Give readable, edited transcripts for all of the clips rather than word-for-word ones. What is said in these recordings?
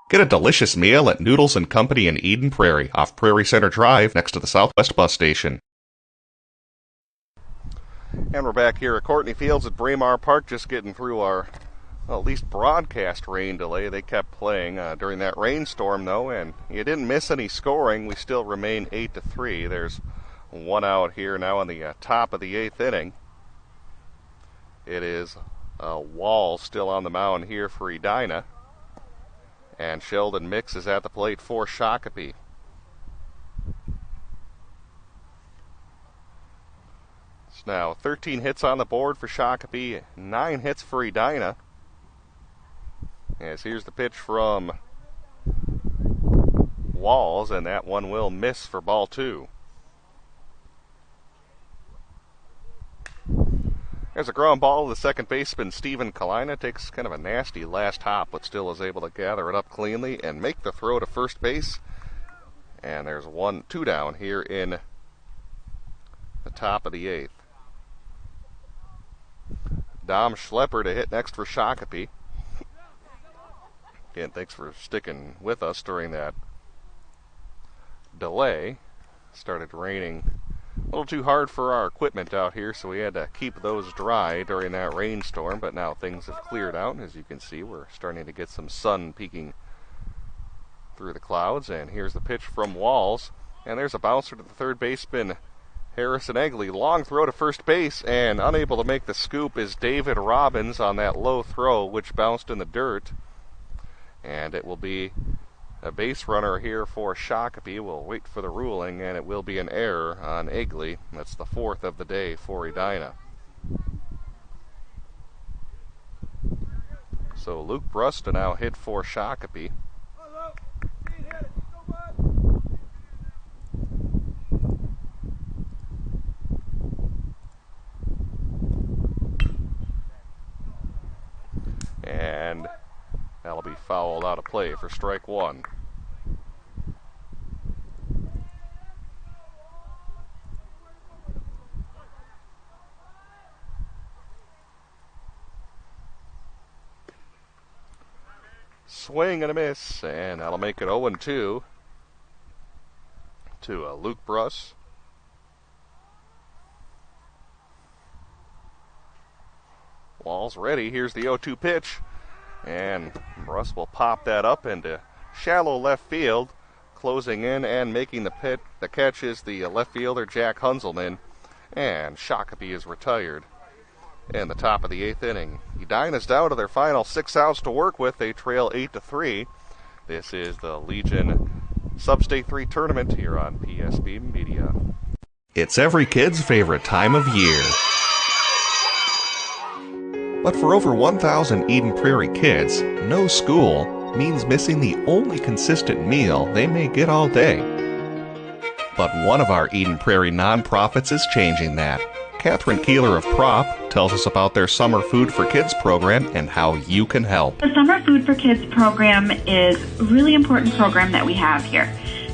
Get a delicious meal at Noodles & Company in Eden Prairie, off Prairie Center Drive, next to the Southwest Bus Station. And we're back here at Courtney Fields at Braemar Park, just getting through our, well, at least broadcast rain delay. They kept playing during that rainstorm, though, and you didn't miss any scoring. We still remain 8-3. There's one out here now on the top of the 8th inning. It is Wall still on the mound here for Edina. And Sheldon Mix is at the plate for Shakopee. It's now 13 hits on the board for Shakopee, 9 hits for Edina. As here's the pitch from Walls, and that one will miss for ball 2. There's a ground ball to the second baseman, Stephen Kalina. Takes kind of a nasty last hop, but still is able to gather it up cleanly and make the throw to first base. And there's 1-2 down here in the top of the 8th. Dom Schlepper to hit next for Shakopee. Again, thanks for sticking with us during that delay. Started raining a little too hard for our equipment out here, so we had to keep those dry during that rainstorm, but now things have cleared out. As you can see, we're starting to get some sun peeking through the clouds, and here's the pitch from Walls, and there's a bouncer to the third baseman, Harrison Egley. Long throw to first base, and unable to make the scoop is David Robbins on that low throw, which bounced in the dirt, and it will be a base runner here for Shakopee. We'll wait for the ruling, and it will be an error on Egley. That's the 4th of the day for Edina. So Luke Brust to now hit for Shakopee. And that'll be fouled out of play for strike 1. Swing and a miss, and that'll make it 0-2 to Luke Bruss. Walls ready. Here's the 0-2 pitch. And Bruss will pop that up into shallow left field. Closing in and making the catch is the left fielder, Jack Hunzelman. And Shakopee is retired in the top of the 8th inning. Edina's down to their final 6 outs to work with. They trail 8-3. This is the Legion Sub-State 3 tournament here on PSB Media. It's every kid's favorite time of year. But for over 1,000 Eden Prairie kids, no school means missing the only consistent meal they may get all day. But one of our Eden Prairie nonprofits is changing that. Catherine Keeler of Prop tells us about their Summer Food for Kids program and how you can help. The Summer Food for Kids program is a really important program that we have here.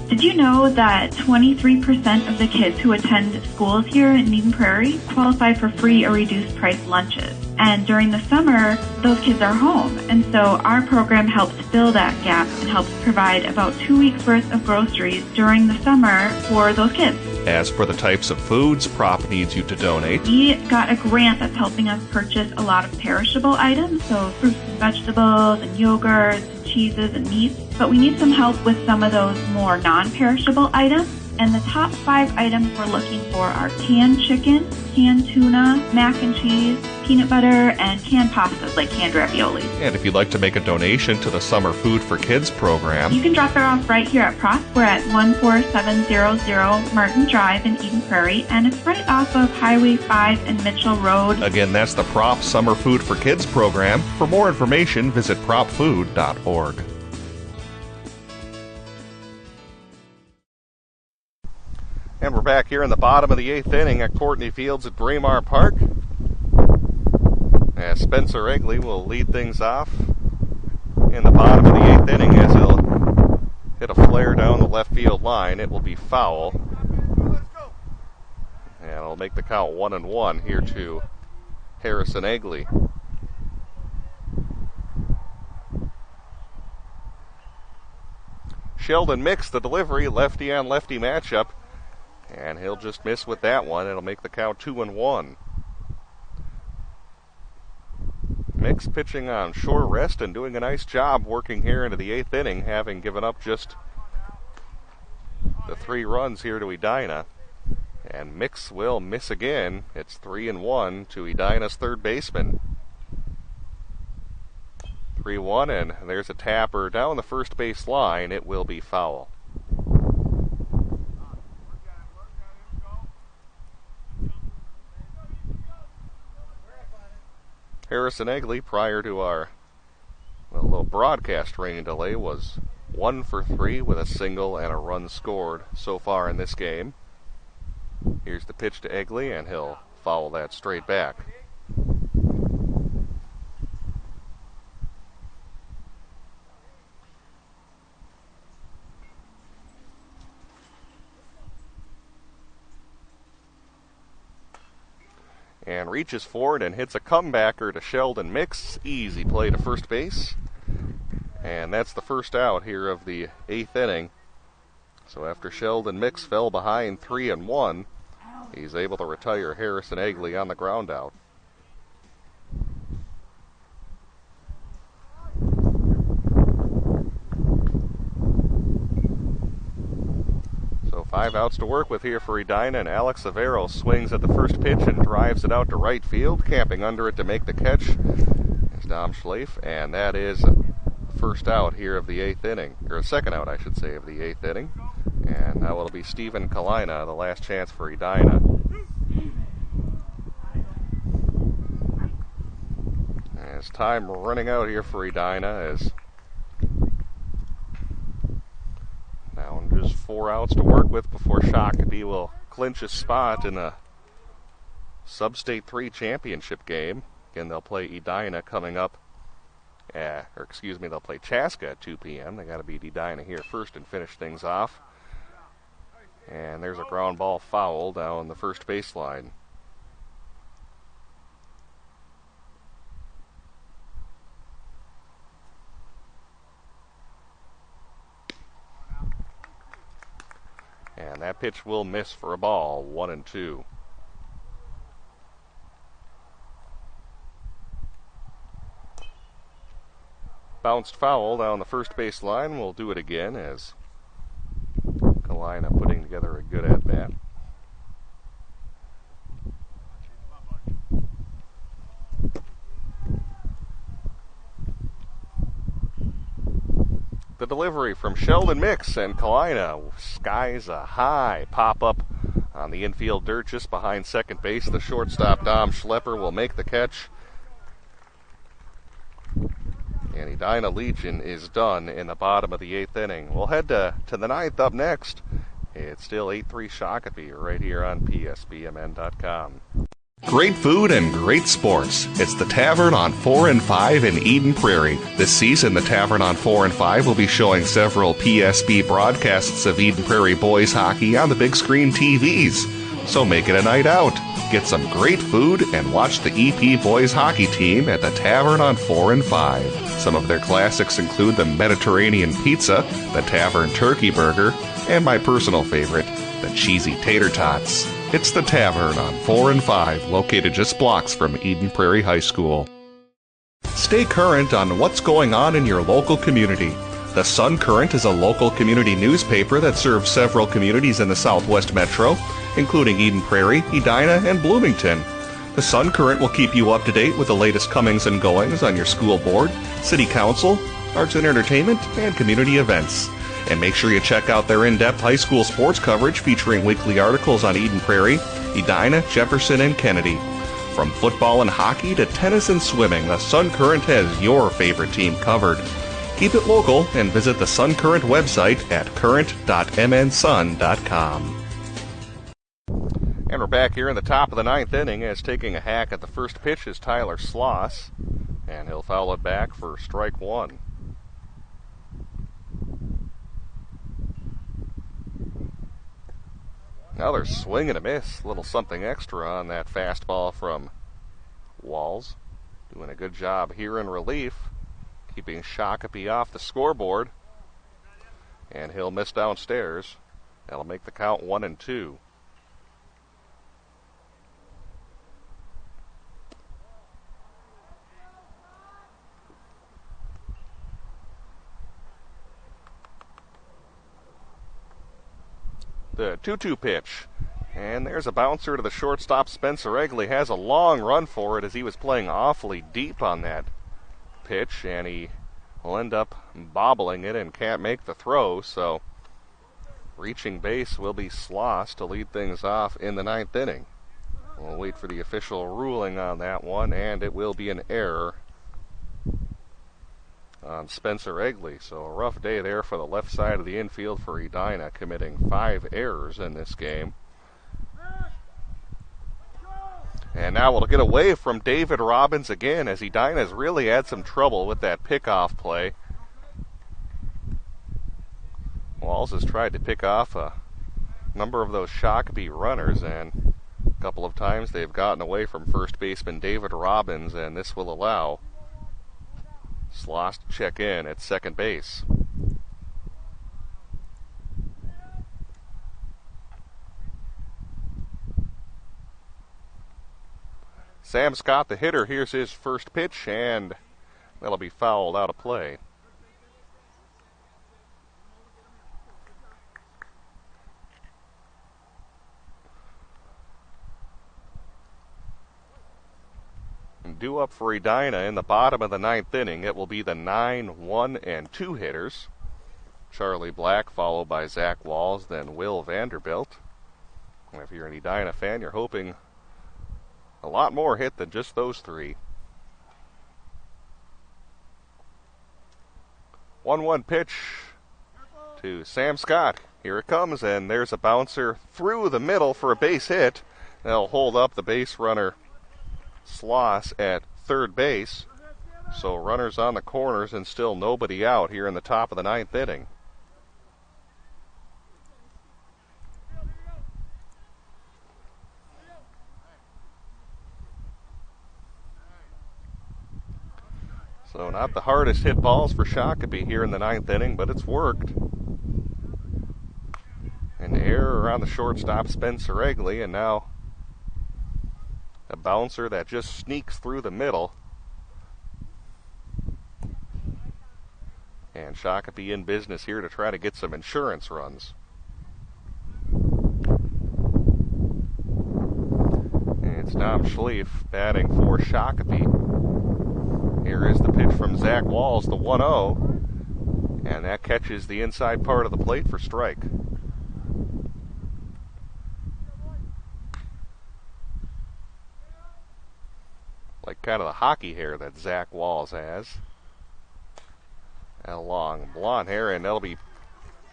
Did you know that 23% of the kids who attend schools here in Eden Prairie qualify for free or reduced price lunches? And during the summer, those kids are home. And so our program helps fill that gap and helps provide about 2 weeks worth of groceries during the summer for those kids. As for the types of foods Prop needs you to donate, we got a grant that's helping us purchase a lot of perishable items, so fruits and vegetables and yogurts and cheeses and meats. But we need some help with some of those more non-perishable items. And the top 5 items we're looking for are canned chicken, canned tuna, mac and cheese, peanut butter, and canned pastas like canned ravioli. And if you'd like to make a donation to the Summer Food for Kids program, you can drop it off right here at Prop. We're at 14700 Martin Drive in Eden Prairie, and it's right off of Highway 5 and Mitchell Road. Again, that's the Prop Summer Food for Kids program. For more information, visit propfood.org. And we're back here in the bottom of the 8th inning at Courtney Fields at Braemar Park. As Spencer Egley will lead things off in the bottom of the 8th inning as he'll hit a flare down the left field line. It will be foul. And it'll make the count 1-1 here to Harrison Egley. Sheldon Mix, the delivery, lefty on lefty matchup. And he'll just miss with that one. It'll make the count 2-1. Mix pitching on short rest and doing a nice job working here into the 8th inning, having given up just the 3 runs here to Edina. And Mix will miss again. It's 3-1 to Edina's third baseman. 3-1, and there's a tapper down the first base line. It will be foul. Harrison Egley, prior to our little broadcast rain delay, was 1 for 3 with a single and a run scored so far in this game. Here's the pitch to Egley, and he'll foul that straight back. And reaches forward and hits a comebacker to Sheldon Mix. Easy play to first base. And that's the first out here of the 8th inning. So after Sheldon Mix fell behind 3-1, he's able to retire Harrison Egley on the ground out. So 5 outs to work with here for Edina, and Alex Avero swings at the first pitch and drives it out to right field. Camping under it to make the catch is Dom Schleif, and that is the first out here of the 8th inning, or the second out, I should say, of the 8th inning. And now it'll be Stephen Kalina, the last chance for Edina. As time running out here for Edina, as now just 4 outs to work with before Shakopee will clinch a spot in a Sub-State 3 championship game. Again, they'll play Edina coming up, they'll play Chaska at 2 p.m. They got to beat Edina here first and finish things off. And there's a ground ball foul down the first baseline. And that pitch will miss for a ball, 1-2. Bounced foul down the first base line. We'll do it again as Kalina putting together a good at-bat. The delivery from Sheldon Mix, and Kalina skies a high pop-up on the infield dirt just behind second base. The shortstop, Dom Schlepper, will make the catch. And Edina Legion is done in the bottom of the 8th inning. We'll head to the 9th up next. It's still 8-3 Shakopee right here on PSBMN.com. Great food and great sports. It's the Tavern on 4 and 5 in Eden Prairie. This season, the Tavern on 4 and 5 will be showing several PSB broadcasts of Eden Prairie boys hockey on the big screen TVs. So make it a night out. Get some great food and watch the EP boys hockey team at the Tavern on 4 and 5. Some of their classics include the Mediterranean pizza, the Tavern turkey burger, and my personal favorite, the cheesy tater tots. It's the Tavern on 4 and 5, located just blocks from Eden Prairie High School. Stay current on what's going on in your local community. The Sun Current is a local community newspaper that serves several communities in the Southwest Metro, including Eden Prairie, Edina, and Bloomington. The Sun Current will keep you up to date with the latest comings and goings on your school board, city council, arts and entertainment, and community events. And make sure you check out their in-depth high school sports coverage featuring weekly articles on Eden Prairie, Edina, Jefferson, and Kennedy. From football and hockey to tennis and swimming, the Sun Current has your favorite team covered. Keep it local and visit the Sun Current website at current.mnsun.com. And we're back here in the top of the 9th inning, as taking a hack at the first pitch is Tyler Sloss, and he'll foul it back for strike 1. Now they're swing and a miss. A little something extra on that fastball from Walls. Doing a good job here in relief, keeping Shakopee off the scoreboard. And he'll miss downstairs. That'll make the count 1-2. The 2-2 pitch. And there's a bouncer to the shortstop. Spencer Egley has a long run for it as he was playing awfully deep on that pitch, and he will end up bobbling it and can't make the throw, so reaching base will be Sloss to lead things off in the 9th inning. We'll wait for the official ruling on that one, and it will be an error on Spencer Egley. So a rough day there for the left side of the infield for Edina, committing 5 errors in this game. And now we'll get away from David Robbins again, as Edina's really had some trouble with that pickoff play. Walls has tried to pick off a number of those Shakopee runners, and a couple of times they've gotten away from first baseman David Robbins, and this will allow Sloss to check in at second base. Sam Scott, the hitter, here's his first pitch, and that'll be fouled out of play. And due up for Edina in the bottom of the 9th inning, it will be the 9, 1, and 2 hitters. Charlie Black, followed by Zach Walls, then Will Vanderbilt. And if you're an Edina fan, you're hoping a lot more hit than just those 3. 1-1 pitch to Sam Scott. Here it comes, and there's a bouncer through the middle for a base hit. They'll hold up the base runner Sloss at third base. So runners on the corners and still nobody out here in the top of the 9th inning. So not the hardest hit balls for Shakopee here in the 9th inning, but it's worked. An error on the shortstop, Spencer Egley, and now a bouncer that just sneaks through the middle. And Shakopee in business here to try to get some insurance runs. And it's Dom Schlief batting for Shakopee. Here is the pitch from Zach Walls, the 1-0, and that catches the inside part of the plate for strike. Like kind of the hockey hair that Zach Walls has. A long blonde hair, and that'll be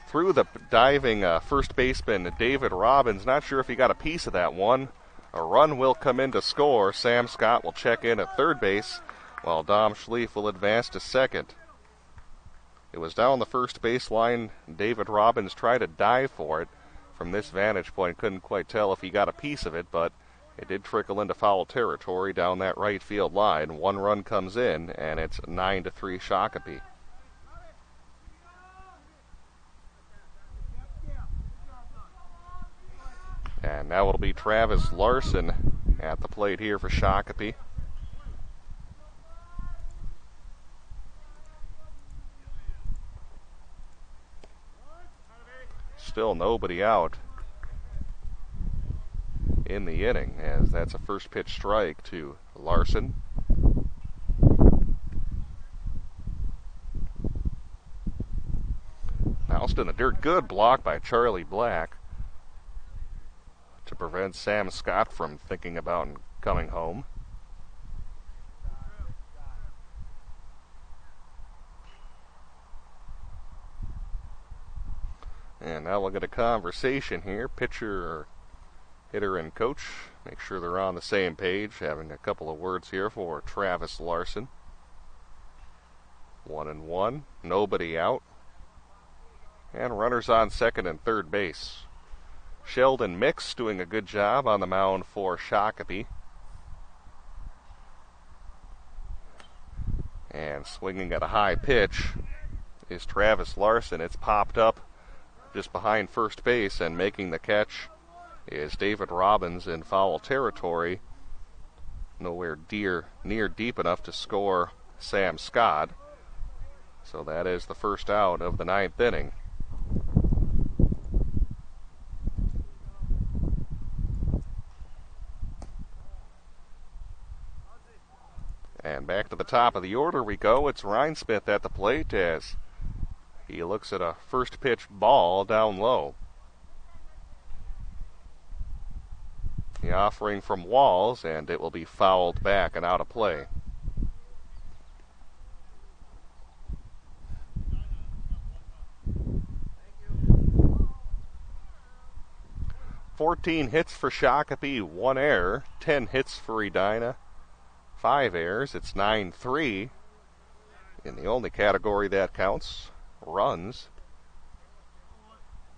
through the diving first baseman David Robbins. Not sure if he got a piece of that one. A run will come in to score. Sam Scott will check in at third base, while Dom Schlief will advance to second. It was down the first baseline. David Robbins tried to dive for it. From this vantage point, couldn't quite tell if he got a piece of it, but it did trickle into foul territory down that right field line. 1 run comes in, and it's 9-3 Shakopee. And now it'll be Travis Larson at the plate here for Shakopee. Still nobody out in the inning, as that's a first pitch strike to Larson. Bounced in the dirt. Good block by Charlie Black to prevent Sam Scott from thinking about coming home. And now we'll get a conversation here. Pitcher, hitter, and coach. Make sure they're on the same page. Having a couple of words here for Travis Larson. 1-1. Nobody out. And runners on second and third base. Sheldon Mix doing a good job on the mound for Shakopee. And swinging at a high pitch is Travis Larson. It's popped up just behind first base, and making the catch is David Robbins in foul territory. Nowhere near deep enough to score Sam Scott. So that is the first out of the ninth inning. And back to the top of the order we go. It's Rhinesmith at the plate as he looks at a first pitch ball down low. The offering from Walls, and it will be fouled back and out of play. "14 hits for Shakopee, 1 error, 10 hits for Edina, 5 errors. It's 9-3 in the only category that counts, runs.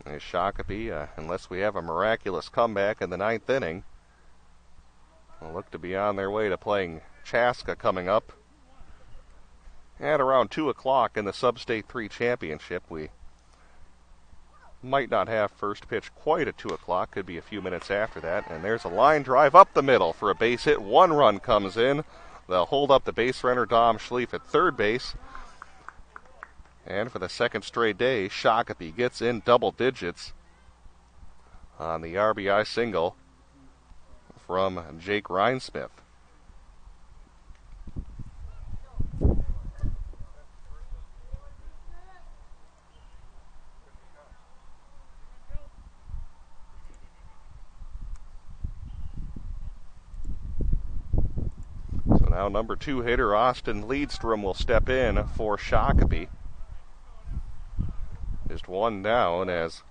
As Shakopee, unless we have a miraculous comeback in the ninth inning, will look to be on their way to playing Chaska coming up at around 2 o'clock in the Sub-State 3 Championship. We might not have first pitch quite at 2 o'clock, could be a few minutes after that. And there's a line drive up the middle for a base hit. 1 run comes in. They'll hold up the base runner Dom Schlief at third base. And for the second straight day, Shakopee gets in double digits on the RBI single from Jake Rhinesmith. So now number 2 hitter Austin Leadstrom will step in for Shakopee. Just 1 down as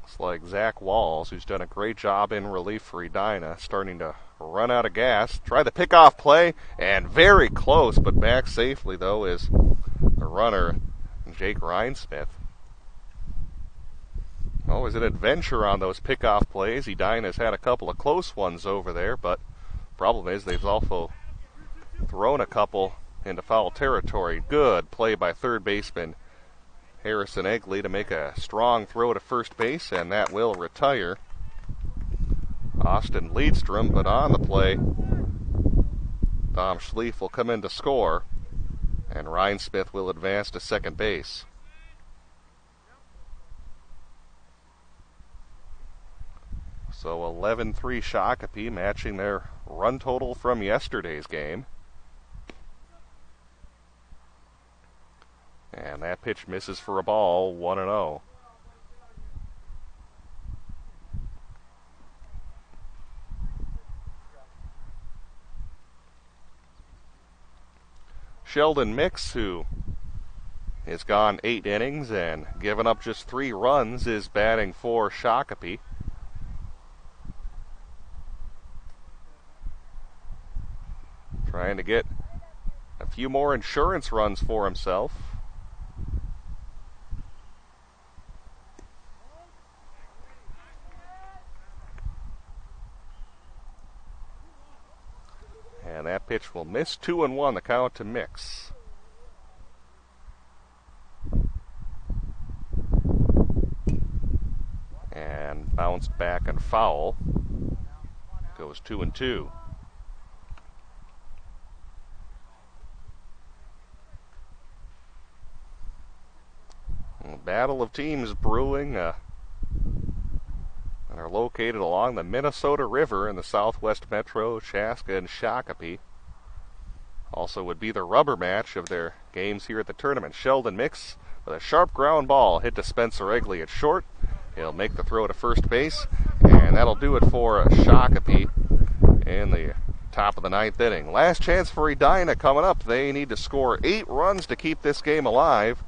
it's like Zach Walls, who's done a great job in relief for Edina, starting to run out of gas. Try the pickoff play, and very close, but back safely, though, is the runner, Jake Rhinesmith. Always an adventure on those pickoff plays. Edina's had a couple of close ones over there, but problem is they've also thrown a couple into foul territory. Good play by third baseman Harrison Egley to make a strong throw to first base, and that will retire Austin Leadstrom. But on the play, Dom Schlief will come in to score, and Rhinesmith will advance to second base. So 11-3 Shakopee, matching their run total from yesterday's game. And that pitch misses for a ball, 1-0. Sheldon Mix, who has gone 8 innings and given up just 3 runs, is batting for Shakopee. Trying to get a few more insurance runs for himself. And that pitch will miss. 2-1 the count to Mix. And bounced back and foul. Goes 2-2. Battle of teams brewing. And are located along the Minnesota River in the Southwest Metro, Chaska and Shakopee. Also would be the rubber match of their games here at the tournament. Sheldon Mix with a sharp ground ball hit to Spencer Egley at short. He'll make the throw to first base, and that'll do it for Shakopee in the top of the ninth inning. Last chance for Edina coming up. They need to score 8 runs to keep this game alive.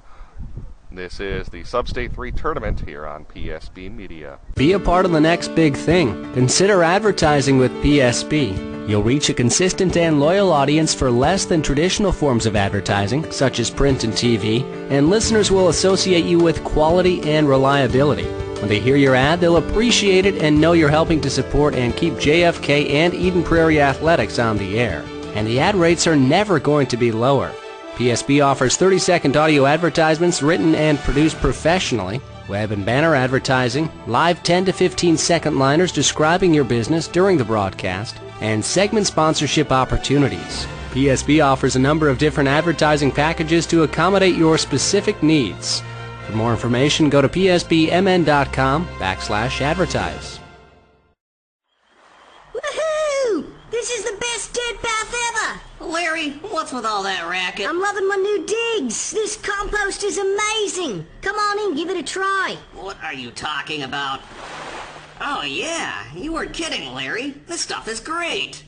This is the Sub-State 3 tournament here on PSB Media. Be a part of the next big thing. Consider advertising with PSB. You'll reach a consistent and loyal audience for less than traditional forms of advertising, such as print and TV, and listeners will associate you with quality and reliability. When they hear your ad, they'll appreciate it and know you're helping to support and keep JFK and Eden Prairie Athletics on the air. And the ad rates are never going to be lower. PSB offers 30-second audio advertisements written and produced professionally. web and banner advertising, live 10 to 15 second liners describing your business during the broadcast, and segment sponsorship opportunities. PSB offers a number of different advertising packages to accommodate your specific needs. For more information, go to psbmn.com/advertise. Woohoo! This is the best dirt bath ever! Larry, what's with all that racket? I'm loving my new digs. This compost is amazing. Come on in, give it a try. What are you talking about? Oh yeah, you weren't kidding, Larry. This stuff is great.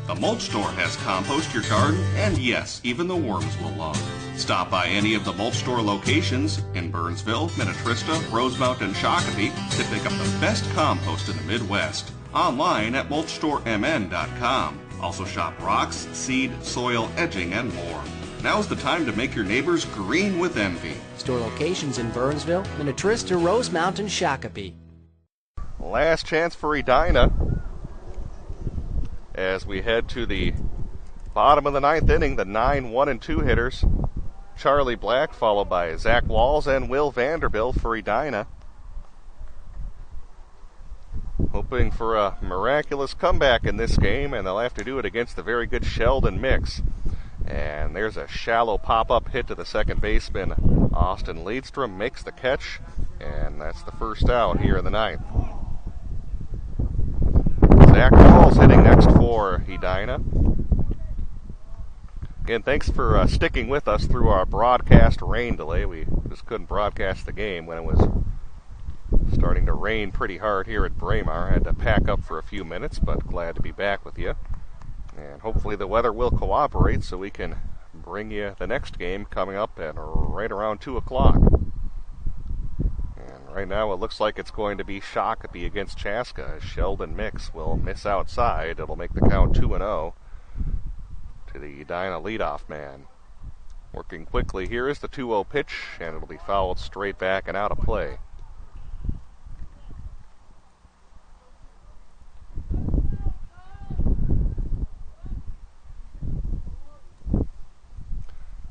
The Mulch Store has compost your garden, and yes, even the worms will love. Stop by any of the Mulch Store locations in Burnsville, Minnetrista, Rosemount, and Shakopee to pick up the best compost in the Midwest. Online at mulchstoremn.com. Also shop rocks, seed, soil, edging, and more. Now's the time to make your neighbors green with envy. Store locations in Burnsville, Minnetrista, Rosemount, and Shakopee. Last chance for Edina as we head to the bottom of the ninth inning. The 9 1-2 hitters, Charlie Black, followed by Zach Walls and Will Vanderbilt for Edina. Hoping for a miraculous comeback in this game, and they'll have to do it against the very good Sheldon Mix. And there's a shallow pop-up hit to the second baseman. Austin Leedstrom makes the catch, and that's the first out here in the ninth. Zach Walls hitting next for Edina. Again, thanks for sticking with us through our broadcast rain delay. We just couldn't broadcast the game when it was starting to rain pretty hard here at Braemar. Had to pack up for a few minutes, but glad to be back with you. And hopefully the weather will cooperate so we can bring you the next game coming up at right around 2 o'clock. And right now it looks like it's going to be Shakopee against Chaska, as Sheldon Mix will miss outside. It'll make the count 2-0 to the Edina leadoff man. Working quickly here is the 2-0 pitch, and it'll be fouled straight back and out of play.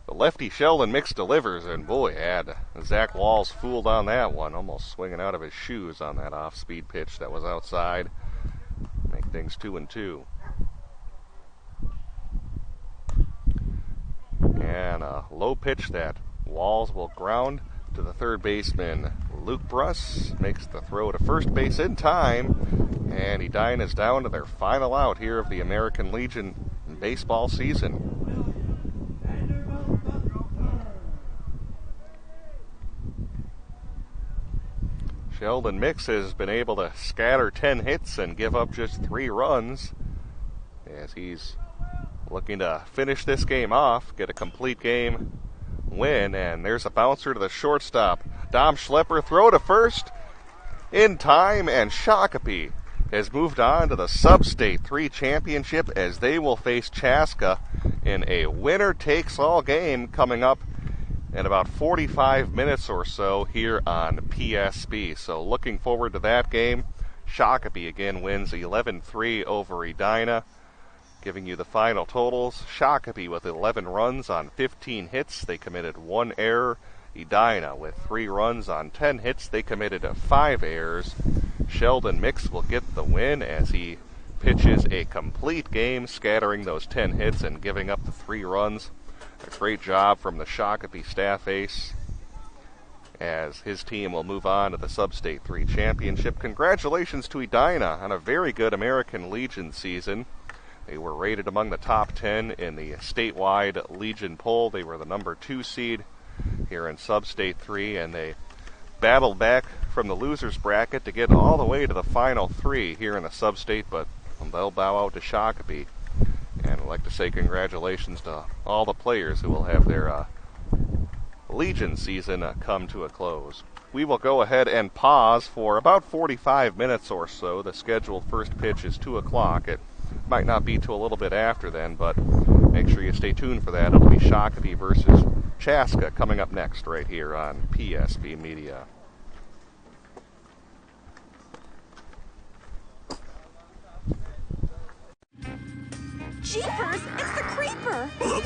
Lefty Sheldon Mix delivers, and boy, had Zach Walls fooled on that one, almost swinging out of his shoes on that off-speed pitch that was outside. Make things 2-2. And a low pitch that Walls will ground to the third baseman. Luke Bruss makes the throw to first base in time, and Edina is down to their final out here of the American Legion baseball season. Sheldon Mix has been able to scatter 10 hits and give up just 3 runs as he's looking to finish this game off, get a complete game win, and there's a bouncer to the shortstop. Dom Schlepper, throw to first in time, and Shakopee has moved on to the Sub-State 3 championship as they will face Chaska in a winner-takes-all game coming up in about 45 minutes or so here on PSB. So looking forward to that game. Shakopee again wins 11-3 over Edina. Giving you the final totals, Shakopee with 11 runs on 15 hits. They committed 1 error. Edina with 3 runs on 10 hits. They committed 5 errors. Sheldon Mix will get the win as he pitches a complete game, scattering those 10 hits and giving up the 3 runs. A great job from the Shakopee staff ace as his team will move on to the Sub-State 3 championship. Congratulations to Edina on a very good American Legion season. They were rated among the top 10 in the statewide Legion poll. They were the number 2 seed here in Sub-State 3, and they battled back from the losers bracket to get all the way to the final 3 here in the Sub-State, but they'll bow out to Shakopee. And I'd like to say congratulations to all the players who will have their Legion season come to a close. We will go ahead and pause for about 45 minutes or so. The scheduled first pitch is 2 o'clock. It might not be till a little bit after then, but make sure you stay tuned for that. It'll be Shakopee versus Chaska coming up next right here on PSB Media. Jeepers, it's the Creeper! What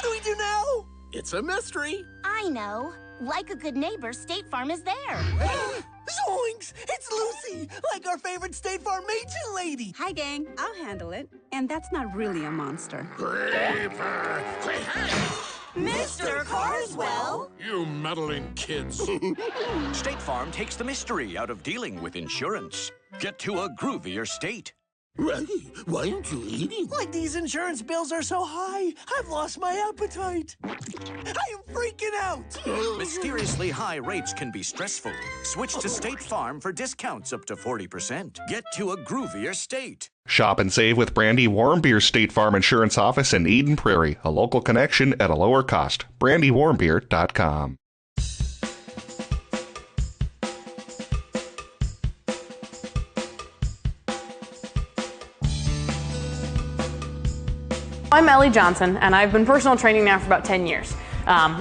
do we do now? It's a mystery. I know. like a good neighbor, State Farm is there. Zoinks! It's Lucy, like our favorite State Farm agent lady. Hi, gang. I'll handle it. And that's not really a monster. Creeper! Mr. Carswell! You meddling kids. State Farm takes the mystery out of dealing with insurance. Get to a groovier state. Ray, why aren't you eating? Like these insurance bills are so high, I've lost my appetite. I am freaking out. Mysteriously high rates can be stressful. Switch to State Farm for discounts up to 40%. Get to a groovier state. Shop and save with Brandy Warmbier State Farm Insurance Office in Eden Prairie, a local connection at a lower cost. BrandyWarmbier.com. I'm Ellie Johnson, and I've been personal training now for about 10 years.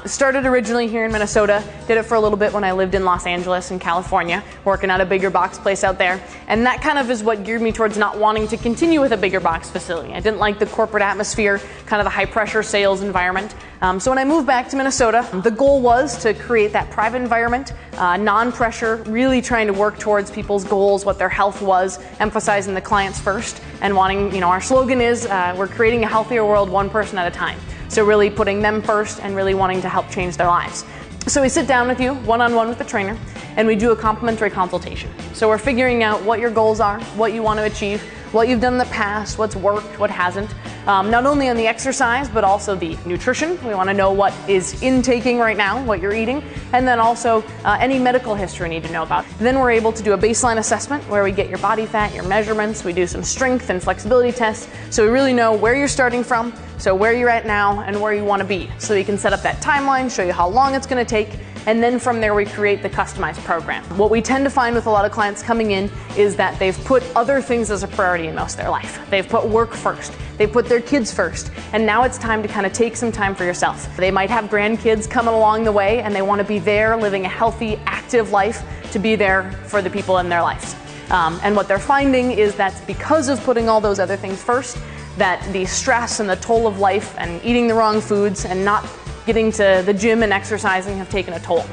Started originally here in Minnesota, did it for a little bit when I lived in Los Angeles in California, working at a bigger box place out there. And that kind of is what geared me towards not wanting to continue with a bigger box facility. I didn't like the corporate atmosphere, kind of the high pressure sales environment. So when I moved back to Minnesota, the goal was to create that private environment, non-pressure, really trying to work towards people's goals, what their health was, emphasizing the clients first, and wanting, our slogan is, we're creating a healthier world one person at a time. So really putting them first and really wanting to help change their lives. So we sit down with you one-on-one with the trainer and we do a complimentary consultation. So we're figuring out what your goals are, what you want to achieve, what you've done in the past, what's worked, what hasn't. Not only on the exercise, but also the nutrition. We want to know what is intaking right now, what you're eating, and then also any medical history we need to know about. Then we're able to do a baseline assessment where we get your body fat, your measurements, we do some strength and flexibility tests, so we really know where you're starting from, so where you're at now and where you want to be. So we can set up that timeline, show you how long it's going to take, and then from there we create the customized program. What we tend to find with a lot of clients coming in is that they've put other things as a priority in most of their life. They've put work first, they put their kids first, and now it's time to kind of take some time for yourself. They might have grandkids coming along the way and they want to be there living a healthy, active life to be there for the people in their lives. And what they're finding is that because of putting all those other things first, that the stress and the toll of life and eating the wrong foods and not getting to the gym and exercising have taken a toll.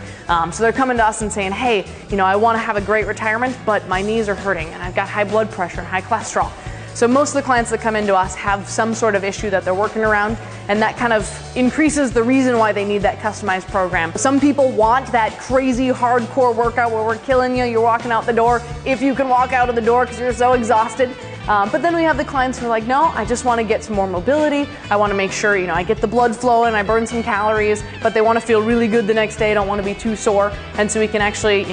So they're coming to us and saying, hey, I want to have a great retirement, but my knees are hurting and I've got high blood pressure and high cholesterol. So most of the clients that come into us have some sort of issue that they're working around, and that kind of increases the reason why they need that customized program. Some people want that crazy hardcore workout where we're killing you, you're walking out the door, if you can walk out of the door because you're so exhausted. But then we have the clients who are like, no, I just want to get some more mobility. I want to make sure, I get the blood flowing, I burn some calories, but they want to feel really good the next day, don't want to be too sore. And so we can actually,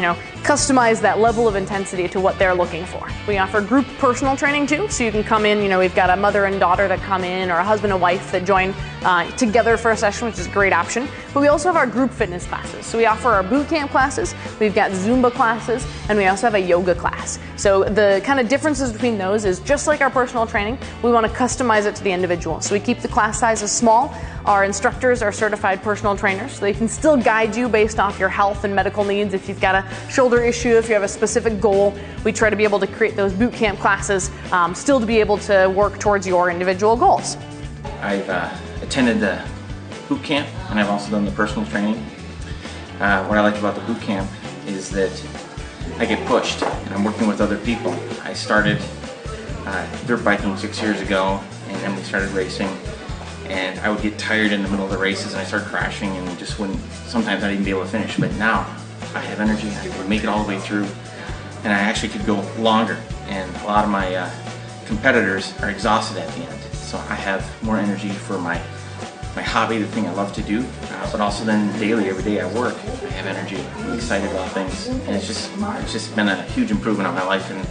customize that level of intensity to what they're looking for. We offer group personal training too, so you can come in, we've got a mother and daughter that come in, or a husband and wife that join together for a session, which is a great option. But we also have our group fitness classes. So we offer our boot camp classes, we've got Zumba classes, and we also have a yoga class. So the kind of differences between those is just like our personal training, we want to customize it to the individual. So we keep the class sizes small. Our instructors are certified personal trainers, so they can still guide you based off your health and medical needs. If you've got a shoulder issue, if you have a specific goal, we try to be able to create those boot camp classes still to be able to work towards your individual goals. I've attended the boot camp and I've also done the personal training. What I like about the boot camp is that I get pushed and I'm working with other people. I started dirt biking 6 years ago, and then we started racing. And I would get tired in the middle of the races and I started crashing and just wouldn't, sometimes I'd even be able to finish. But now I have energy, I would make it all the way through, and I actually could go longer. And a lot of my competitors are exhausted at the end. So I have more energy for my hobby, the thing I love to do, but also then daily, every day I work, I have energy, I'm excited about things. And it's just been a huge improvement on my life, and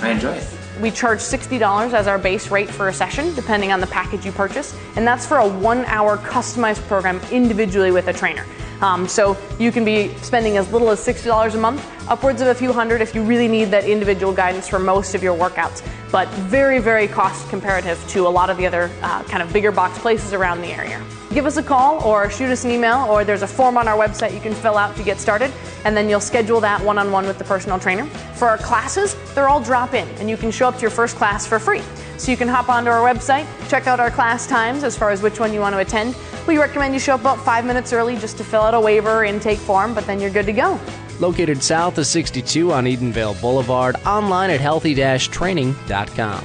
I enjoy it. We charge $60 as our base rate for a session, depending on the package you purchase, and that's for a 1-hour customized program individually with a trainer. So you can be spending as little as $60 a month, upwards of a few hundred if you really need that individual guidance for most of your workouts, but very, very cost comparative to a lot of the other kind of bigger box places around the area. Give us a call or shoot us an email, or there's a form on our website you can fill out to get started, and then you'll schedule that one-on-one with the personal trainer. For our classes, they're all drop-in, and you can show up to your first class for free. So you can hop onto our website, check out our class times as far as which one you want to attend. We recommend you show up about 5 minutes early just to fill out a waiver intake form, but then you're good to go. Located south of 62 on Edenvale Boulevard, online at healthy-training.com.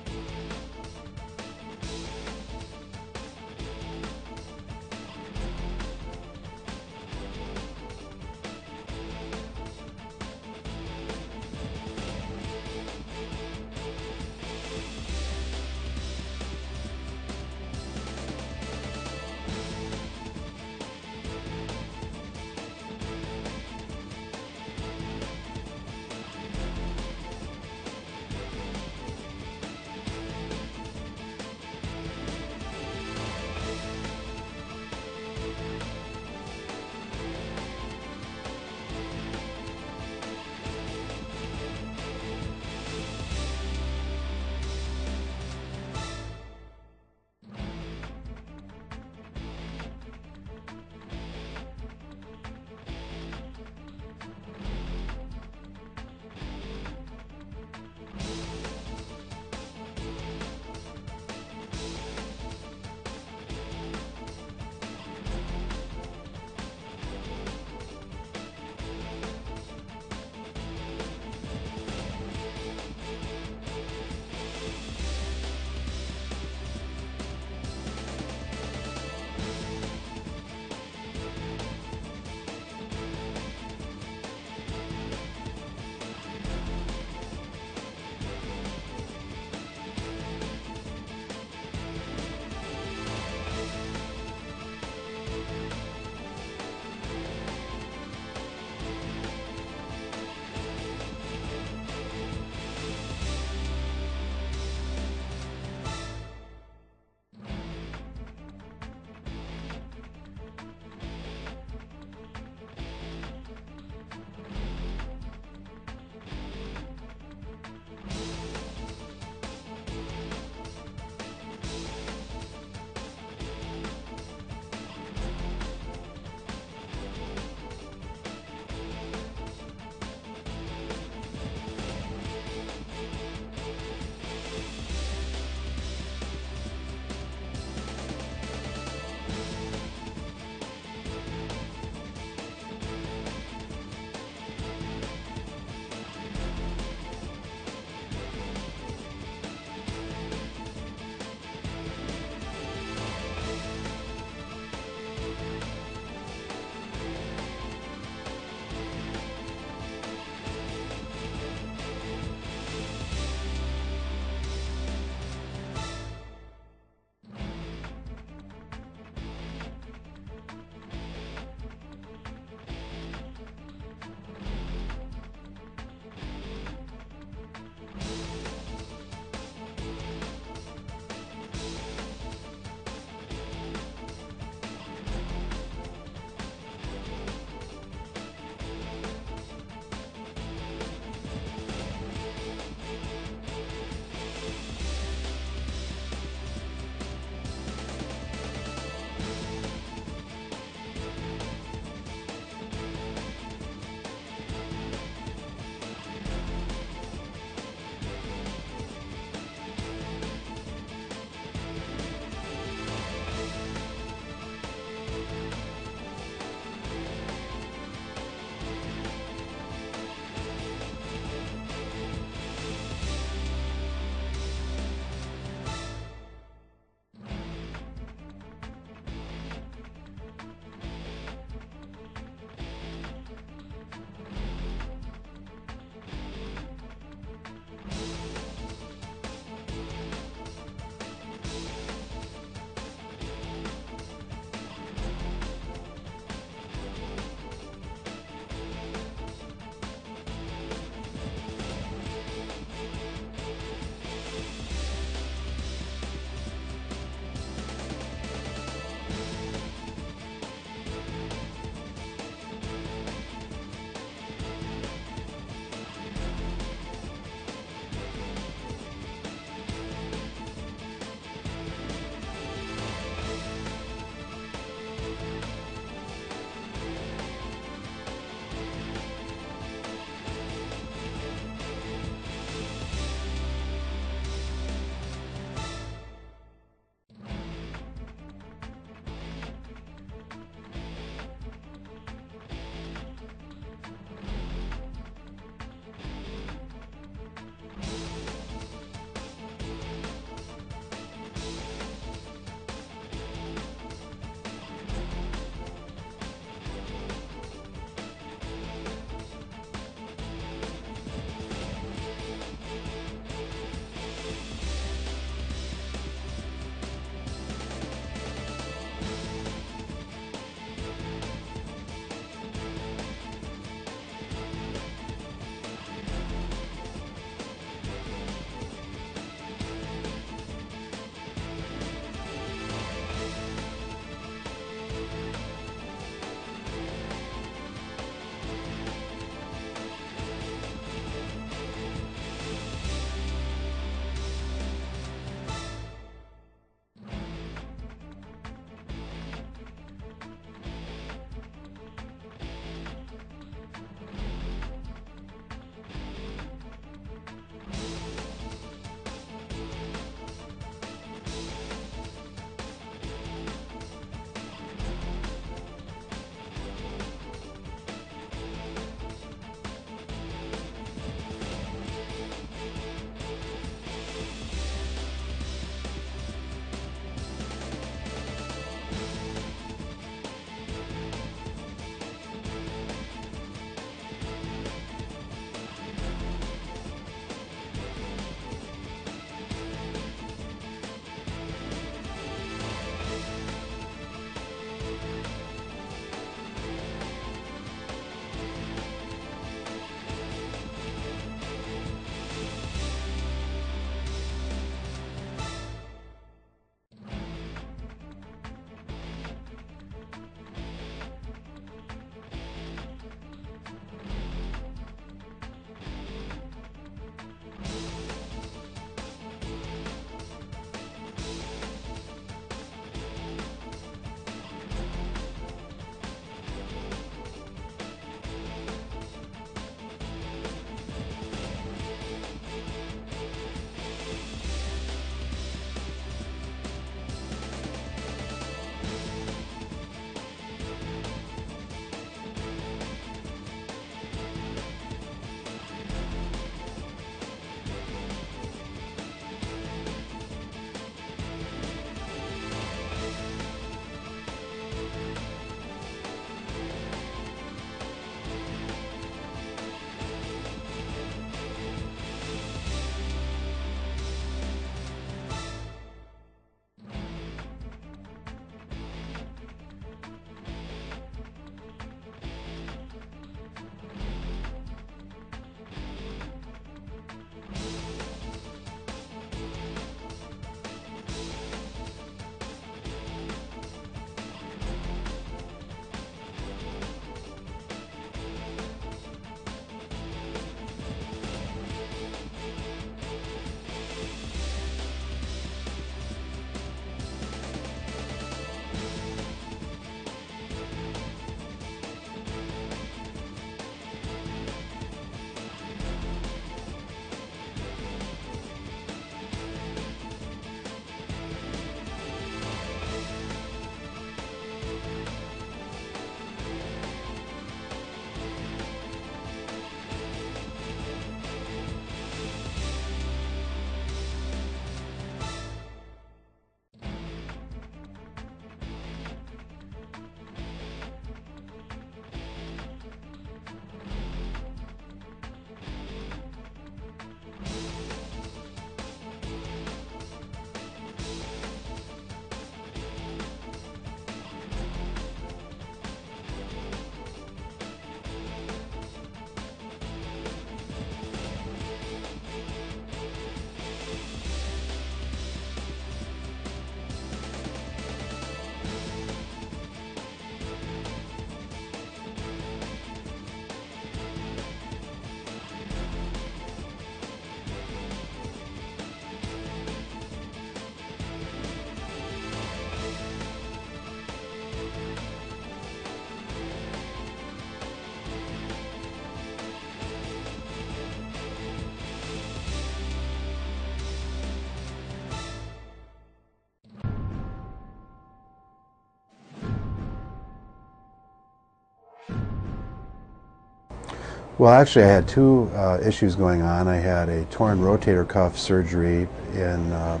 Well, actually, I had two issues going on. I had a torn rotator cuff surgery in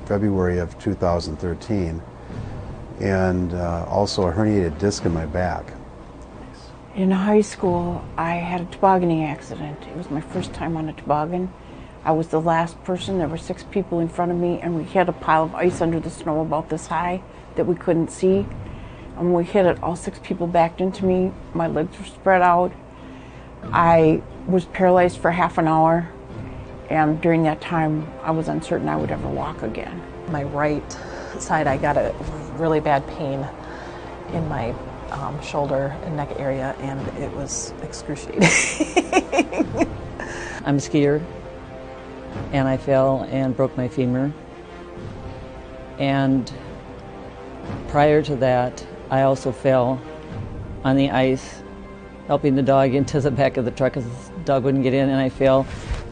February of 2013, and also a herniated disc in my back. In high school, I had a tobogganing accident. It was my first time on a toboggan. I was the last person. There were 6 people in front of me, and we hit a pile of ice under the snow about this high that we couldn't see. And when we hit it, all 6 people backed into me. My legs were spread out. I was paralyzed for half an hour, and during that time, I was uncertain I would ever walk again. My right side, I got a really bad pain in my shoulder and neck area, and it was excruciating. I'm a skier, and I fell and broke my femur. And prior to that, I also fell on the ice, helping the dog into the back of the truck because the dog wouldn't get in, and I fell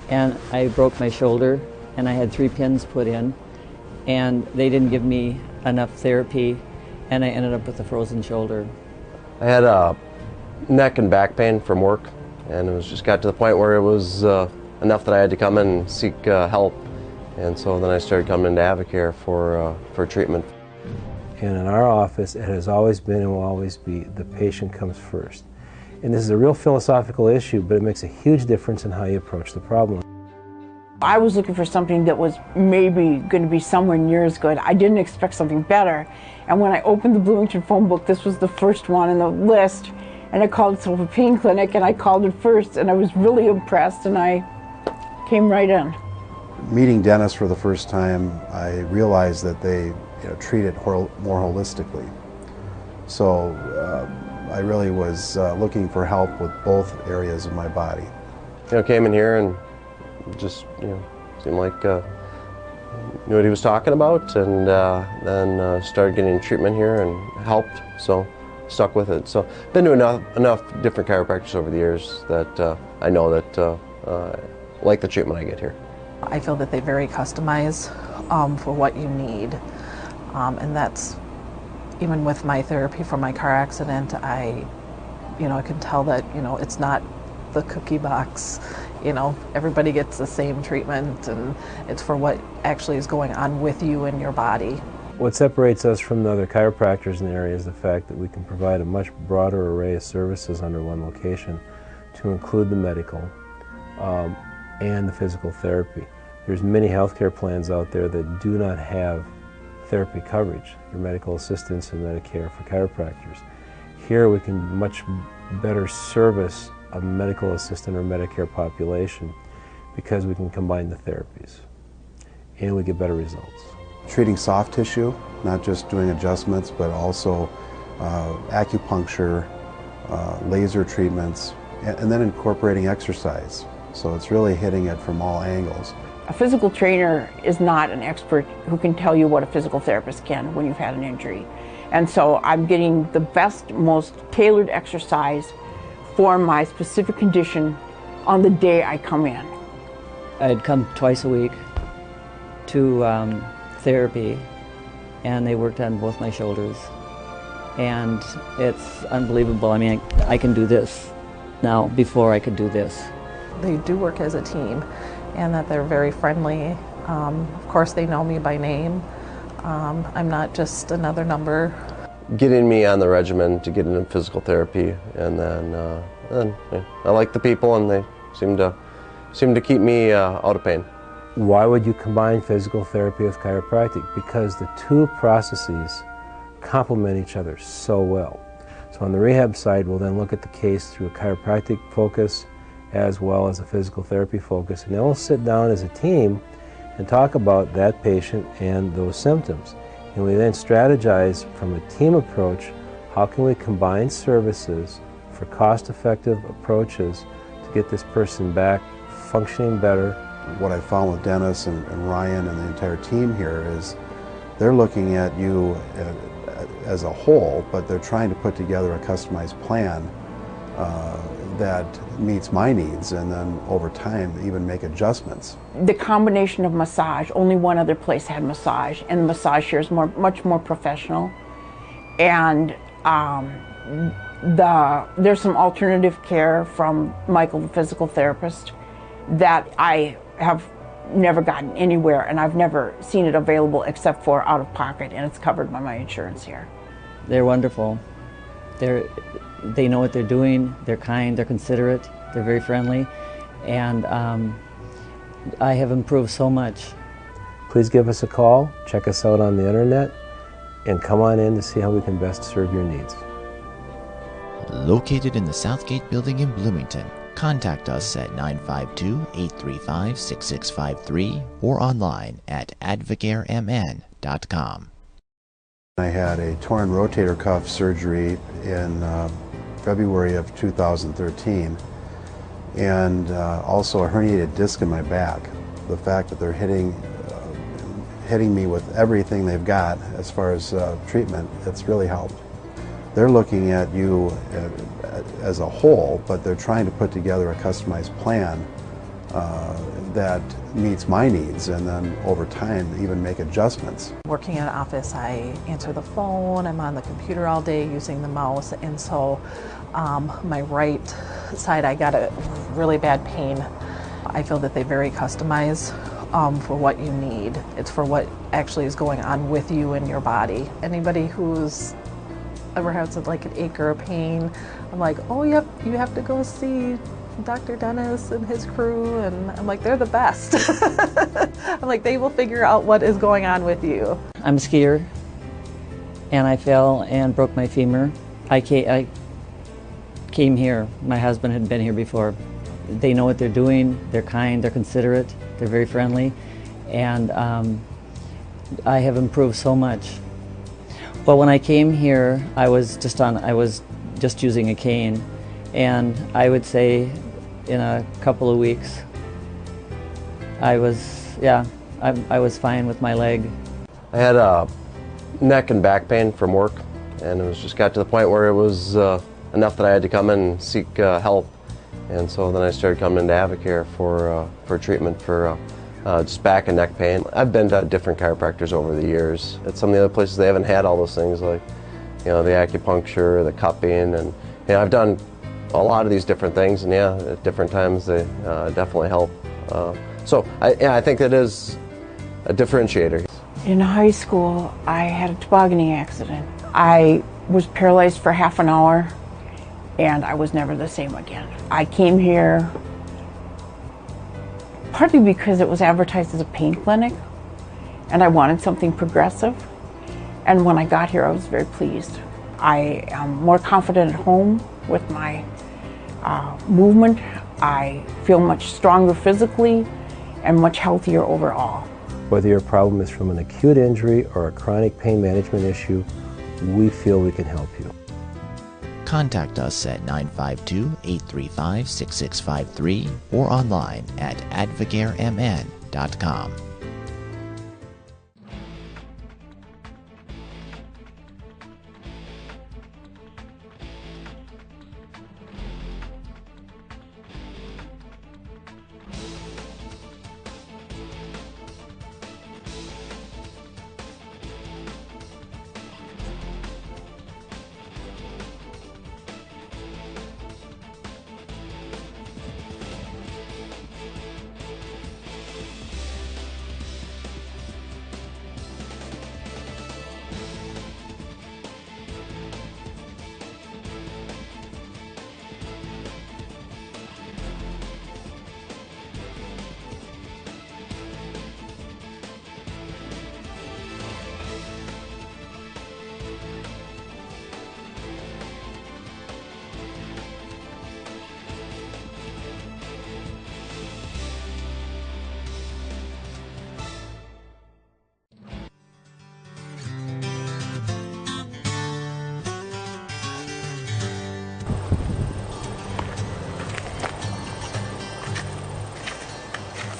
and I broke my shoulder, and I had 3 pins put in, and they didn't give me enough therapy, and I ended up with a frozen shoulder. I had neck and back pain from work, and it was just got to the point where it was enough that I had to come in and seek help, and so then I started coming into Avicare for treatment. And in our office, it has always been and will always be, the patient comes first. And this is a real philosophical issue, but it makes a huge difference in how you approach the problem. I was looking for something that was maybe going to be somewhere near as good. I didn't expect something better. And when I opened the Bloomington phone book, this was the first one on the list. And it called itself a pain clinic, and I called it first, and I was really impressed, and I came right in. Meeting Dennis for the first time, I realized that they treat it more holistically. So I really was looking for help with both areas of my body. Came in here and just seemed like knew what he was talking about, and then started getting treatment here and helped, so stuck with it. So been to enough different chiropractors over the years that I know that like the treatment I get here. I feel that they very customize for what you need, and that's even with my therapy for my car accident. I can tell that it's not the cookie box. Everybody gets the same treatment, and it's for what actually is going on with you and your body. What separates us from the other chiropractors in the area is the fact that we can provide a much broader array of services under one location to include the medical and the physical therapy. There's many healthcare plans out there that do not have therapy coverage for medical assistance and Medicare for chiropractors. Here we can much better service a medical assistant or Medicare population because we can combine the therapies and we get better results. Treating soft tissue, not just doing adjustments, but also acupuncture, laser treatments, and then incorporating exercise. So it's really hitting it from all angles. A physical trainer is not an expert who can tell you what a physical therapist can when you've had an injury. And so I'm getting the best, most tailored exercise for my specific condition on the day I come in. I'd come twice a week to therapy, and they worked on both my shoulders. And it's unbelievable. I mean, I can do this now before I could do this. They do work as a team, and that they're very friendly. Of course, they know me by name. I'm not just another number. Getting me on the regimen to get into physical therapy, and then I like the people, and they seem to keep me out of pain. Why would you combine physical therapy with chiropractic? Because the two processes complement each other so well. So on the rehab side, we'll then look at the case through a chiropractic focus as well as a physical therapy focus, and then we'll sit down as a team and talk about that patient and those symptoms. And we then strategize from a team approach, how can we combine services for cost-effective approaches to get this person back functioning better. What I found with Dennis and Ryan and the entire team here is they're looking at you as a whole, but they're trying to put together a customized plan that meets my needs, and then over time even make adjustments. The combination of massage, only one other place had massage, and the massage here is much more professional. And There's some alternative care from Michael, the physical therapist, that I have never gotten anywhere, and I've never seen it available except for out of pocket, and it's covered by my insurance here. They're wonderful. They know what they're doing. They're kind. They're considerate. They're very friendly, and I have improved so much. Please give us a call, check us out on the internet, and come on in to see how we can best serve your needs. Located in the Southgate building in Bloomington, contact us at 952-835-6653 or online at advocaremn.com. I had a torn rotator cuff surgery in February of 2013, and also a herniated disc in my back. The fact that they're hitting me with everything they've got as far as treatment, it's really helped. They're looking at you as a whole, but they're trying to put together a customized plan that meets my needs, and then over time even make adjustments. Working in an office, I answer the phone, I'm on the computer all day using the mouse, and so my right side I got a really bad pain. I feel that they very customize for what you need. It's for what actually is going on with you and your body. Anybody who's ever had like an ache or a pain, I'm like, oh yep, you have to go see Dr. Dennis and his crew, and I'm like, they're the best. I'm like, they will figure out what is going on with you. I'm a skier, and I fell and broke my femur. I came here. My husband had been here before. They know what they're doing. They're kind. They're considerate. They're very friendly, and I have improved so much. Well, when I came here, I was just using a cane, and I would say in a couple of weeks, I was fine with my leg. I had neck and back pain from work, and it was just got to the point where it was enough that I had to come in and seek help. And so then I started coming into Advocare for treatment for just back and neck pain. I've been to different chiropractors over the years. At some of the other places, they haven't had all those things like, the acupuncture, the cupping, and I've done a lot of these different things, and at different times they definitely help. So I think that is a differentiator. In high school, I had a tobogganing accident. I was paralyzed for half an hour, and I was never the same again. I came here partly because it was advertised as a pain clinic, and I wanted something progressive. And when I got here, I was very pleased. I am more confident at home with my movement. I feel much stronger physically and much healthier overall. Whether your problem is from an acute injury or a chronic pain management issue, we feel we can help you. Contact us at 952-835-6653 or online at advocaremn.com.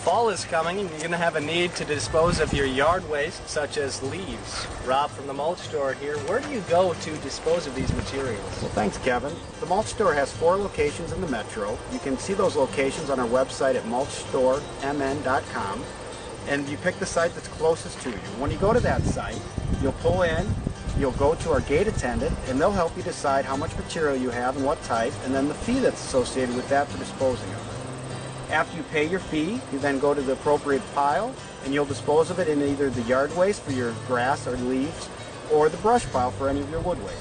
Fall is coming and you're going to have a need to dispose of your yard waste, such as leaves. Rob from the mulch store here. Where do you go to dispose of these materials? Well, thanks, Kevin. The mulch store has 4 locations in the metro. You can see those locations on our website at mulchstoremn.com, and you pick the site that's closest to you. When you go to that site, you'll pull in, you'll go to our gate attendant, and they'll help you decide how much material you have and what type, and then the fee that's associated with that for disposing of it. After you pay your fee, you then go to the appropriate pile, and you'll dispose of it in either the yard waste for your grass or leaves, or the brush pile for any of your wood waste.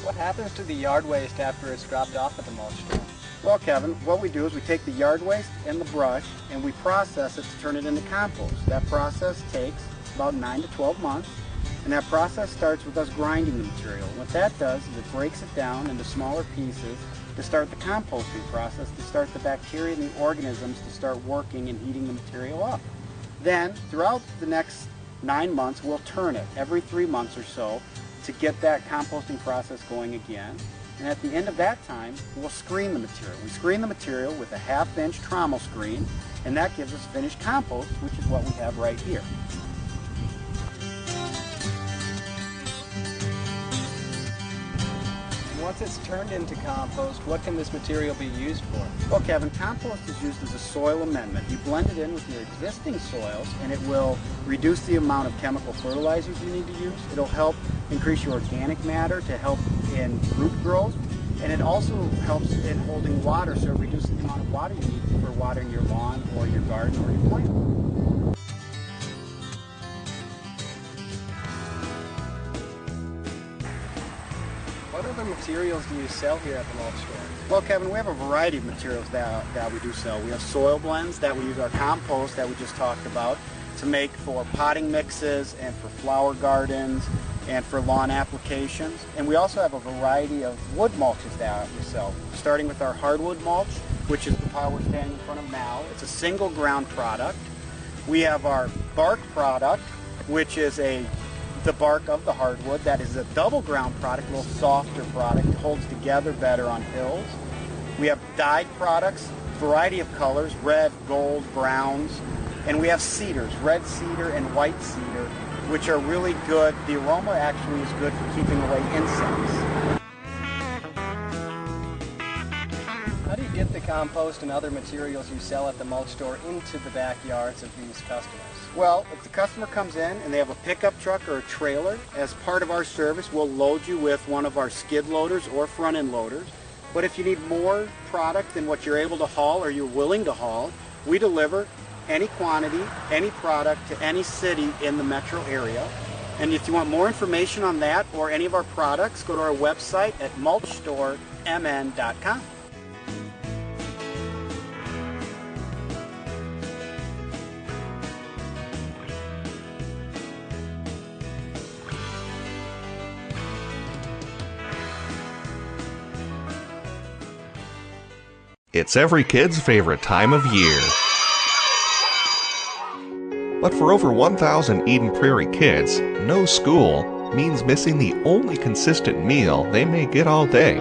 What happens to the yard waste after it's dropped off at the mulch store? Well, Kevin, what we do is we take the yard waste and the brush and we process it to turn it into compost. That process takes about 9 to 12 months, and that process starts with us grinding the material. What that does is it breaks it down into smaller pieces to start the composting process, to start the bacteria and the organisms to start working and heating the material up. Then, throughout the next 9 months, we'll turn it every 3 months or so to get that composting process going again. And at the end of that time, we'll screen the material. We screen the material with a 1/2-inch trommel screen, and that gives us finished compost, which is what we have right here. Once it's turned into compost, what can this material be used for? Well, Kevin, compost is used as a soil amendment. You blend it in with your existing soils, and it will reduce the amount of chemical fertilizers you need to use. It'll help increase your organic matter to help in root growth, and it also helps in holding water, so it reduces the amount of water you need for watering your lawn or your garden or your plant. What other materials do you sell here at the mulch store? Well, Kevin, we have a variety of materials that we do sell. We have soil blends that we use our compost that we just talked about to make for potting mixes and for flower gardens and for lawn applications. And we also have a variety of wood mulches that we sell, starting with our hardwood mulch, which is the pile we're standing in front of now. It's a single ground product. We have our bark product, which is the bark of the hardwood. That is a double ground product, a little softer product. It holds together better on hills. We have dyed products, variety of colors, red, gold, browns. And we have cedars, red cedar and white cedar, which are really good. The aroma actually is good for keeping away insects. How do you get the compost and other materials you sell at the mulch store into the backyards of these customers? Well, if the customer comes in and they have a pickup truck or a trailer, as part of our service, we'll load you with one of our skid loaders or front end loaders. But if you need more product than what you're able to haul or you're willing to haul, we deliver any quantity, any product to any city in the metro area. And if you want more information on that or any of our products, go to our website at mulchstoremn.com. It's every kid's favorite time of year. But for over 1,000 Eden Prairie kids, no school means missing the only consistent meal they may get all day.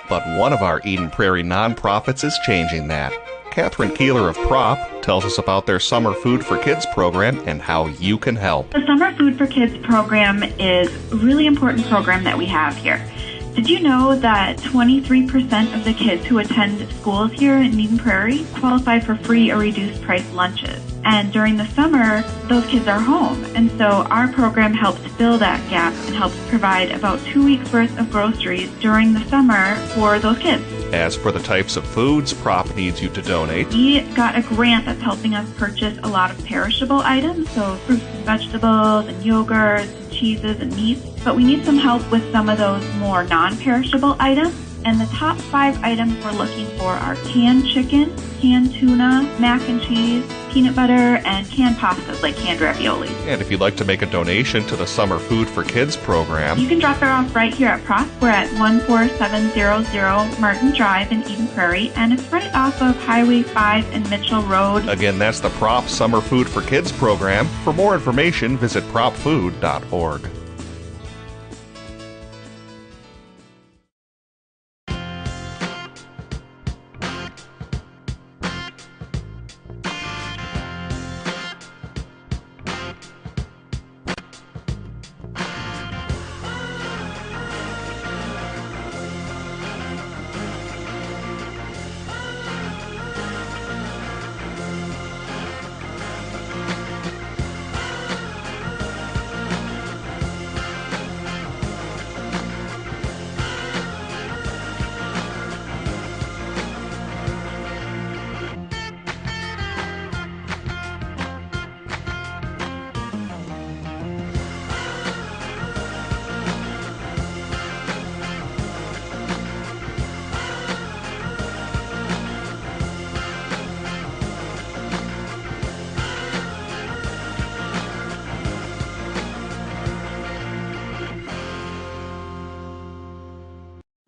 But one of our Eden Prairie nonprofits is changing that. Catherine Keeler of Prop tells us about their Summer Food for Kids program and how you can help. The Summer Food for Kids program is a really important program that we have here. Did you know that 23% of the kids who attend schools here in Eden Prairie qualify for free or reduced price lunches? And during the summer, those kids are home. And so our program helps fill that gap and helps provide about 2 weeks worth of groceries during the summer for those kids. As for the types of foods Prop needs you to donate, We got a grant that's helping us purchase a lot of perishable items, so fruits and vegetables and yogurts and cheeses and meats. But we need some help with some of those more non-perishable items. And the top 5 items we're looking for are canned chicken, canned tuna, mac and cheese, peanut butter, and canned pastas like canned ravioli. and if you'd like to make a donation to the Summer Food for Kids program, You can drop it off right here at Prop. We're at 14700 Martin Drive in Eden Prairie, and it's right off of Highway 5 and Mitchell Road. again, that's the Prop Summer Food for Kids program. For more information, visit propfood.org.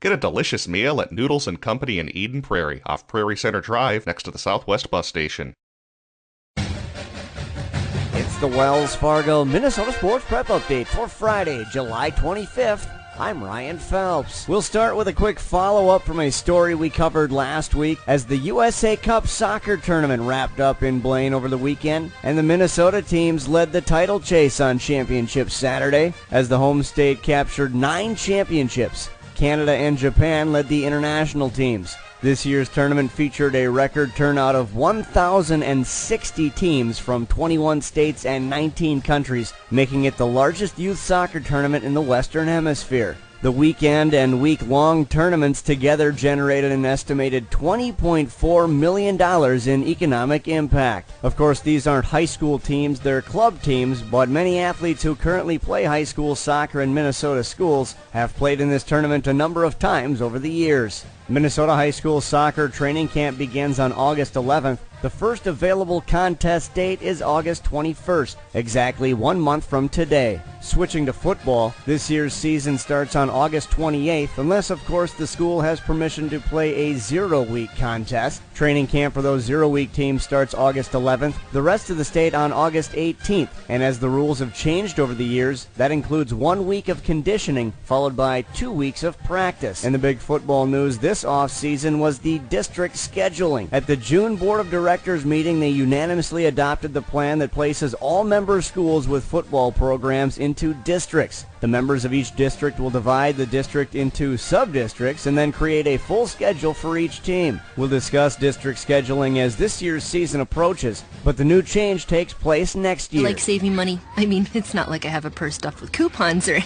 Get a delicious meal at Noodles & Company in Eden Prairie, off Prairie Center Drive, next to the Southwest Bus Station. It's the Wells Fargo Minnesota Sports Prep Update for Friday, July 25th. I'm Ryan Phelps. We'll start with a quick follow-up from a story we covered last week as the USA Cup soccer tournament wrapped up in Blaine over the weekend, and the Minnesota teams led the title chase on Championship Saturday as the home state captured 9 championships. Canada and Japan led the international teams. This year's tournament featured a record turnout of 1,060 teams from 21 states and 19 countries, making it the largest youth soccer tournament in the Western Hemisphere. The weekend and week-long tournaments together generated an estimated $20.4 million in economic impact. Of course, these aren't high school teams, they're club teams, but many athletes who currently play high school soccer in Minnesota schools have played in this tournament a number of times over the years. Minnesota High School Soccer Training Camp begins on August 11th. The first available contest date is August 21st, exactly 1 month from today. Switching to football, this year's season starts on August 28th, unless, of course, the school has permission to play a 0-week contest. Training camp for those 0-week teams starts August 11th, the rest of the state on August 18th. And as the rules have changed over the years, that includes 1 week of conditioning, followed by 2 weeks of practice. And the big football news this offseason was the district scheduling. At the June Board of Directors meeting, they unanimously adopted the plan that places all member schools with football programs into districts. The members of each district will divide the district into sub-districts and then create a full schedule for each team. We'll discuss district scheduling as this year's season approaches, but the new change takes place next year. I like saving money. I mean, it's not like I have a purse stuffed with coupons or...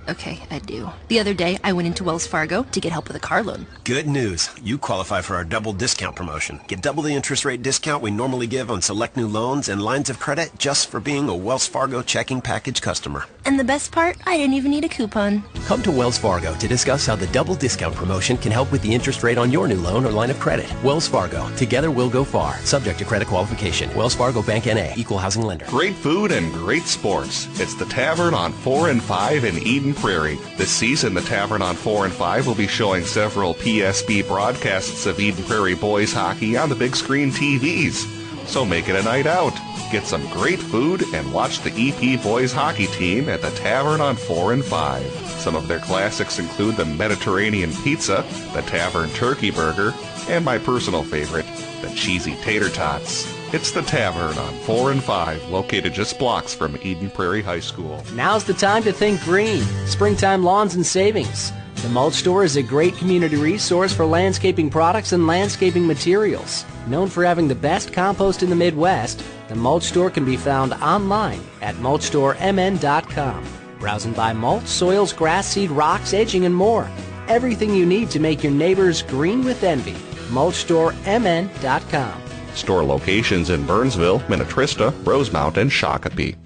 Okay, I do. The other day, I went into Wells Fargo to get help with a car loan. Good news. You qualify for our double discount promotion. Get double the interest rate discount we normally give on select new loans and lines of credit just for being a Wells Fargo checking package customer. And the best part, I didn't even need a coupon. Come to Wells Fargo to discuss how the double discount promotion can help with the interest rate on your new loan or line of credit. Wells Fargo. Together we'll go far. Subject to credit qualification. Wells Fargo Bank N.A. Equal housing lender. Great food and great sports. It's the Tavern on 4 and 5 in Eden Prairie. This season, the Tavern on 4 and 5 will be showing several PSB broadcasts of Eden Prairie boys hockey on the big screen TVs. So make it a night out. Get some great food and watch the EP boys hockey team at the Tavern on 4 and 5. Some of their classics include the Mediterranean pizza, the Tavern turkey burger, and my personal favorite, the cheesy tater tots. It's the Tavern on 4 and 5, located just blocks from Eden Prairie High School. Now's the time to think green. Springtime lawns and savings. The Mulch Store is a great community resource for landscaping products and landscaping materials. Known for having the best compost in the Midwest, the Mulch Store can be found online at mulchstoremn.com. Browse and buy mulch, soils, grass seed, rocks, edging, and more. Everything you need to make your neighbors green with envy. mulchstoremn.com. Store locations in Burnsville, Minnetrista, Rosemount, and Shakopee.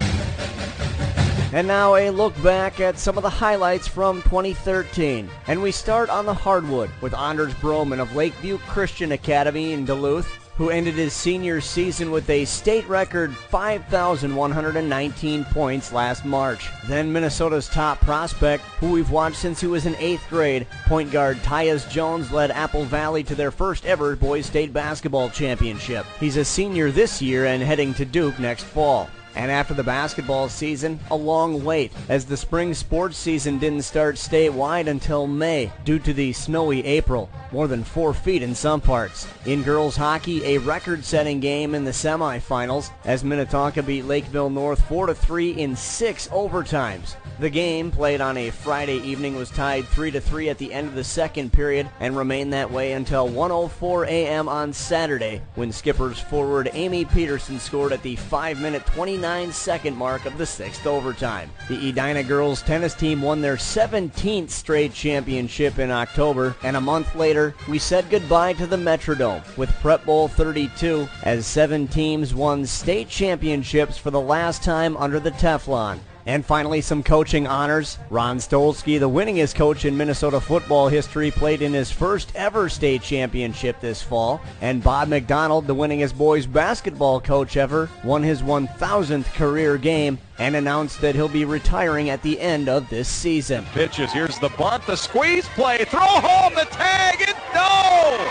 And now a look back at some of the highlights from 2013. And we start on the hardwood with Anders Broman of Lakeview Christian Academy in Duluth, who ended his senior season with a state record 5,119 points last March. Then Minnesota's top prospect, who we've watched since he was in 8th grade, point guard Tyus Jones led Apple Valley to their first ever boys state basketball championship. He's a senior this year and heading to Duke next fall. And after the basketball season, a long wait, as the spring sports season didn't start statewide until May due to the snowy April, more than 4 feet in some parts. In girls hockey, a record-setting game in the semifinals as Minnetonka beat Lakeville North 4-3 in 6 overtimes. The game, played on a Friday evening, was tied 3-3 at the end of the second period and remained that way until 1:04 a.m. on Saturday, when Skippers forward Amy Peterson scored at the 5-minute 29-second mark of the 6th overtime. The Edina girls tennis team won their 17th straight championship in October, and a month later, we said goodbye to the Metrodome with Prep Bowl 32, as 7 teams won state championships for the last time under the Teflon. And finally, some coaching honors. Ron Stolsky, the winningest coach in Minnesota football history, played in his first ever state championship this fall. And Bob McDonald, the winningest boys basketball coach ever, won his 1,000th career game and announced that he'll be retiring at the end of this season. Pitches, here's the bunt, the squeeze play, throw home, the tag, and no!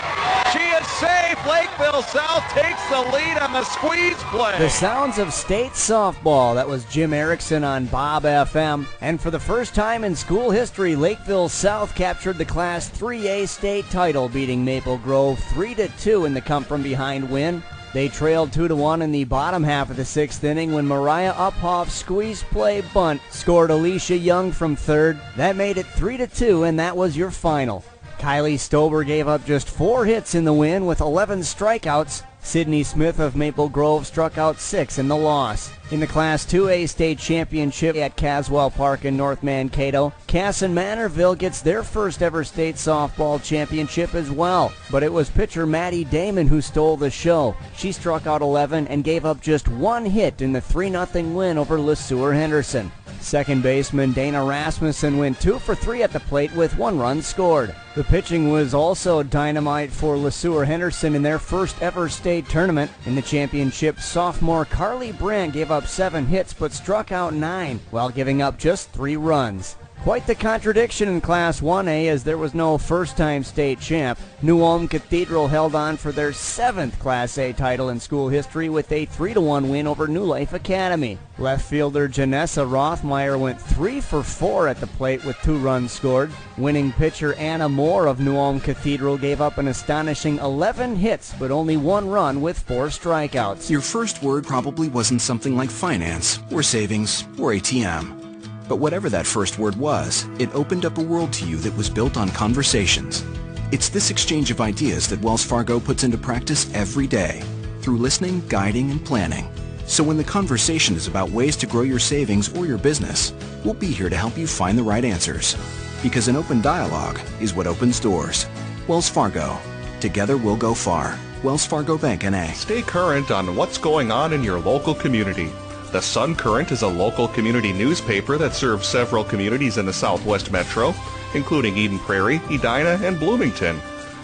She is safe. Lakeville South takes the lead on the squeeze play. The sounds of state softball. That was Jim Erickson on Bob FM. And for the first time in school history, Lakeville South captured the Class 3A state title, beating Maple Grove 3-2 in the come-from-behind win. They trailed 2-1 in the bottom half of the 6th inning when Mariah Uphoff's squeeze play bunt scored Alicia Young from third. That made it 3-2, and that was your final. Kylie Stober gave up just 4 hits in the win with 11 strikeouts. Sydney Smith of Maple Grove struck out 6 in the loss. In the Class 2A state championship at Caswell Park in North Mankato, Cass and Manorville gets their first ever state softball championship as well. But it was pitcher Maddie Damon who stole the show. She struck out 11 and gave up just 1 hit in the 3-0 win over LeSueur Henderson. Second baseman Dana Rasmussen went 2 for 3 at the plate with 1 run scored. The pitching was also dynamite for LeSueur Henderson in their first ever state tournament. In the championship, sophomore Carly Brandt gave up 7 hits but struck out 9 while giving up just 3 runs. Quite the contradiction in Class 1A as there was no first-time state champ. New Ulm Cathedral held on for their 7th Class A title in school history with a 3-1 win over New Life Academy. Left fielder Janessa Rothmeyer went 3 for 4 at the plate with 2 runs scored. Winning pitcher Anna Moore of New Ulm Cathedral gave up an astonishing 11 hits but only 1 run with 4 strikeouts. Your first word probably wasn't something like finance or savings or ATM. But whatever that first word was, it opened up a world to you that was built on conversations. It's this exchange of ideas that Wells Fargo puts into practice every day through listening, guiding, and planning. So when the conversation is about ways to grow your savings or your business, we'll be here to help you find the right answers. Because an open dialogue is what opens doors. Wells Fargo. Together we'll go far. Wells Fargo Bank, N.A. Stay current on what's going on in your local community. The Sun Current is a local community newspaper that serves several communities in the Southwest Metro, including Eden Prairie, Edina, and Bloomington.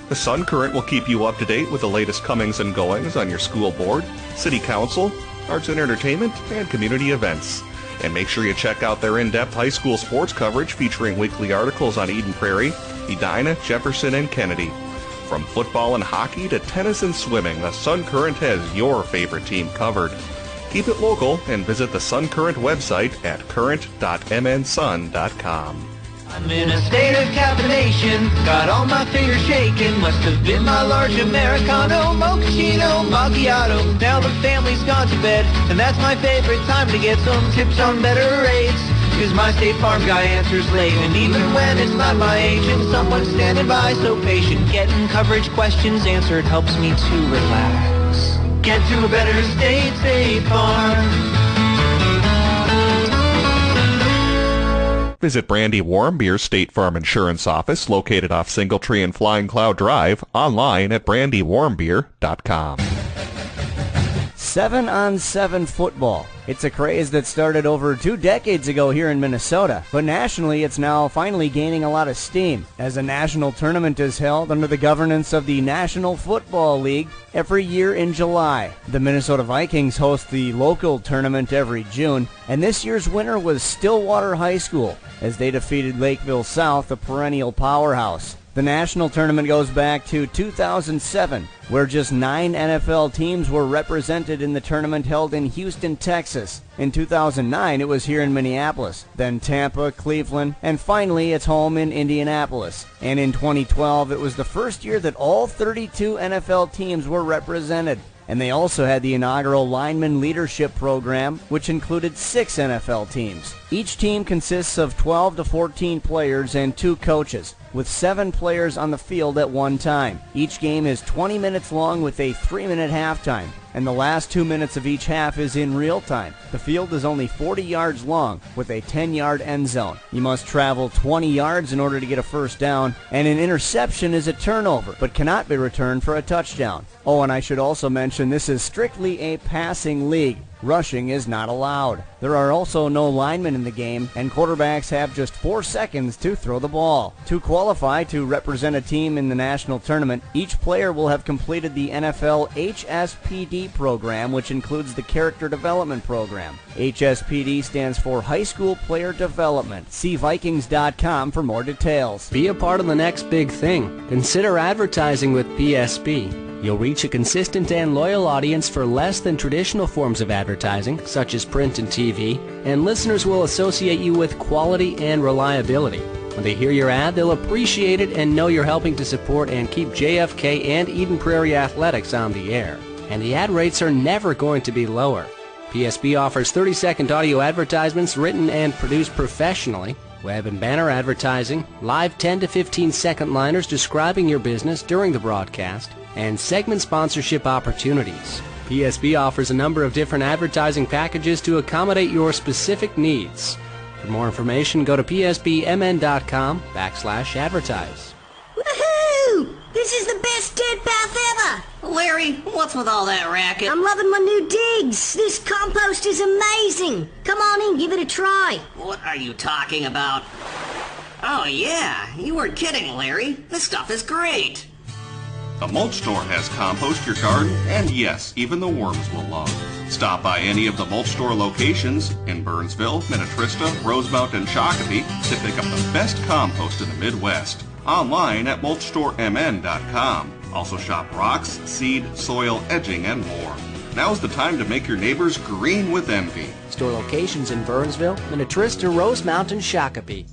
The Sun Current will keep you up to date with the latest comings and goings on your school board, city council, arts and entertainment, and community events. And make sure you check out their in-depth high school sports coverage featuring weekly articles on Eden Prairie, Edina, Jefferson, and Kennedy. From football and hockey to tennis and swimming, the Sun Current has your favorite team covered. Keep it local and visit the Sun Current website at current.mnsun.com. I'm in a state of caffeination, got all my fingers shaking. Must have been my large Americano, mochaccino, macchiato. Now the family's gone to bed, and that's my favorite time to get some tips on better rates. Cause my State Farm guy answers late, and even when it's not my agent, someone's standing by so patient. Getting coverage questions answered helps me to relax. Get to a better State Farm. Visit Brandy Warmbier's State Farm Insurance Office, located off Singletree and Flying Cloud Drive, online at brandywarmbier.com. 7-on-7 football. It's a craze that started over 2 decades ago here in Minnesota, but nationally it's now finally gaining a lot of steam, as a national tournament is held under the governance of the National Football League every year in July. The Minnesota Vikings host the local tournament every June, and this year's winner was Stillwater High School, as they defeated Lakeville South, a perennial powerhouse. The national tournament goes back to 2007, where just 9 NFL teams were represented in the tournament held in Houston, Texas. In 2009, it was here in Minneapolis, then Tampa, Cleveland, and finally its home in Indianapolis. And in 2012, it was the first year that all 32 NFL teams were represented. And they also had the inaugural Lineman Leadership Program, which included 6 NFL teams. Each team consists of 12 to 14 players and 2 coaches, with 7 players on the field at one time. Each game is 20 minutes long with a 3-minute halftime, and the last 2 minutes of each half is in real time. The field is only 40 yards long with a 10-yard end zone. You must travel 20 yards in order to get a first down, and an interception is a turnover, but cannot be returned for a touchdown. Oh, and I should also mention this is strictly a passing league. Rushing is not allowed. There are also no linemen in the game, and quarterbacks have just 4 seconds to throw the ball. To qualify to represent a team in the national tournament, each player will have completed the NFL HSPD program, which includes the Character Development Program. HSPD stands for High School Player Development. See Vikings.com for more details. Be a part of the next big thing. Consider advertising with PSB. You'll reach a consistent and loyal audience for less than traditional forms of advertising, such as print and TV, and listeners will associate you with quality and reliability. When they hear your ad, they'll appreciate it and know you're helping to support and keep JFK and Eden Prairie Athletics on the air. And the ad rates are never going to be lower. PSB offers 30-second audio advertisements written and produced professionally, web and banner advertising, live 10 to 15-second liners describing your business during the broadcast, and segment sponsorship opportunities. PSB offers a number of different advertising packages to accommodate your specific needs. For more information, go to psbmn.com/advertise. Woohoo! This is the best dirt bath ever! Larry, what's with all that racket? I'm loving my new digs. This compost is amazing. Come on in, give it a try. What are you talking about? Oh yeah, you weren't kidding, Larry. This stuff is great. The Mulch Store has compost your garden, and yes, even the worms will love. Stop by any of the Mulch Store locations in Burnsville, Minnetrista, Rosemount, and Shakopee to pick up the best compost in the Midwest. Online at mulchstoremn.com. Also shop rocks, seed, soil, edging, and more. Now's the time to make your neighbors green with envy. Store locations in Burnsville, Minnetrista, Rosemount, and Shakopee.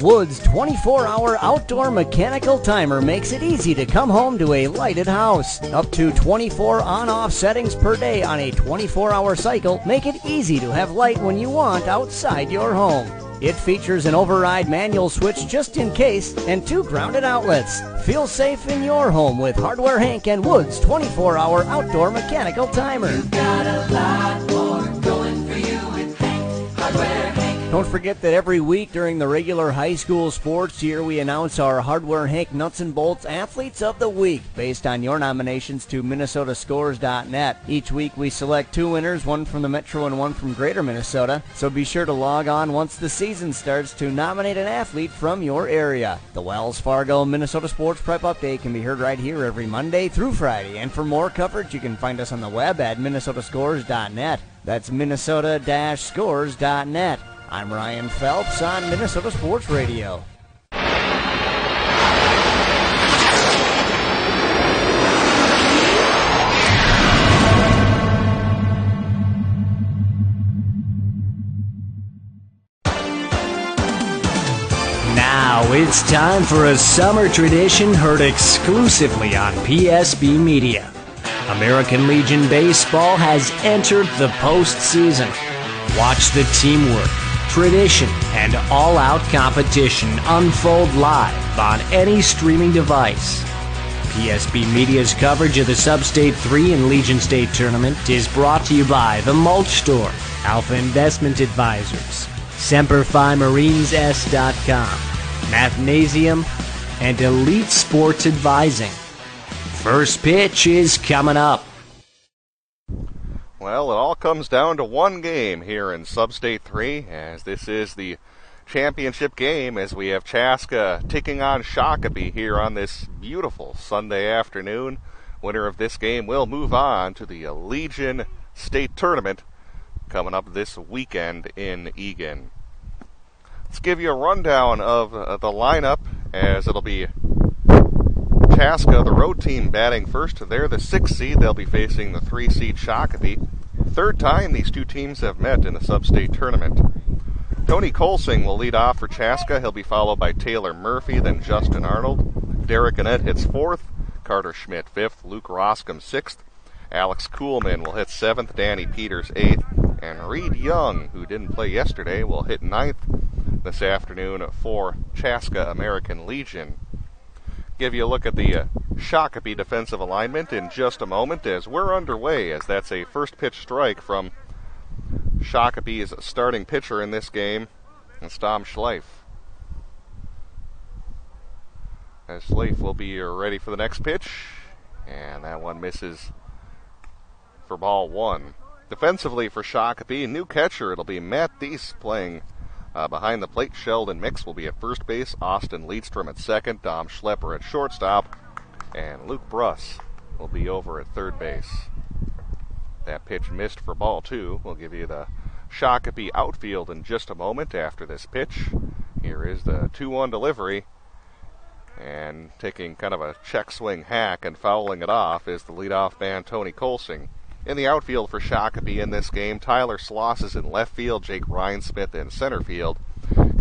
Wood's 24-hour outdoor mechanical timer makes it easy to come home to a lighted house. Up to 24 on-off settings per day on a 24-hour cycle make it easy to have light when you want outside your home. It features an override manual switch just in case and 2 grounded outlets. Feel safe in your home with Hardware Hank and Wood's 24-hour outdoor mechanical timer. You've got a lot more going for you with Hank, Hardware Hank. Don't forget that every week during the regular high school sports year, we announce our Hardware Hank Nuts and Bolts Athletes of the Week based on your nominations to MinnesotaScores.net. Each week we select 2 winners, one from the Metro and one from Greater Minnesota. So be sure to log on once the season starts to nominate an athlete from your area. The Wells Fargo Minnesota Sports Prep Update can be heard right here every Monday through Friday. And for more coverage, you can find us on the web at MinnesotaScores.net. That's Minnesota-Scores.net. I'm Ryan Phelps on Minnesota Sports Radio. Now it's time for a summer tradition heard exclusively on PSB Media. American Legion Baseball has entered the postseason. Watch the teamwork, tradition, and all-out competition unfold live on any streaming device. PSB Media's coverage of the Sub-State 3 and Legion State Tournament is brought to you by The Mulch Store, Alpha Investment Advisors, SemperFiMarinesS.com, Mathnasium, and Elite Sports Advising. First pitch is coming up. Well, it all comes down to one game here in Sub-State 3, as this is the championship game as we have Chaska taking on Shakopee here on this beautiful Sunday afternoon. Winner of this game will move on to the Legion State Tournament coming up this weekend in Eagan. Let's give you a rundown of the lineup, as it'll be Chaska, the road team, batting first. They're the 6th seed. They'll be facing the 3 seed Shakopee. Third time these two teams have met in the Sub-State Tournament. Tony Colsing will lead off for Chaska. He'll be followed by Taylor Murphy, then Justin Arnold. Derek Annette hits 4th. Carter Schmidt 5th. Luke Roscom 6th. Alex Kuhlman will hit 7th. Danny Peters 8th. And Reed Young, who didn't play yesterday, will hit 9th this afternoon for Chaska American Legion. Give you a look at the Shakopee defensive alignment in just a moment as we're underway, as that's a first pitch strike from Shakopee's starting pitcher in this game, it's Tom Schleif. As Schleif will be ready for the next pitch, and that one misses for ball 1. Defensively for Shakopee, new catcher, it'll be Matt Thies playing behind the plate. Sheldon Mix will be at first base, Austin Leadstrom at second, Dom Schlepper at shortstop, and Luke Bruss will be over at third base. That pitch missed for ball 2. We'll give you the Shakopee outfield in just a moment after this pitch. Here is the 2-1 delivery, and taking kind of a check swing hack and fouling it off is the leadoff man Tony Colsing. In the outfield for Shakopee in this game, Tyler Sloss is in left field, Jake Rhinesmith in center field,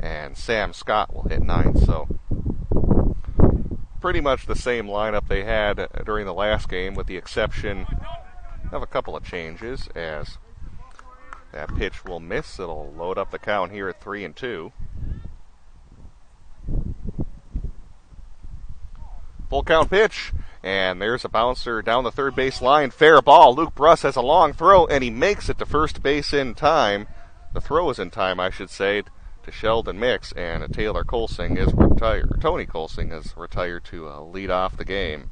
and Sam Scott will hit 9th. So pretty much the same lineup they had during the last game, with the exception of a couple of changes, as that pitch will miss. It'll load up the count here at 3-2. Full count pitch, and there's a bouncer down the third base line. Fair ball. Luke Bruss has a long throw, and he makes it to first base in time. The throw is in time, I should say, to Sheldon Mix, and Taylor Colsing is retired. Tony Colsing is retired to lead off the game.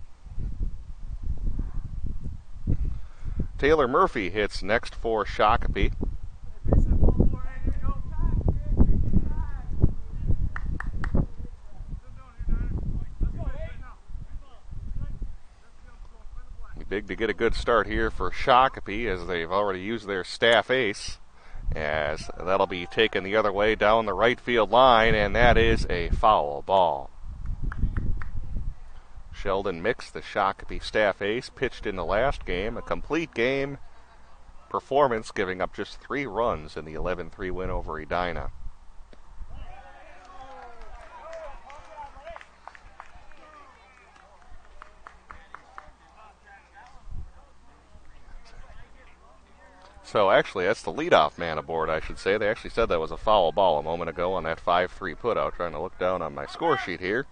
Taylor Murphy hits next for Shakopee. Big to get a good start here for Shakopee, as they've already used their staff ace, as that'll be taken the other way down the right field line, and that is a foul ball. Sheldon Mix, the Shakopee staff ace, pitched in the last game, a complete game performance, giving up just 3 runs in the 11-3 win over Edina. So actually, that's the leadoff man aboard, I should say. They actually said that was a foul ball a moment ago on that 5-3 putout. Trying to look down on my score sheet here.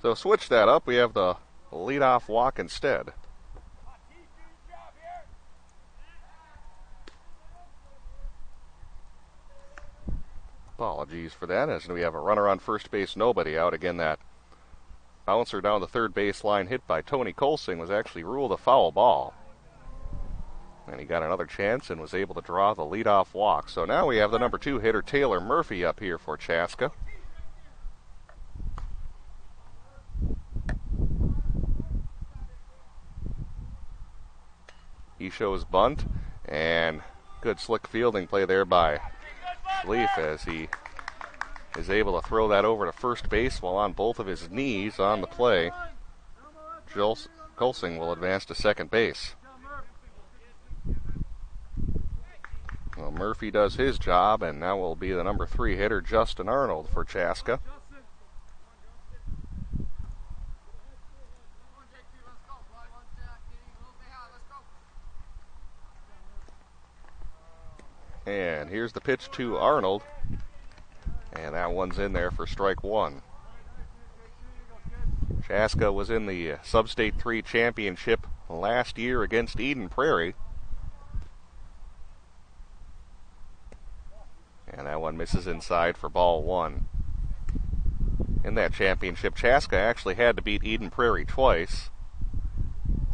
So switch that up. We have the leadoff walk instead. Apologies for that, as we have a runner on first base, nobody out. Again, that bouncer down the third base line hit by Tony Colsing was actually ruled a foul ball. And he got another chance and was able to draw the leadoff walk. So now we have the number 2 hitter, Taylor Murphy, up here for Chaska. He shows bunt, and good slick fielding play there by Leaf, as he is able to throw that over to first base while on both of his knees on the play. Colsing will advance to second base. Well, Murphy does his job, and now will be the number 3 hitter, Justin Arnold, for Chaska. And here's the pitch to Arnold, and that one's in there for strike 1. Chaska was in the Sub-State 3 championship last year against Eden Prairie. And that one misses inside for ball 1. In that championship, Chaska actually had to beat Eden Prairie twice,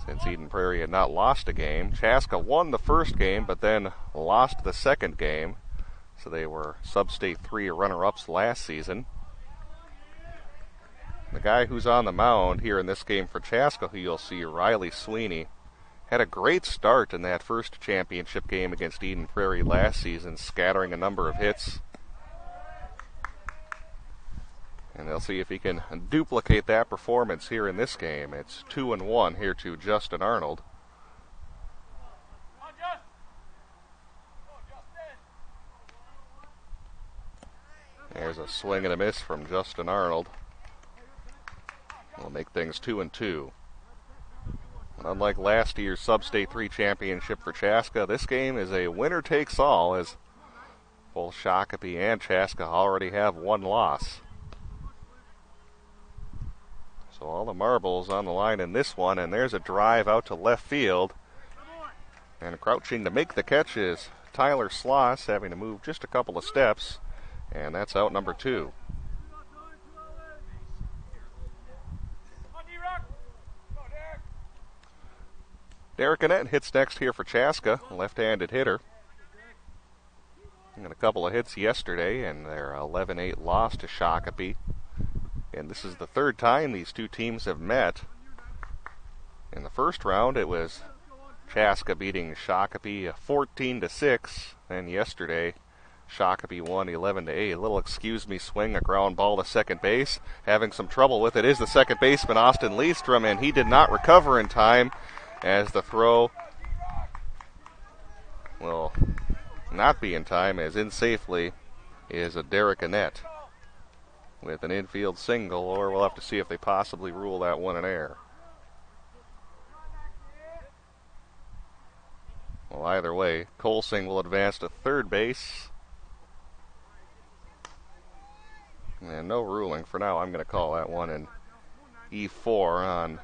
since Eden Prairie had not lost a game. Chaska won the first game, but then lost the second game. So they were Sub-State 3 runner-ups last season. The guy who's on the mound here in this game for Chaska, who you'll see, Riley Sweeney, had a great start in that first championship game against Eden Prairie last season, scattering a number of hits. And they'll see if he can duplicate that performance here in this game. It's 2-1 here to Justin Arnold. There's a swing and a miss from Justin Arnold. We'll make things 2-2. Unlike last year's Sub-State 3 championship for Chaska, this game is a winner-takes-all, as both Shakopee and Chaska already have one loss. So all the marbles on the line in this one, and there's a drive out to left field. And crouching to make the catch is Tyler Sloss, having to move just a couple of steps, and that's out number 2. Derek Annette hits next here for Chaska, left-handed hitter. And a couple of hits yesterday, and their 11-8 loss to Shakopee. And this is the third time these two teams have met. In the first round, it was Chaska beating Shakopee 14-6. And yesterday, Shakopee won 11-8. A little excuse-me swing, a ground ball to second base. Having some trouble with it is the second baseman, Austin Leestrom, and he did not recover in time as the throw will not be in time, as in safely is a Derek Annette with an infield single, or we'll have to see if they possibly rule that one an error. Well, either way, Colsing will advance to third base. And no ruling for now. I'm going to call that one an E4 on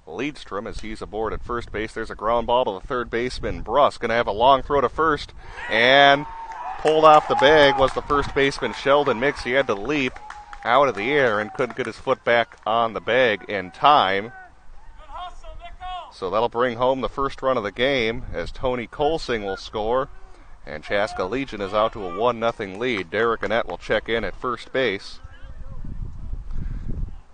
Leedstrom as he's aboard at first base. There's a ground ball to the third baseman. Bruss going to have a long throw to first, and pulled off the bag was the first baseman Sheldon Mix. He had to leap out of the air and couldn't get his foot back on the bag in time. So that'll bring home the first run of the game as Tony Colsing will score, and Chaska Legion is out to a 1-0 lead. Derek Annette will check in at first base.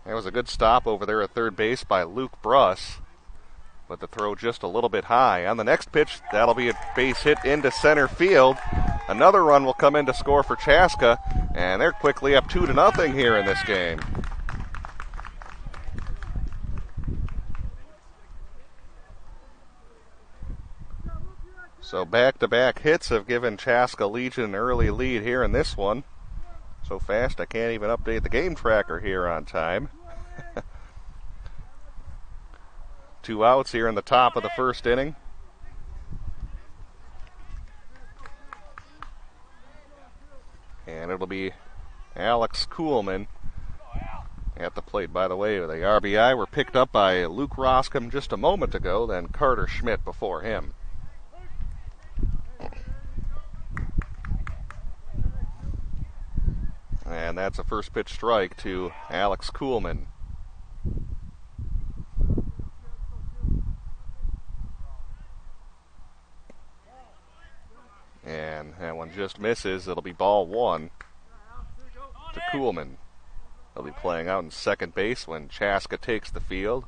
There was a good stop over there at third base by Luke Bruss, but the throw just a little bit high. On the next pitch, that'll be a base hit into center field. Another run will come in to score for Chaska, and they're quickly up 2-0 here in this game. So back-to-back hits have given Chaska Legion an early lead here in this one. So fast I can't even update the game tracker here on time. 2 outs here in the top of the first inning. And it'll be Alex Kuhlman at the plate. By the way, the RBI were picked up by Luke Roscom just a moment ago, then Carter Schmidt before him. And that's a first pitch strike to Alex Kuhlman. And that one just misses. It'll be ball one to Kuhlman. He'll be playing out in second base when Chaska takes the field.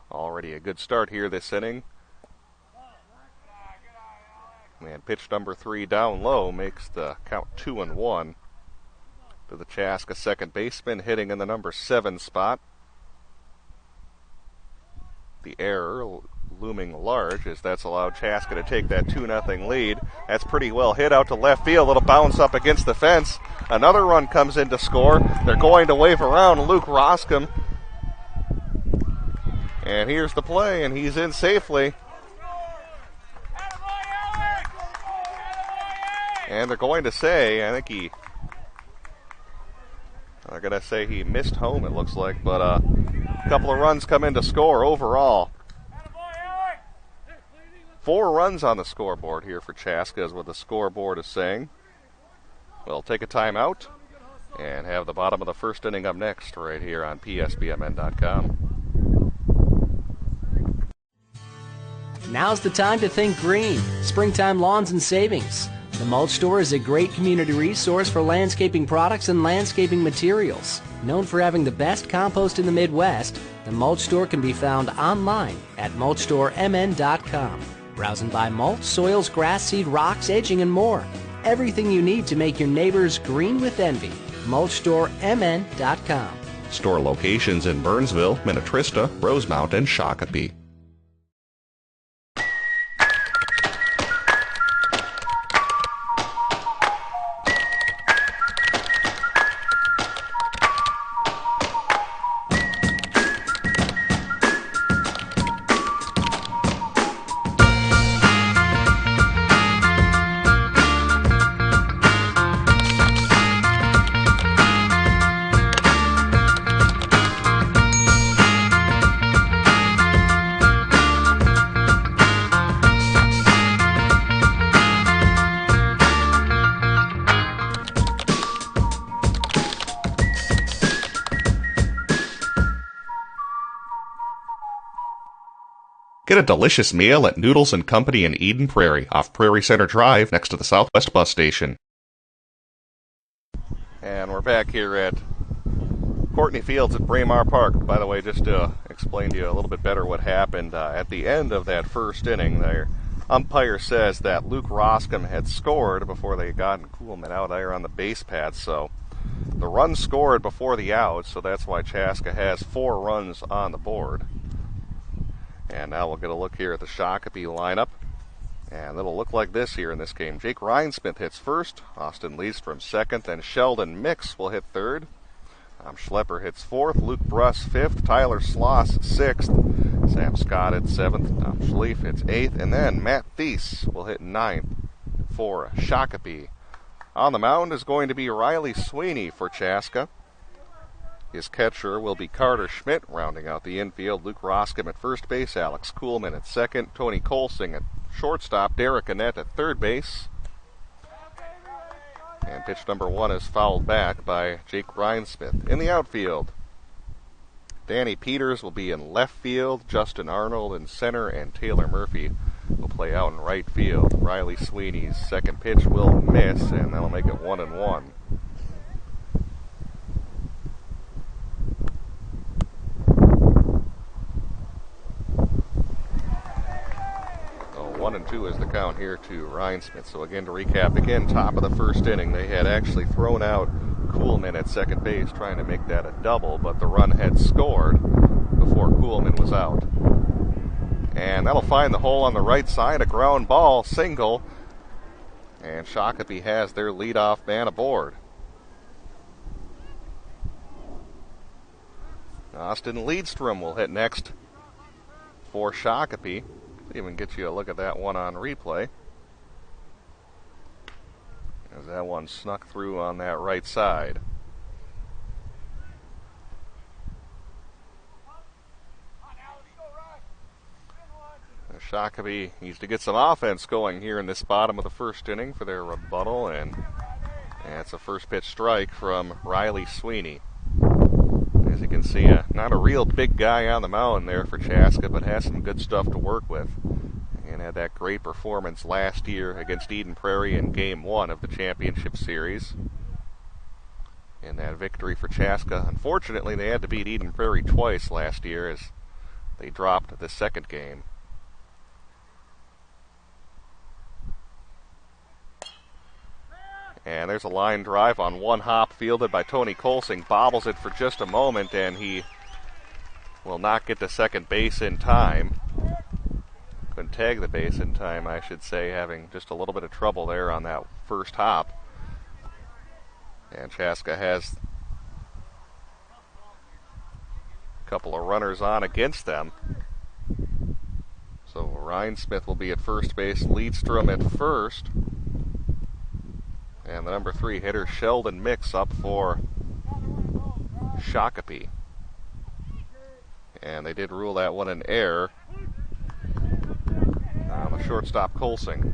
Already a good start here this inning. And pitch number 3 down low makes the count 2-1. To the Chaska second baseman, hitting in the number 7 spot. The error looming large as that's allowed Chaska to take that 2-0 lead. That's pretty well hit out to left field. It'll bounce up against the fence. Another run comes in to score. They're going to wave around Luke Roscom. And here's the play, and he's in safely. And they're going to say, they're going to say he missed home, it looks like, but a couple of runs come in to score overall. 4 runs on the scoreboard here for Chaska is what the scoreboard is saying. We'll take a timeout and have the bottom of the first inning up next right here on PSBMN.com. Now's the time to think green. Springtime Lawns and Savings. The Mulch Store is a great community resource for landscaping products and landscaping materials. Known for having the best compost in the Midwest, the Mulch Store can be found online at mulchstoremn.com. Browse and buy mulch, soils, grass seed, rocks, edging, and more. Everything you need to make your neighbors green with envy. mulchstoremn.com. Store locations in Burnsville, Minnetrista, Rosemount, and Shakopee. Get a delicious meal at Noodles & Company in Eden Prairie, off Prairie Center Drive, next to the Southwest Bus Station. And we're back here at Courtney Fields at Braemar Park. By the way, just to explain to you a little bit better what happened, at the end of that first inning, their umpire says that Luke Roscom had scored before they had gotten Kuhlman out there on the base pad, so the run scored before the out, so that's why Chaska has 4 runs on the board. And now we'll get a look here at the Shakopee lineup. And it'll look like this here in this game. Jake Rhinesmith hits first, Austin Leadstrom second, then Sheldon Mix will hit third. Tom Schlepper hits fourth, Luke Bruss fifth, Tyler Sloss sixth, Sam Scott hits seventh, Tom Schlief hits eighth, and then Matt Thies will hit ninth for Shakopee. On the mound is going to be Riley Sweeney for Chaska. His catcher will be Carter Schmidt, rounding out the infield. Luke Roscom at first base, Alex Kuhlman at second, Tony Kolsing at shortstop, Derek Annette at third base. And pitch number 1 is fouled back by Jake Rhinesmith. In the outfield, Danny Peters will be in left field, Justin Arnold in center, and Taylor Murphy will play out in right field. Riley Sweeney's second pitch will miss, and that'll make it 1-1. 1-2 is the count here to Rhinesmith. So again, to recap, again, top of the first inning, they had actually thrown out Kuhlman at second base, trying to make that a double, but the run had scored before Kuhlman was out. And that'll find the hole on the right side, a ground ball, single, and Shakopee has their leadoff man aboard. Austin Leadstrom will hit next for Shakopee. Even get you a look at that one on replay, as that one snuck through on that right side. Shakopee needs to get some offense going here in this bottom of the first inning for their rebuttal, and it's a first pitch strike from Riley Sweeney. As you can see, not a real big guy on the mound there for Chaska, but has some good stuff to work with. And had that great performance last year against Eden Prairie in Game 1 of the championship series. In that victory for Chaska. Unfortunately, they had to beat Eden Prairie twice last year as they dropped the second game. And there's a line drive on one hop fielded by Tony Kolsing. Bobbles it for just a moment, and he will not get to second base in time. Couldn't tag the base in time, I should say, having just a little bit of trouble there on that first hop. And Chaska has a couple of runners on against them. So Rhinesmith will be at first base, Leadstrom at first. And the number 3 hitter, Sheldon Mix, up for Shakopee. And they did rule that one an error on the shortstop, Kolsing.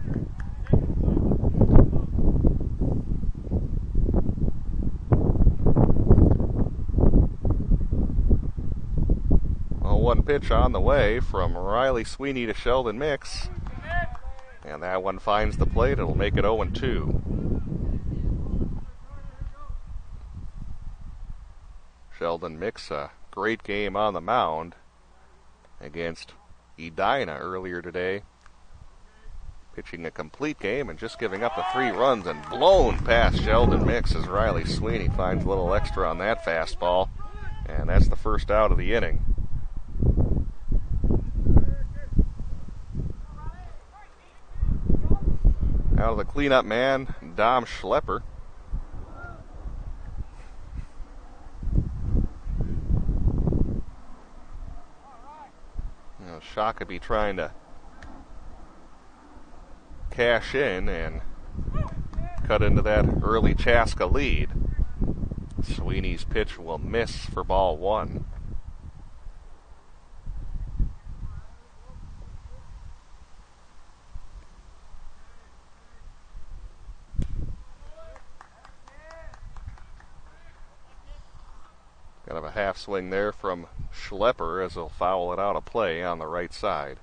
Well, one pitch on the way from Riley Sweeney to Sheldon Mix. And that one finds the plate. It'll make it 0-2. Sheldon Mix, a great game on the mound against Edina earlier today. Pitching a complete game and just giving up the 3 runs and blown past Sheldon Mix as Riley Sweeney finds a little extra on that fastball. And that's the first out of the inning. Out of the cleanup man, Dom Schlepper. Shakopee trying to cash in and cut into that early Chaska lead. Sweeney's pitch will miss for ball 1. Kind of a half swing there from Schlepper as he'll foul it out of play on the right side.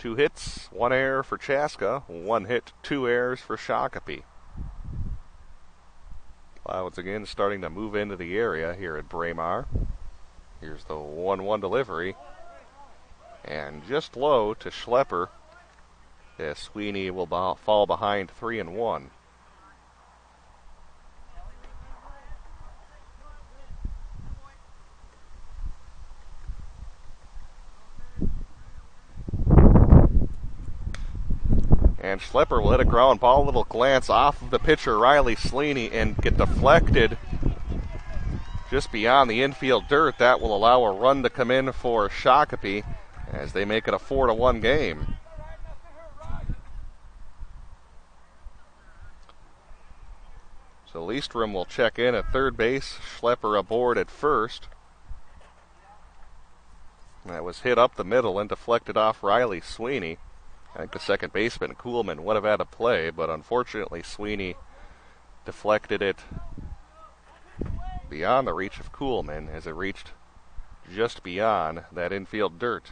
2 hits, 1 error for Chaska, 1 hit, 2 errors for Shakopee. Clouds again starting to move into the area here at Braemar. Here's the 1-1 delivery. And just low to Schlepper, as Sweeney will fall behind 3-1. And Schlepper will hit a ground ball, a little glance off of the pitcher, Riley Sweeney, and get deflected just beyond the infield dirt. That will allow a run to come in for Shakopee as they make it a 4-1 game. So Leastrom will check in at third base, Schlepper aboard at first. That was hit up the middle and deflected off Riley Sweeney. I think the second baseman, Kuhlman, would have had a play, but unfortunately Sweeney deflected it beyond the reach of Kuhlman as it reached just beyond that infield dirt.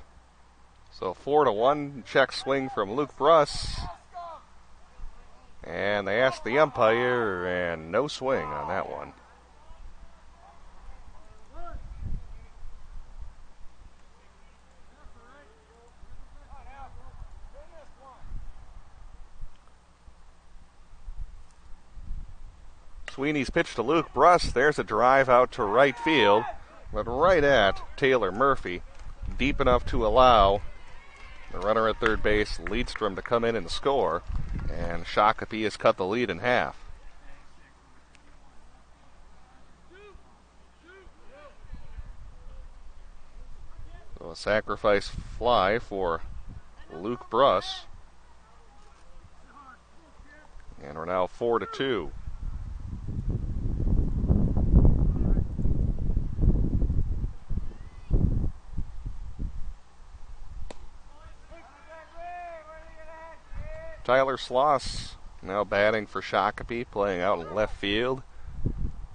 So 4-1, check swing from Luke Bruss. And they asked the umpire, and no swing on that one. Sweeney's pitch to Luke Bruss. There's a drive out to right field, but right at Taylor Murphy. Deep enough to allow the runner at third base, Leadstrom, to come in and score. And Shakopee has cut the lead in half. So a sacrifice fly for Luke Bruss. And we're now 4-2. Tyler Sloss now batting for Shakopee, playing out in left field.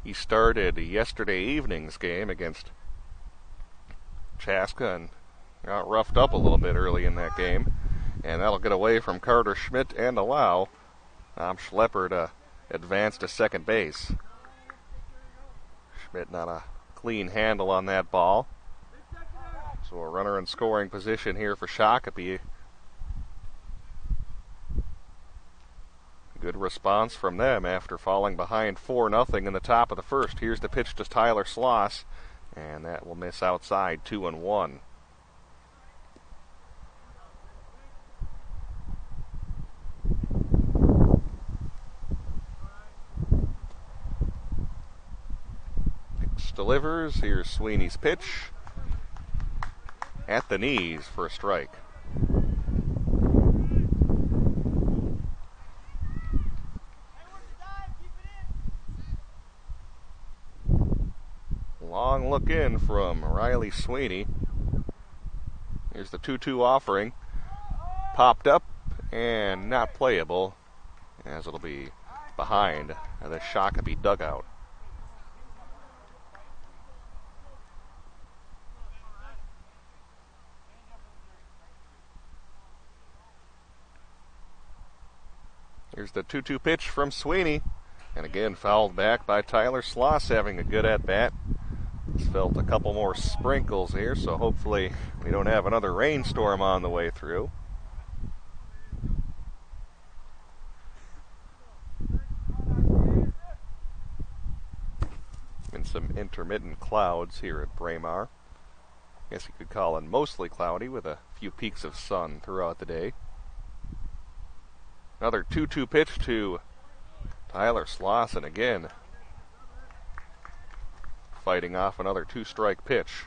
He started yesterday evening's game against Chaska and got roughed up a little bit early in that game. And that'll get away from Carter Schmidt and allow Tom Schlepper to advance to second base. Schmidt not a clean handle on that ball. So a runner in scoring position here for Shakopee. Good response from them after falling behind 4-0 in the top of the first. Here's the pitch to Tyler Sloss, and that will miss outside, 2-1. Hicks delivers. Here's Sweeney's pitch. At the knees for a strike. Long look in from Riley Sweeney. Here's the 2-2 offering. Popped up and not playable, as it'll be behind the Shakopee dugout. Here's the 2-2 pitch from Sweeney. And again fouled back by Tyler Sloss, having a good at-bat. He's felt a couple more sprinkles here, so hopefully we don't have another rainstorm on the way through. And some intermittent clouds here at Braemar. I guess you could call it mostly cloudy with a few peaks of sun throughout the day. Another 2-2 pitch to Tyler Sloss, and again fighting off another 2-strike pitch.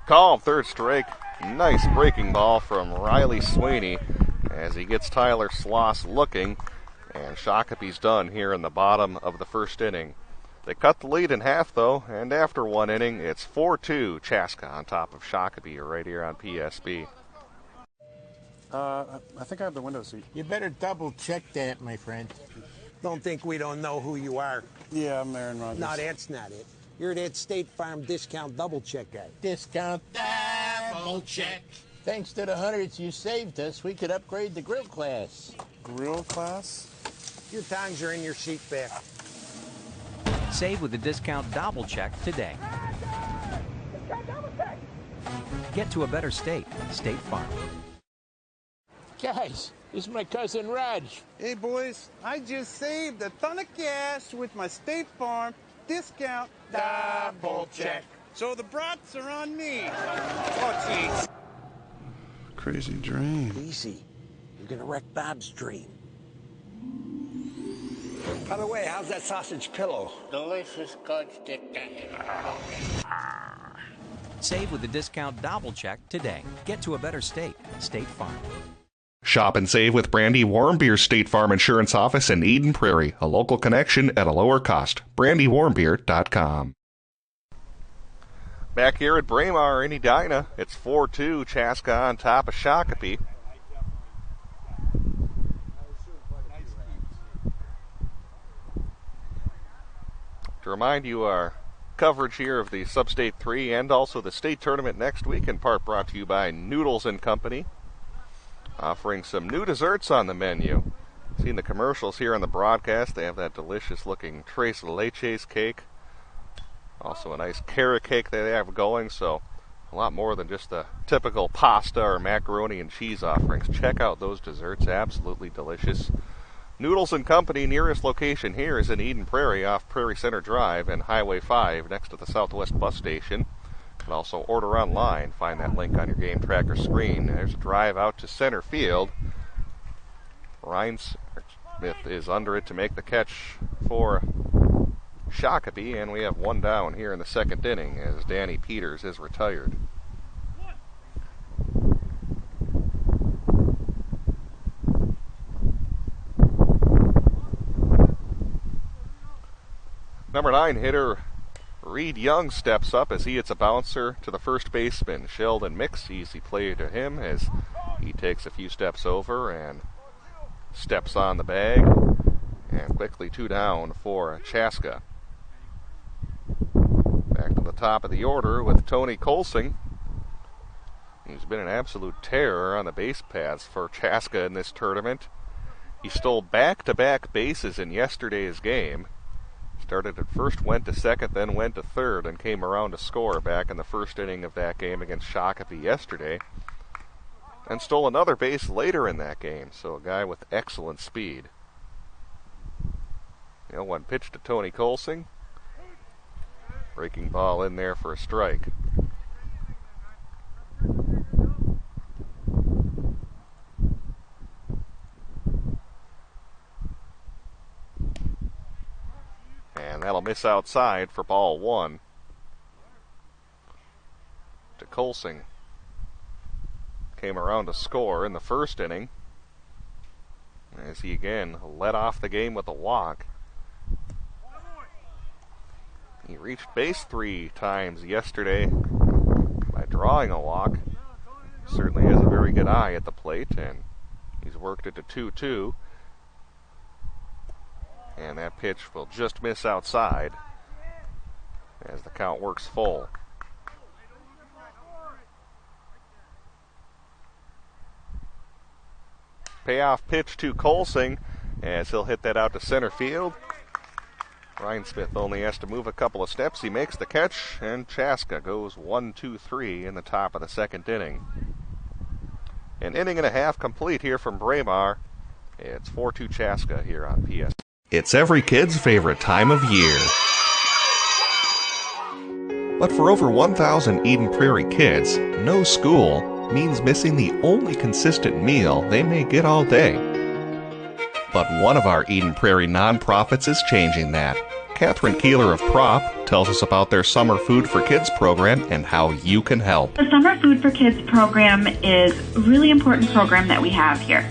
Call, third strike. Nice breaking ball from Riley Sweeney as he gets Tyler Sloss looking, and Shakopee's done here in the bottom of the first inning. They cut the lead in half, though, and after one inning, it's 4-2 Chaska on top of Shakopee right here on PSB. I think I have the window seat. You better double check that, my friend. Don't think we don't know who you are. Yeah, I'm Aaron Rodgers. No, that's not it. You're that State Farm discount double check guy. Discount double check. Thanks to the hundreds you saved us, we could upgrade the grill class. Grill class? Your tongs are in your seat back. Save with the discount double check today. Get to a better state. State Farm. Guys, this is my cousin Raj. Hey, boys, I just saved a ton of cash with my State Farm discount double check. So the brats are on me. Oh, geez. Crazy dream. Easy. You're going to wreck Bob's dream. By the way, how's that sausage pillow? Delicious, good stick. Save with the discount double check today. Get to a better state. State Farm. Shop and save with Brandy Warmbier State Farm Insurance Office in Eden Prairie, a local connection at a lower cost. BrandyWarmbier.com. Back here at Braemar in Edina, it's 4-2, Chaska on top of Shakopee. To remind you, our coverage here of the Sub-State 3 and also the state tournament next week, in part brought to you by Noodles & Company, offering some new desserts on the menu. Seen the commercials here on the broadcast. They have that delicious-looking tres leches cake. Also a nice carrot cake that they have going, so a lot more than just the typical pasta or macaroni and cheese offerings. Check out those desserts, absolutely delicious. Noodles & Company, nearest location here is in Eden Prairie off Prairie Center Drive and Highway 5 next to the Southwest Bus Station. You can also order online. Find that link on your game tracker screen. There's a drive out to center field. Ryan Smith is under it to make the catch for Shakopee, and we have one down here in the second inning as Danny Peters is retired. Number 9 hitter Reed Young steps up as he hits a bouncer to the first baseman, Sheldon Mix. Easy play to him as he takes a few steps over and steps on the bag. And quickly 2 down for Chaska. Back to the top of the order with Tony Colsing. He's been an absolute terror on the base paths for Chaska in this tournament. He stole back-to-back bases in yesterday's game. Started at first, went to second, then went to third, and came around to score back in the first inning of that game against Shakopee yesterday. And stole another base later in that game, so a guy with excellent speed. 0-1 pitch to Tony Colsing. Breaking ball in there for a strike. And that'll miss outside for ball 1. To Colsing. Came around to score in the first inning, as he again led off the game with a walk. He reached base 3 times yesterday by drawing a walk. Certainly has a very good eye at the plate, and he's worked it to 2-2. And that pitch will just miss outside as the count works full. Payoff pitch to Colsing as he'll hit that out to center field. Ryan Smith only has to move a couple of steps. He makes the catch, and Chaska goes 1-2-3 in the top of the second inning. An inning and a half complete here from Braemar. It's 4-2 Chaska here on PS. It's every kid's favorite time of year. But for over 1,000 Eden Prairie kids, no school means missing the only consistent meal they may get all day. But one of our Eden Prairie nonprofits is changing that. Catherine Keeler of Prop tells us about their Summer Food for Kids program and how you can help. The Summer Food for Kids program is a really important program that we have here.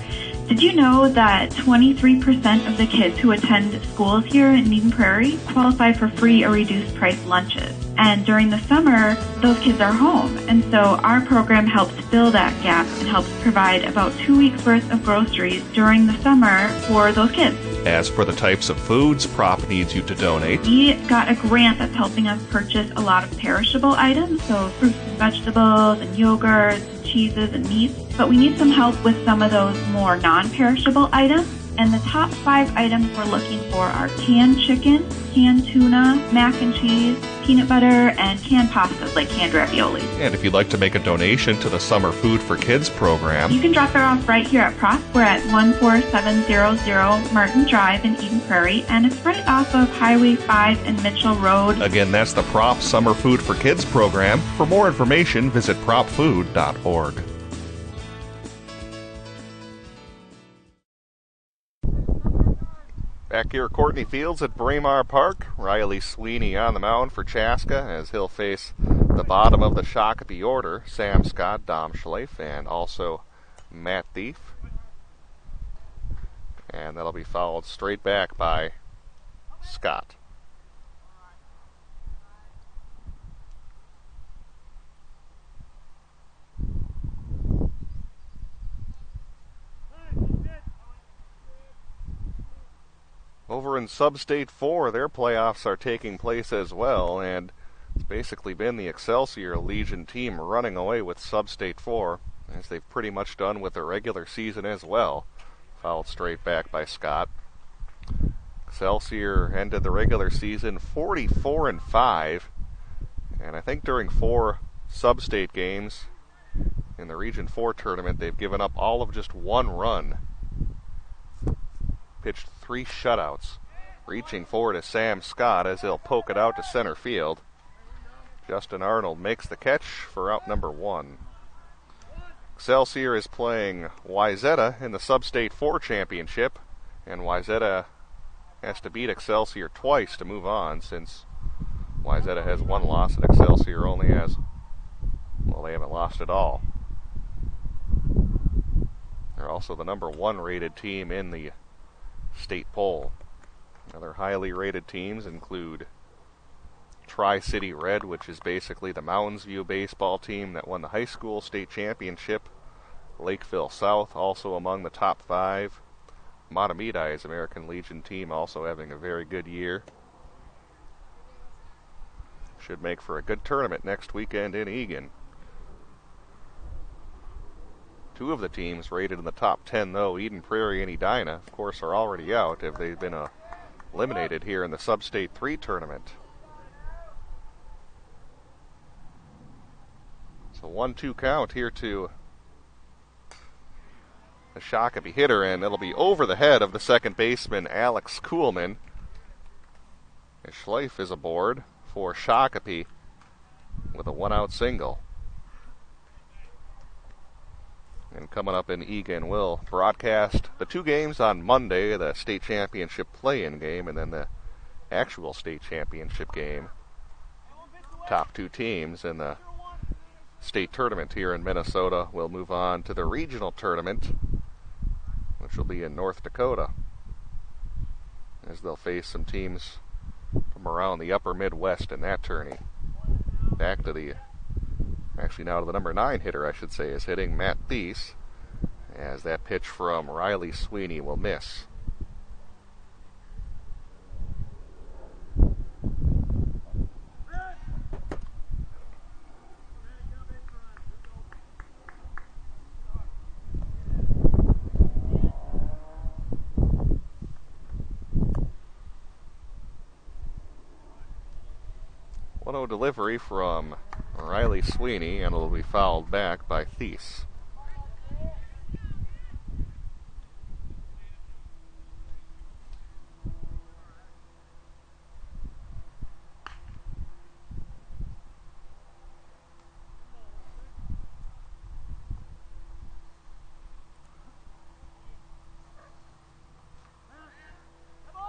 Did you know that 23% of the kids who attend schools here in Eden Prairie qualify for free or reduced price lunches? And during the summer, those kids are home. And so our program helps fill that gap and helps provide about 2 weeks' worth of groceries during the summer for those kids. As for the types of foods Prop needs you to donate, We got a grant that's helping us purchase a lot of perishable items, so fruits and vegetables and yogurts and cheeses and meats. But we need some help with some of those more non-perishable items. And the top 5 items we're looking for are canned chicken, canned tuna, mac and cheese, peanut butter, and canned pastas like canned ravioli. and if you'd like to make a donation to the Summer Food for Kids program, You can drop it off right here at Prop. We're at 14700 Martin Drive in Eden Prairie, and it's right off of Highway 5 and Mitchell Road. again, that's the Prop Summer Food for Kids program. For more information, visit propfood.org. Back here at Courtney Fields at Braemar Park, Riley Sweeney on the mound for Chaska as he'll face the bottom of the Shakopee order, Sam Scott, Dom Schleif, and also Matt Thief. And that'll be followed straight back by Scott. Over in Sub-State 4, their playoffs are taking place as well, and it's basically been the Excelsior Legion team running away with Sub-State 4, as they've pretty much done with the regular season as well. Fouled straight back by Scott. Excelsior ended the regular season 44-5, and I think during 4 Sub-State games in the Region 4 tournament, they've given up all of just 1 run. Pitched 3 shutouts. Reaching forward to Sam Scott as he'll poke it out to center field. Justin Arnold makes the catch for out number 1. Excelsior is playing Wayzata in the Sub-State 4 championship, and Wayzata has to beat Excelsior twice to move on, since Wayzata has 1 loss and Excelsior only has, well, they haven't lost at all. They're also the number 1 rated team in the state poll. Other highly rated teams include Tri-City Red, which is basically the Mountains View baseball team that won the high school state championship. Lakeville South also among the top 5. Matamidai's American Legion team also having a very good year. Should make for a good tournament next weekend in Egan. 2 of the teams rated in the top 10, though, Eden Prairie and Edina, of course, are already out if they've been eliminated here in the Sub-State 3 tournament. So 1-2 count here to the Shakopee hitter, and it'll be over the head of the second baseman, Alex Kuhlman. And Schleif is aboard for Shakopee with a 1-out single. And coming up in Egan, we'll broadcast the 2 games on Monday, the state championship play-in game and then the actual state championship game. Top 2 teams in the state tournament here in Minnesota will move on to the regional tournament, which will be in North Dakota, as they'll face some teams from around the upper Midwest in that tourney. Back to the now to the number 9 hitter, I should say, is hitting Matt Thies, as that pitch from Riley Sweeney will miss. Delivery from Riley Sweeney, and it'll be fouled back by Thies.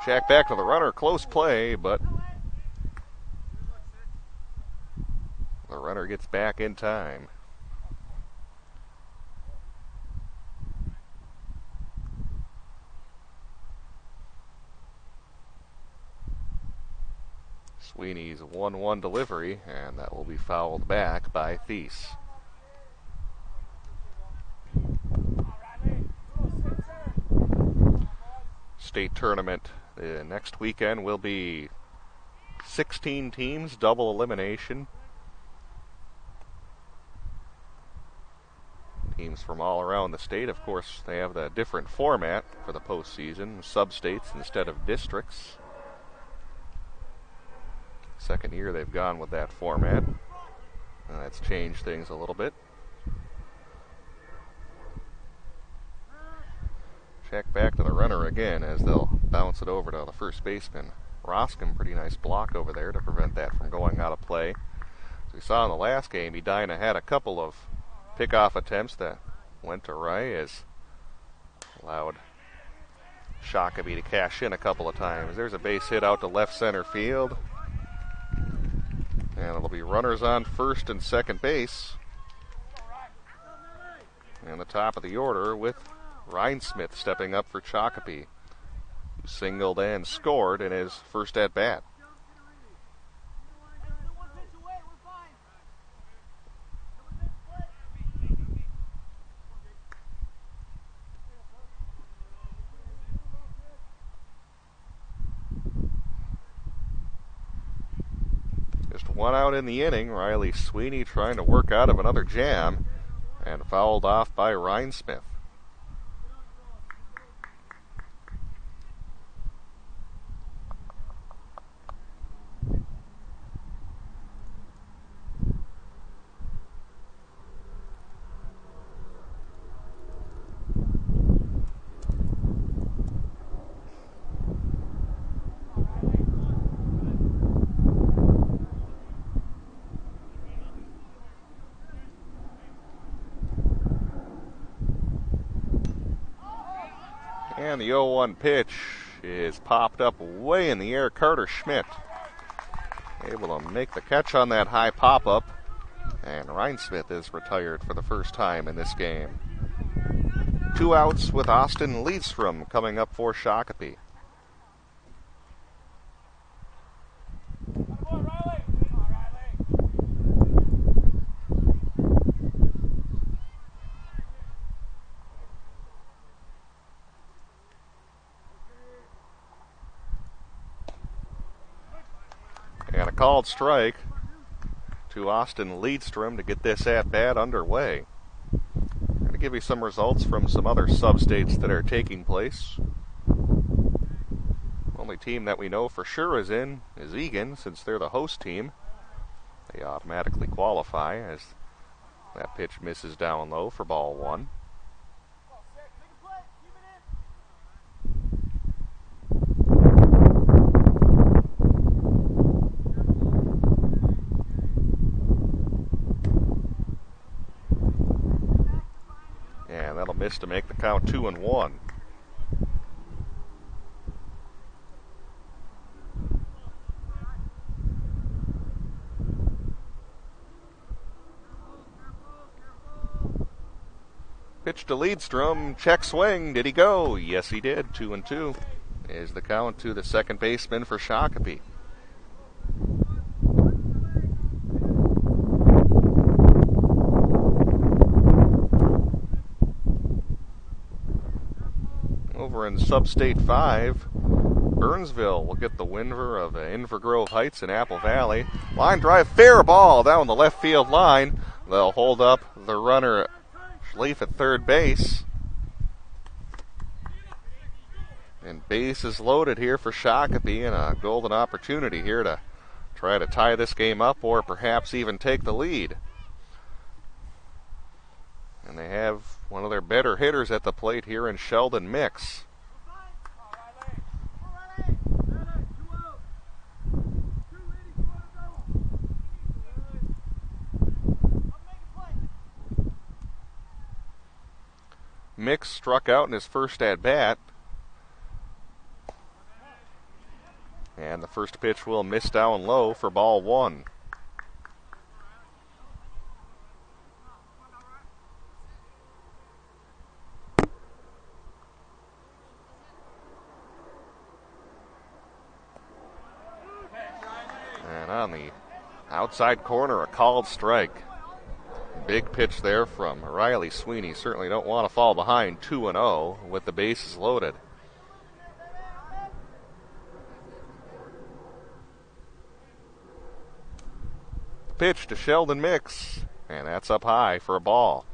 Jack back to the runner, close play, but the runner gets back in time. Sweeney's 1-1 delivery, and that will be fouled back by Thies. State tournament next weekend will be 16 teams, double elimination. Teams from all around the state. Of course, they have the different format for the postseason, sub-states instead of districts. Second year they've gone with that format. That's changed things a little bit. Check back to the runner again as they'll bounce it over to the first baseman. Roscom, pretty nice block over there to prevent that from going out of play. As we saw in the last game, Edina had a couple of pickoff attempts that went awry, as allowed Shakopee to cash in a couple of times. There's a base hit out to left center field. And it'll be runners on first and second base. And the top of the order with Rhinesmith stepping up for Shakopee, who singled and scored in his first at-bat. Just one out in the inning. Riley Sweeney trying to work out of another jam and fouled off by Rhinesmith. And the 0-1 pitch is popped up way in the air. Carter Schmidt able to make the catch on that high pop-up. And Rhinesmith is retired for the first time in this game. 2 outs with Austin Lidstrom coming up for Shakopee. And a called strike to Austin Lidstrom to get this at-bat underway. I'm going to give you some results from some other sub-states that are taking place. Only team that we know for sure is in is Egan, since they're the host team. They automatically qualify as that pitch misses down low for ball one. And that'll miss to make the count 2-1. Pitch to Lidstrom, check swing, did he go? Yes, he did. 2-2 is the count to the second baseman for Shakopee. Over in Sub-State 5, Burnsville will get the winner of Inver Grove Heights in Apple Valley. Line drive, fair ball down the left field line. They'll hold up the runner Schleif at third base. And base is loaded here for Shakopee, and a golden opportunity here to try to tie this game up or perhaps even take the lead. And they have one of their better hitters at the plate here in Sheldon Mix. Mix struck out in his first at-bat. And the first pitch will miss down low for ball one. And on the outside corner, a called strike. Big pitch there from Riley Sweeney. Certainly don't want to fall behind 2-0 with the bases loaded. Pitch to Sheldon Mix, and that's up high for a ball.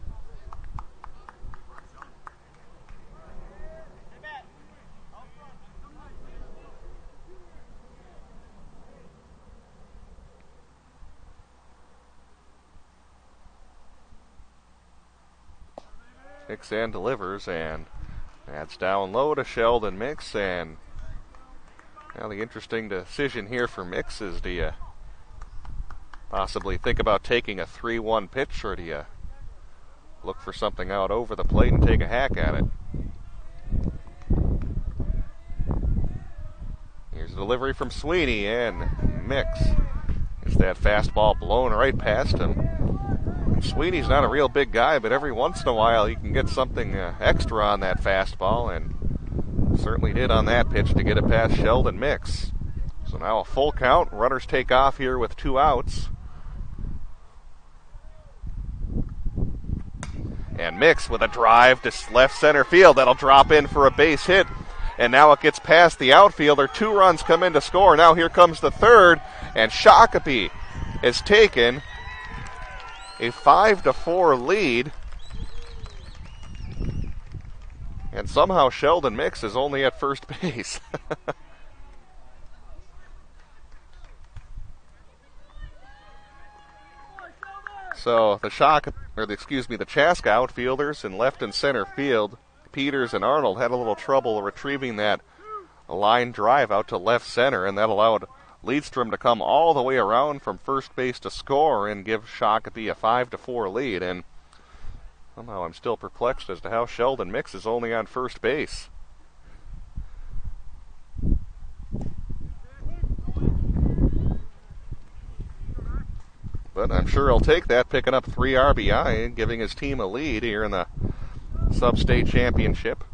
Kicks and delivers, and that's down low to Sheldon Mix. And now the interesting decision here for Mix is, do you possibly think about taking a 3-1 pitch, or do you look for something out over the plate and take a hack at it? Here's a delivery from Sweeney, and Mix gets that fastball blown right past him. Sweeney's not a real big guy, but every once in a while he can get something extra on that fastball, and certainly did on that pitch to get it past Sheldon Mix. So now a full count. Runners take off here with 2 outs. And Mix with a drive to left center field. That'll drop in for a base hit. And now it gets past the outfielder. 2 runs come in to score. Now here comes the third, and Shakopee is taken a 5-4 lead, and somehow Sheldon Mix is only at first base. So the Chaska outfielders in left and center field, Peters and Arnold, had a little trouble retrieving that line drive out to left center, and that allowed Lidstrom to come all the way around from first base to score and give Shakopee a 5-4 lead. And somehow I'm still perplexed as to how Sheldon Mix is only on first base. But I'm sure he'll take that, picking up 3 RBI and giving his team a lead here in the Sub-State Championship.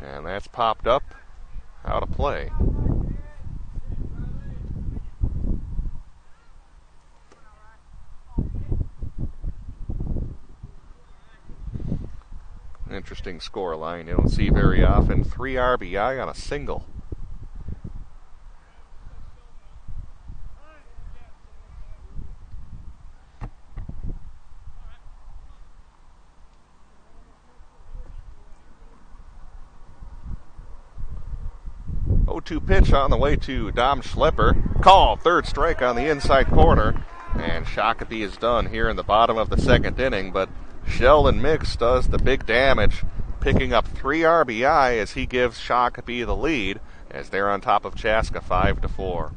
And that's popped up out of play. Interesting score line. You don't see very often. 3 RBI on a single. To pitch on the way to Dom Schlepper. Call, third strike on the inside corner. And Shakopee is done here in the bottom of the 2nd inning. But Sheldon Mix does the big damage, picking up 3 RBI as he gives Shakopee the lead as they're on top of Chaska 5-4.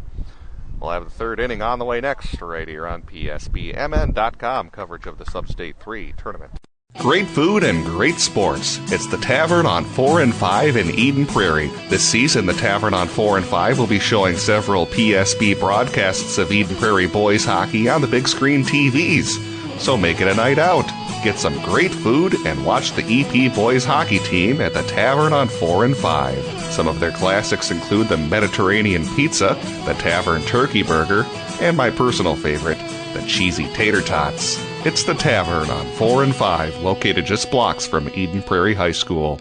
We'll have the 3rd inning on the way next right here on PSBMN.com. Coverage of the Sub-State 3 tournament. Great food and great sports. It's the Tavern on 4 and 5 in Eden Prairie. This season, the Tavern on 4 and 5 will be showing several PSB broadcasts of Eden Prairie boys hockey on the big screen TVs. So make it a night out. Get some great food and watch the EP boys hockey team at the Tavern on 4 and 5. Some of their classics include the Mediterranean pizza, the Tavern turkey burger, and my personal favorite, the cheesy tater tots. It's the Tavern on 4 and 5, located just blocks from Eden Prairie High School.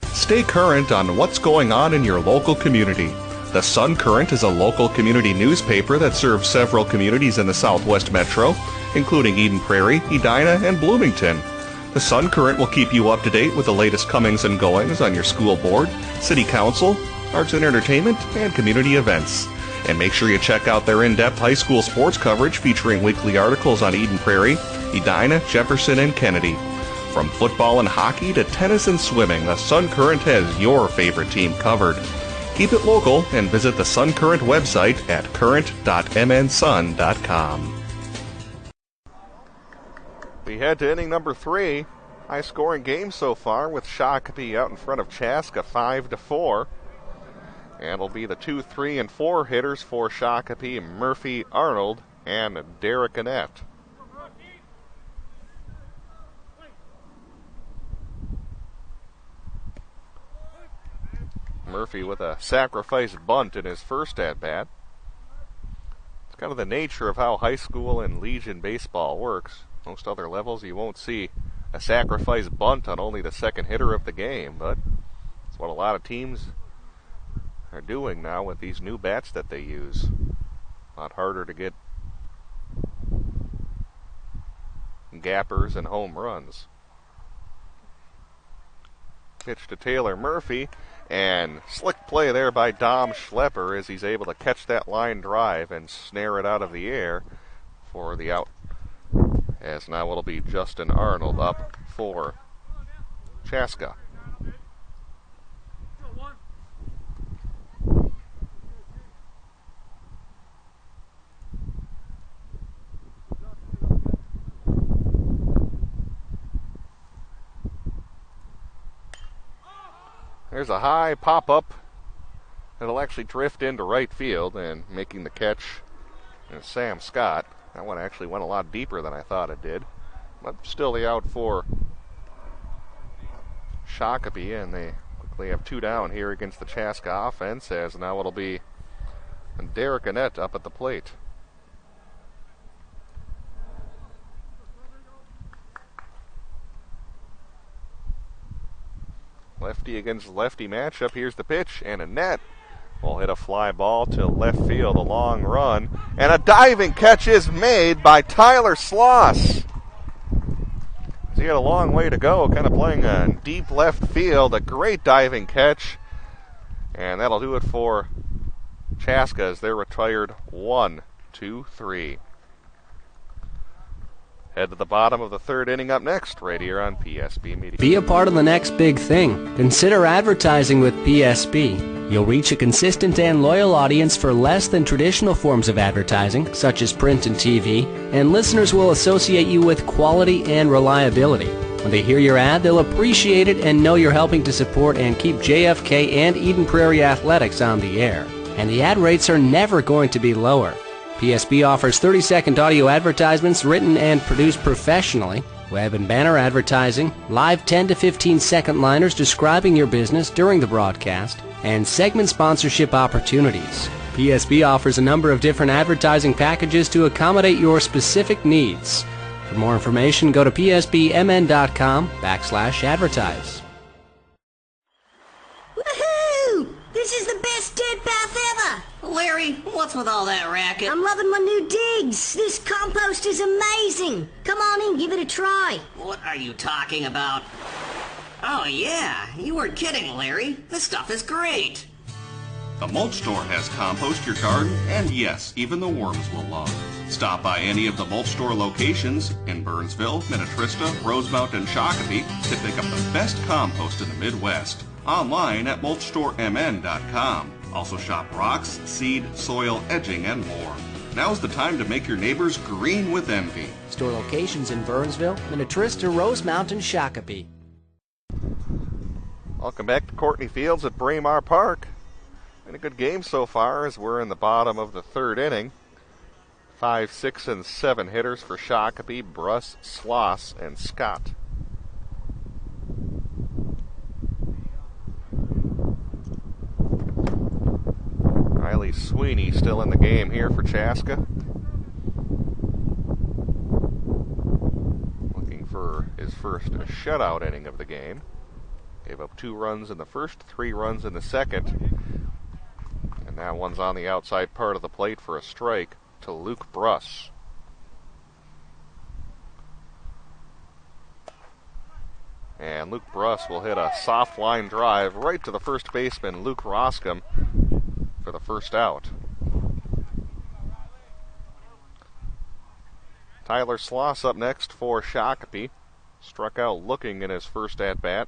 Stay current on what's going on in your local community. The Sun Current is a local community newspaper that serves several communities in the Southwest Metro, including Eden Prairie, Edina, and Bloomington. The Sun Current will keep you up to date with the latest comings and goings on your school board, city council, arts and entertainment, and community events. And make sure you check out their in-depth high school sports coverage featuring weekly articles on Eden Prairie, Edina, Jefferson, and Kennedy. From football and hockey to tennis and swimming, the Sun Current has your favorite team covered. Keep it local and visit the Sun Current website at current.mnsun.com. We head to inning number 3. High-scoring game so far with Shakopee out in front of Chaska 5-4. And it'll be the 2, 3, and 4 hitters for Shakopee, Murphy, Arnold, and Derek Annette. Murphy with a sacrifice bunt in his first at-bat. It's kind of the nature of how high school and Legion baseball works. Most other levels you won't see a sacrifice bunt on only the second hitter of the game, but it's what a lot of teams are doing now with these new bats that they use. A lot harder to get gappers and home runs. Pitch to Taylor Murphy, and slick play there by Dom Schlepper as he's able to catch that line drive and snare it out of the air for the out. As now it'll be Justin Arnold up for Chaska. There's a high pop-up that'll actually drift into right field, and making the catch is Sam Scott. That one actually went a lot deeper than I thought it did. But still the out for Shakopee, and they quickly have two down here against the Chaska offense, as now it'll be Derek Annette up at the plate. Lefty against lefty matchup. Here's the pitch, and Annette will hit a fly ball to left field, a long run, and a diving catch is made by Tyler Sloss. He had a long way to go, kind of playing in deep left field. A great diving catch, and that'll do it for Chaska as they're retired 1, 2, 3. Head to the bottom of the third inning up next, right here on PSB Media. Be a part of the next big thing. Consider advertising with PSB. You'll reach a consistent and loyal audience for less than traditional forms of advertising, such as print and TV, and listeners will associate you with quality and reliability. When they hear your ad, they'll appreciate it and know you're helping to support and keep JFK and Eden Prairie Athletics on the air. And the ad rates are never going to be lower. PSB offers 30-second audio advertisements written and produced professionally, web and banner advertising, live 10 to 15-second liners describing your business during the broadcast, and segment sponsorship opportunities. PSB offers a number of different advertising packages to accommodate your specific needs. For more information, go to psbmn.com/advertise. Woohoo! This is the best dirt bath ever! Larry, what's with all that racket? I'm loving my new digs. This compost is amazing. Come on in, give it a try. What are you talking about? Oh yeah, you weren't kidding, Larry. This stuff is great. The Mulch Store has compost your garden, and yes, even the worms will love. Stop by any of the Mulch Store locations in Burnsville, Minnetrista, Rosemount, and Shakopee to pick up the best compost in the Midwest. Online at mulchstoremn.com. Also shop rocks, seed, soil, edging, and more. Now's the time to make your neighbors green with envy. Store locations in Burnsville, Minnetrista, Rosemount, and Shakopee. Welcome back to Courtney Fields at Braemar Park. Been a good game so far as we're in the bottom of the third inning. 5, 6, and 7 hitters for Shakopee, Bruss, Sloss, and Scott. Riley Sweeney still in the game here for Chaska. Looking for his first shutout inning of the game. Gave up 2 runs in the first, 3 runs in the second. And now one's on the outside part of the plate for a strike to Luke Bruss. And Luke Bruss will hit a soft line drive right to the first baseman, Luke Roscom, for the first out. Tyler Sloss up next for Shakopee. Struck out looking in his first at-bat.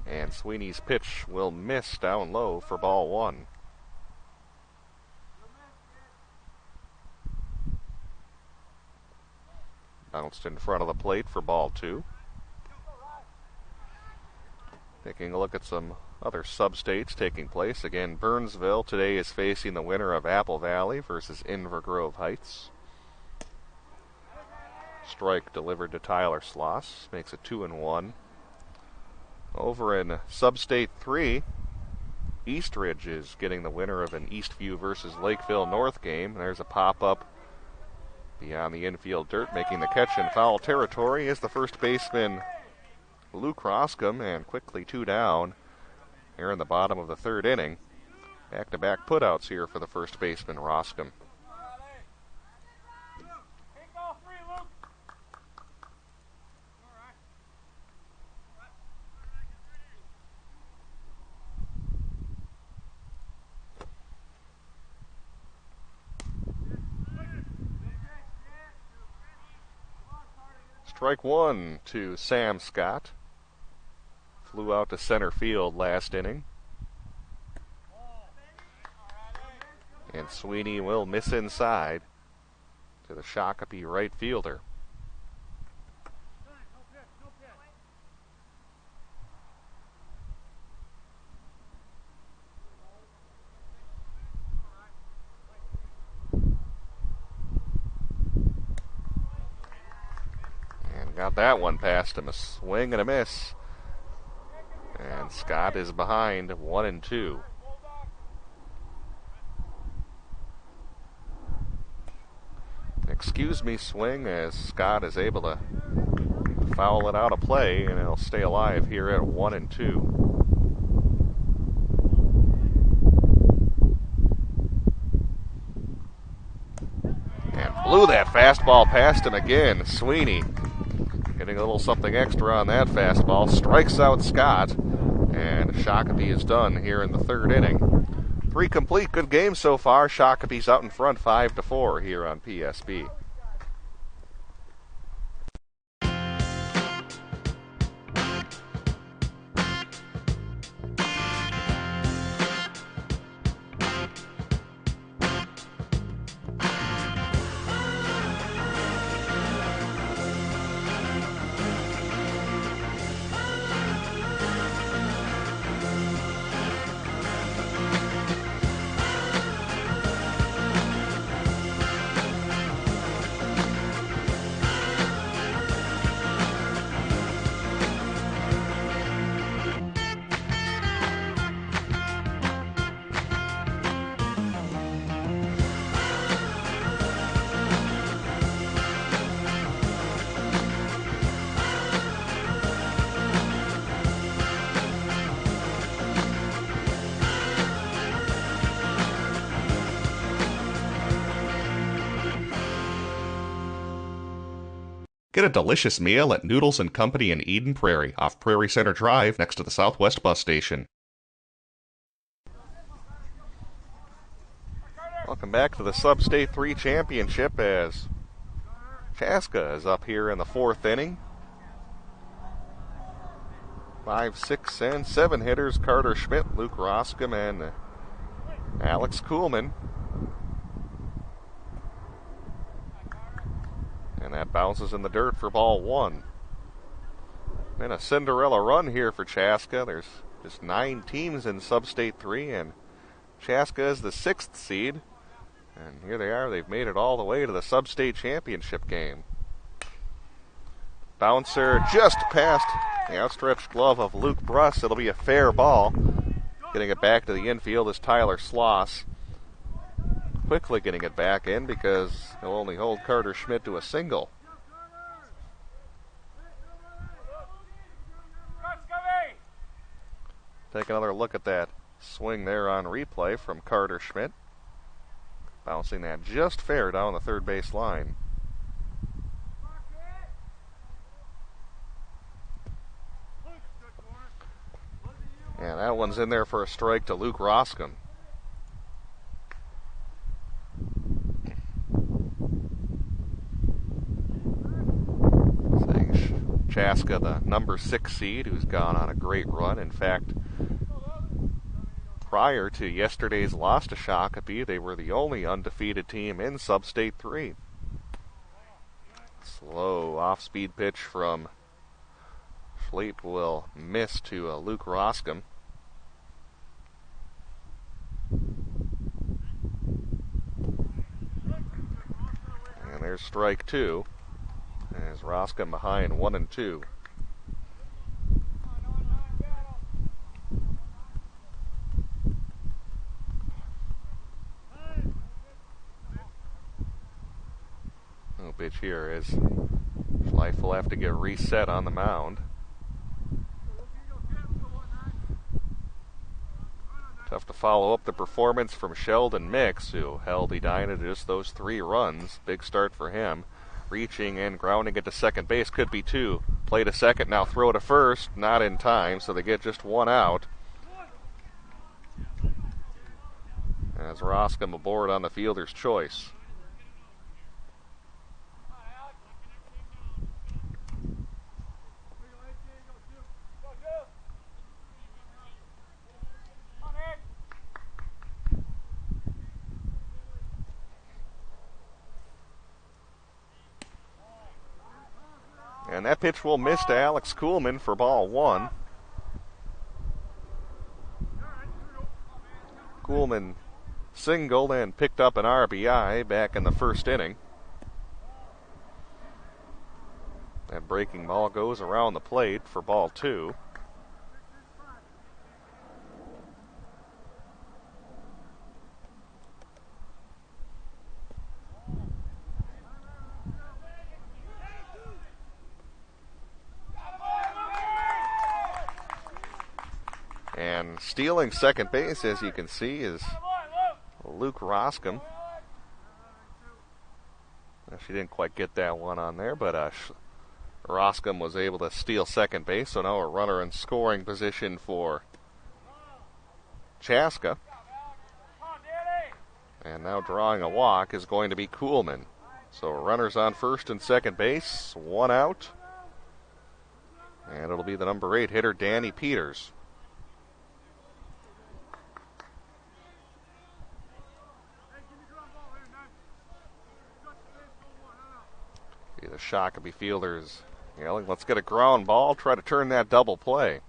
And Sweeney's pitch will miss down low for ball 1. Bounced in front of the plate for ball 2. Taking a look at some other sub-states taking place. Again, Burnsville today is facing the winner of Apple Valley versus Inver Grove Heights. Strike delivered to Tyler Sloss. Makes it 2-1. Over in Sub-State 3, Eastridge is getting the winner of an Eastview versus Lakeville North game. There's a pop-up beyond the infield dirt. Making the catch in foul territory is the first baseman, Luke Roscom, and quickly 2 down here in the bottom of the third inning. Back-to-back putouts here for the first baseman, Roscom. Strike one to Sam Scott. Flew out to center field last inning. And Sweeney will miss inside to the Shakopee right fielder. Got that one past him, a swing and a miss. And Scott is behind 1-2. Excuse me swing as Scott is able to foul it out of play, and it'll stay alive here at 1-2. And blew that fastball past him again. Sweeney getting a little something extra on that fastball. Strikes out Scott, and Shakopee is done here in the third inning. 3 complete, good games so far. Shakopee's out in front 5-4 here on PSB. Get a delicious meal at Noodles & Company in Eden Prairie, off Prairie Center Drive, next to the Southwest Bus Station. Welcome back to the Sub-State 3 Championship as Chaska is up here in the 4th inning. 5, 6, and 7 hitters, Carter Schmidt, Luke Roscom, and Alex Kuhlman. And that bounces in the dirt for ball 1. Been a Cinderella run here for Chaska. There's just 9 teams in Sub-State 3, and Chaska is the 6th seed. And here they are. They've made it all the way to the Sub-State Championship game. Bouncer just past the outstretched glove of Luke Bruss. It'll be a fair ball. Getting it back to the infield is Tyler Sloss. Quickly getting it back in because he'll only hold Carter Schmidt to a single. Take another look at that swing there on replay from Carter Schmidt. Bouncing that just fair down the third base line. And that one's in there for a strike to Luke Roscom. Chaska, the number 6 seed, who's gone on a great run. In fact, prior to yesterday's loss to Shakopee, they were the only undefeated team in Sub-State 3. Slow off-speed pitch from Schleip will miss to Luke Roscom. And there's strike 2. As Roscom behind 1-2. No pitch here as Schleif will have to get reset on the mound. Tough to follow up the performance from Sheldon Mix, who held Edina to just those 3 runs. Big start for him. Reaching and grounding it to second base, could be 2. Play to second, now throw to first, not in time, so they get just 1 out. As Roscom aboard on the fielder's choice. And that pitch will miss to Alex Kuhlman for ball 1. Kuhlman singled and picked up an RBI back in the first inning. That breaking ball goes around the plate for ball 2. And stealing second base, as you can see, is Luke Roscom. She didn't quite get that one on there, but Roscom was able to steal second base, so now a runner in scoring position for Chaska. And now drawing a walk is going to be Kuhlman. So runners on first and second base, 1 out. And it'll be the number 8 hitter, Danny Peters. The Shakopee fielders yelling, let's get a ground ball, try to turn that double play.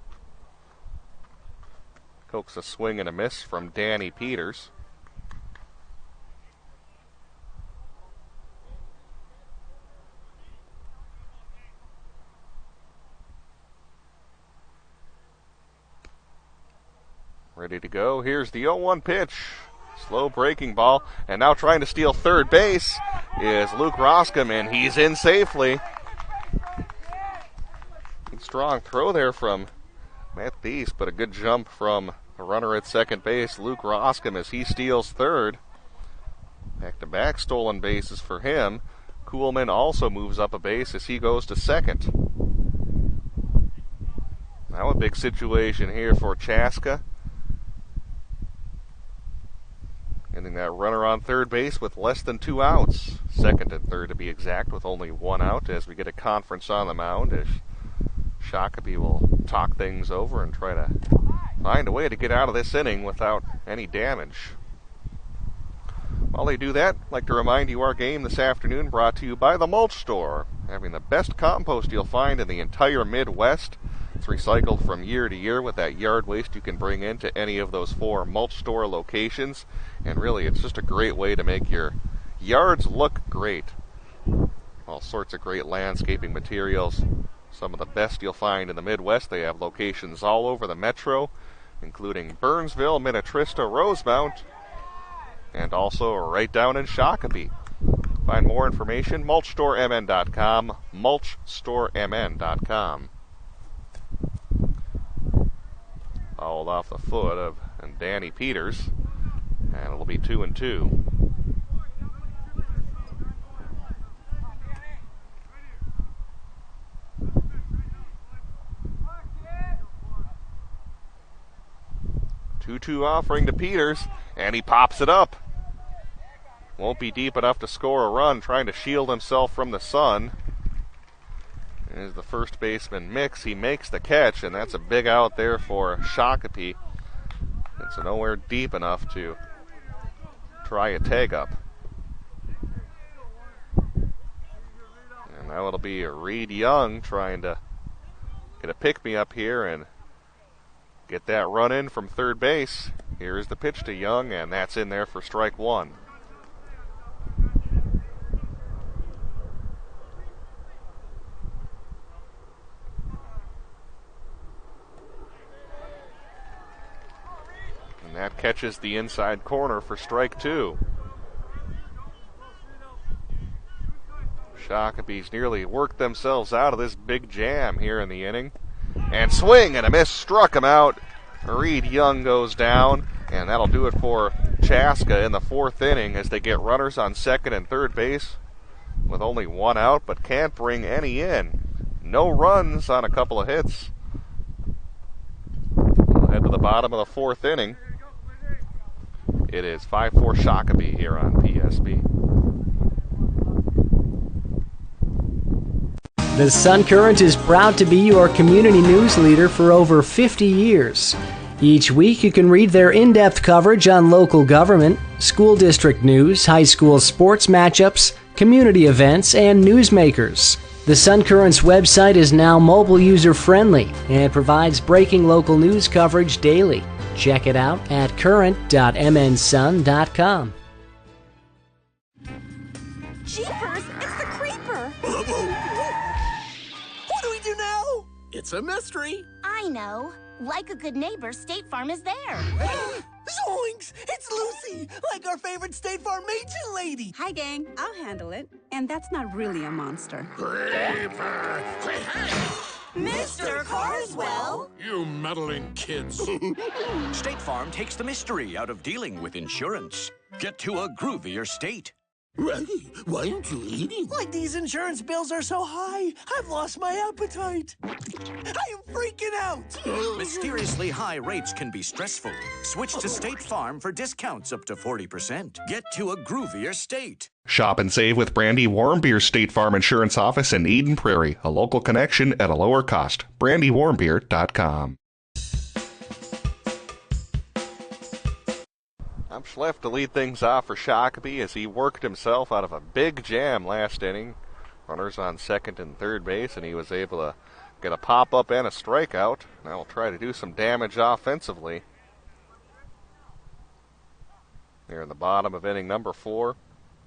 Coax a swing and a miss from Danny Peters. Ready to go. Here's the 0-1 pitch. Slow breaking ball, and now trying to steal third base is Luke Roscom, and he's in safely. Strong throw there from Matt Thies, but a good jump from a runner at second base, Luke Roscom, as he steals third. Back-to-back stolen bases for him. Kuhlman also moves up a base as he goes to second. Now a big situation here for Chaska. Getting that runner on third base with less than 2 outs. Second and third to be exact, with only 1 out, as we get a conference on the mound as Shakopee will talk things over and try to find a way to get out of this inning without any damage. While they do that, I'd like to remind you our game this afternoon brought to you by the Mulch Store, having the best compost you'll find in the entire Midwest. It's recycled from year to year with that yard waste you can bring into any of those 4 Mulch Store locations. And really, it's just a great way to make your yards look great. All sorts of great landscaping materials. Some of the best you'll find in the Midwest. They have locations all over the metro, including Burnsville, Minnetrista, Rosemount, and also right down in Shakopee. Find more information, mulchstoremn.com, mulchstoremn.com. Fouled off the foot of Danny Peters, and it'll be 2-2. Two offering to Peters, and he pops it up. Won't be deep enough to score a run, trying to shield himself from the sun. Is the first baseman Mix. He makes the catch, and that's a big out there for Shakopee. It's nowhere deep enough to try a tag up. And now it'll be Reed Young trying to get a pick-me-up here and get that run in from third base. Here's the pitch to Young, and that's in there for strike 1. catches the inside corner for strike two. Shakopee's nearly worked themselves out of this big jam here in the inning. And swing and a miss, struck him out. Reed Young goes down, and that'll do it for Chaska in the fourth inning as they get runners on second and third base with only one out, but can't bring any in. No runs on a couple of hits. We'll head to the bottom of the fourth inning. It is 5-4 Shakopee here on PSB. The Sun Current is proud to be your community news leader for over 50 years. Each week you can read their in-depth coverage on local government, school district news, high school sports matchups, community events, and newsmakers. The Sun Current's website is now mobile user-friendly and provides breaking local news coverage daily. Check it out at current.mnsun.com. Jeepers, it's the creeper! What do we do now? It's a mystery. I know. Like a good neighbor, State Farm is there. Zoinks! It's Lucy, like our favorite State Farm agent lady. Hi, gang. I'll handle it. And that's not really a monster. Creeper! Mr. Carswell? You meddling kids. State Farm takes the mystery out of dealing with insurance. Get to a groovier state. Reggie, why aren't you eating? Like these insurance bills are so high, I've lost my appetite. I am freaking out. Mysteriously high rates can be stressful. Switch to State Farm for discounts up to 40%. Get to a groovier state. Shop and save with Brandy Warmbier State Farm Insurance Office in Eden Prairie. A local connection at a lower cost. BrandyWarmbier.com. I'm Schleff to lead things off for Shakopee as he worked himself out of a big jam last inning. Runners on second and third base, and he was able to get a pop-up and a strikeout. Now we'll try to do some damage offensively. Here in the bottom of inning number 4,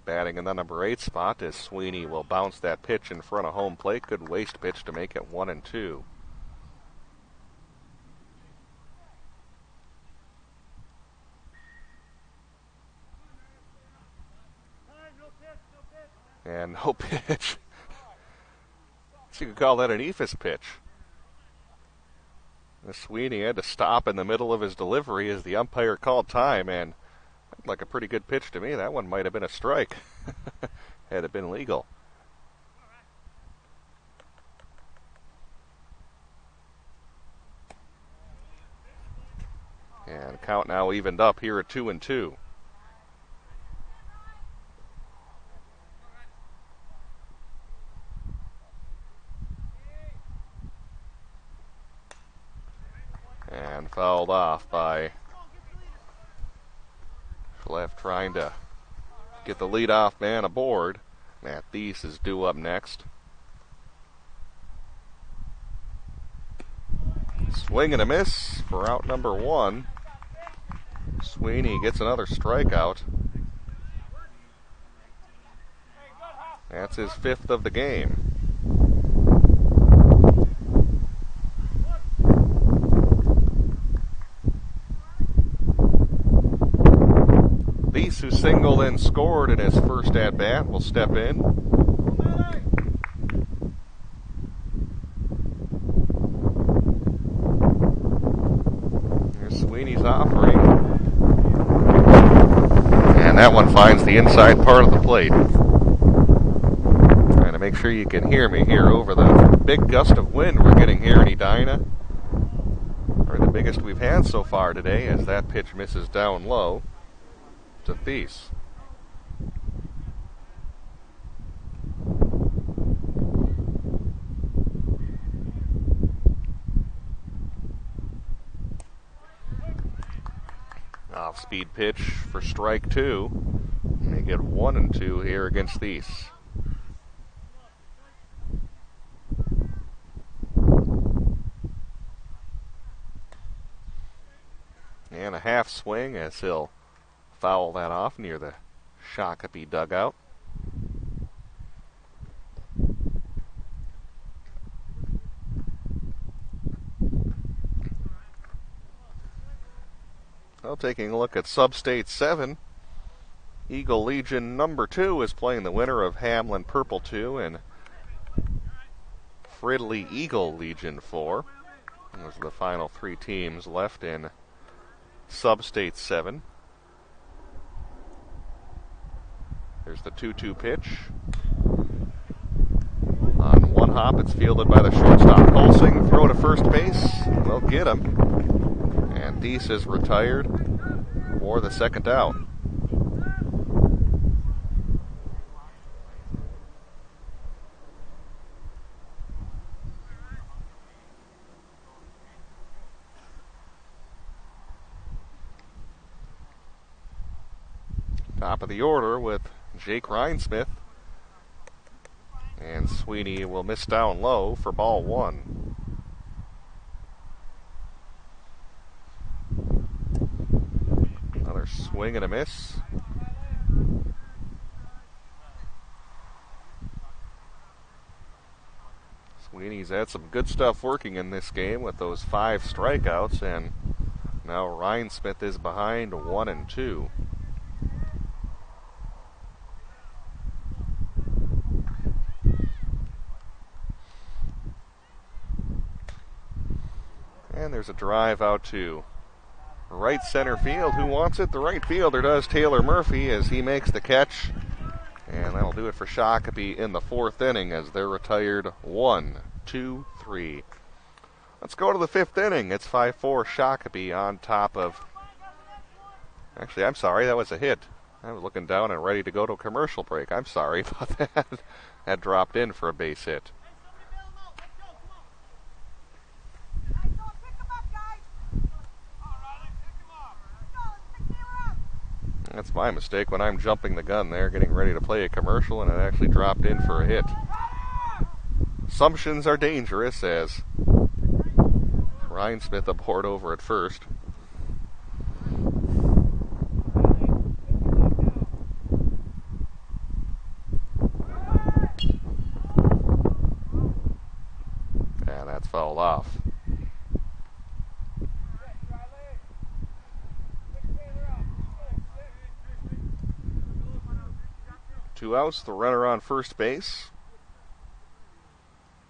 batting in the number 8 spot as Sweeney will bounce that pitch in front of home plate. Good waste pitch to make it 1-2. And no pitch. So you could call that an eephus pitch. Sweeney had to stop in the middle of his delivery as the umpire called time, and looked like a pretty good pitch to me. That one might have been a strike had it been legal. And count now evened up here at 2-2. And fouled off by Schleff, trying to get the leadoff man aboard. Matt Thies is due up next. Swing and a miss for out number 1. Sweeney gets another strikeout. That's his 5th of the game. Thies, who singled and scored in his first at-bat, will step in. Here's Sweeney's offering. And that one finds the inside part of the plate. Trying to make sure you can hear me here over the big gust of wind we're getting here in Edina. Or the biggest we've had so far today, as that pitch misses down low to Thies. Off-speed pitch for strike 2. And they get 1-2 here against Thies. And a half swing as he'll foul that off near the Shakopee dugout. Well, taking a look at Sub-State 7, Eagle Legion number 2 is playing the winner of Hamlin Purple 2 and Fridley Eagle Legion 4. Those are the final 3 teams left in Sub-State 7. There's the 2-2 pitch. On one hop, it's fielded by the shortstop Colsing. Throw to first base. They'll get him. And Deese is retired for the second out. Top of the order with Jake Rhinesmith. And Sweeney will miss down low for ball 1. Another swing and a miss. Sweeney's had some good stuff working in this game with those 5 strikeouts, and now Rhinesmith is behind 1-2. And there's a drive out to right center field. Who wants it? The right fielder does, Taylor Murphy, as he makes the catch. And that'll do it for Shakopee in the 4th inning as they're retired 1, 2, 3. Let's go to the 5th inning. It's 5-4 Shakopee on top of... Actually, I'm sorry, that was a hit. I was looking down and ready to go to a commercial break. I'm sorry about that. That dropped in for a base hit. That's my mistake when I'm jumping the gun there, getting ready to play a commercial, and it actually dropped in for a hit. Assumptions are dangerous as Rhinesmith aboard over at first. And that's fouled off. Two outs, the runner on first base.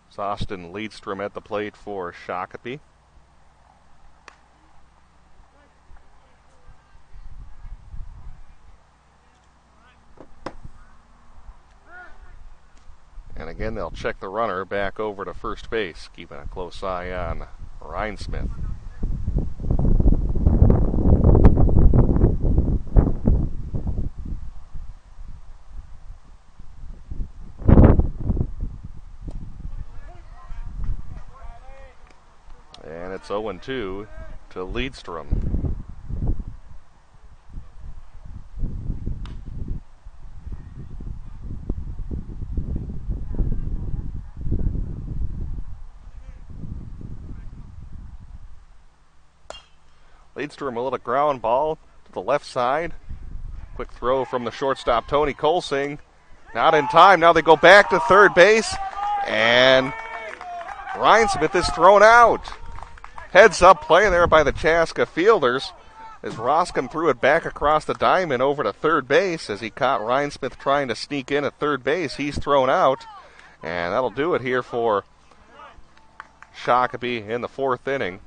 It's Austin Leadstrom at the plate for Shakopee. And again, they'll check the runner back over to first base, keeping a close eye on Rhinesmith. And it's 0-2 to Leadstrom. Leadstrom, a little ground ball to the left side. Quick throw from the shortstop, Tony Colsing. Not in time. Now they go back to third base. And Rhinesmith is thrown out. Heads up play there by the Chaska fielders as Roscom threw it back across the diamond over to third base as he caught Rhinesmith trying to sneak in at third base. He's thrown out. And that'll do it here for Shakopee in the 4th inning.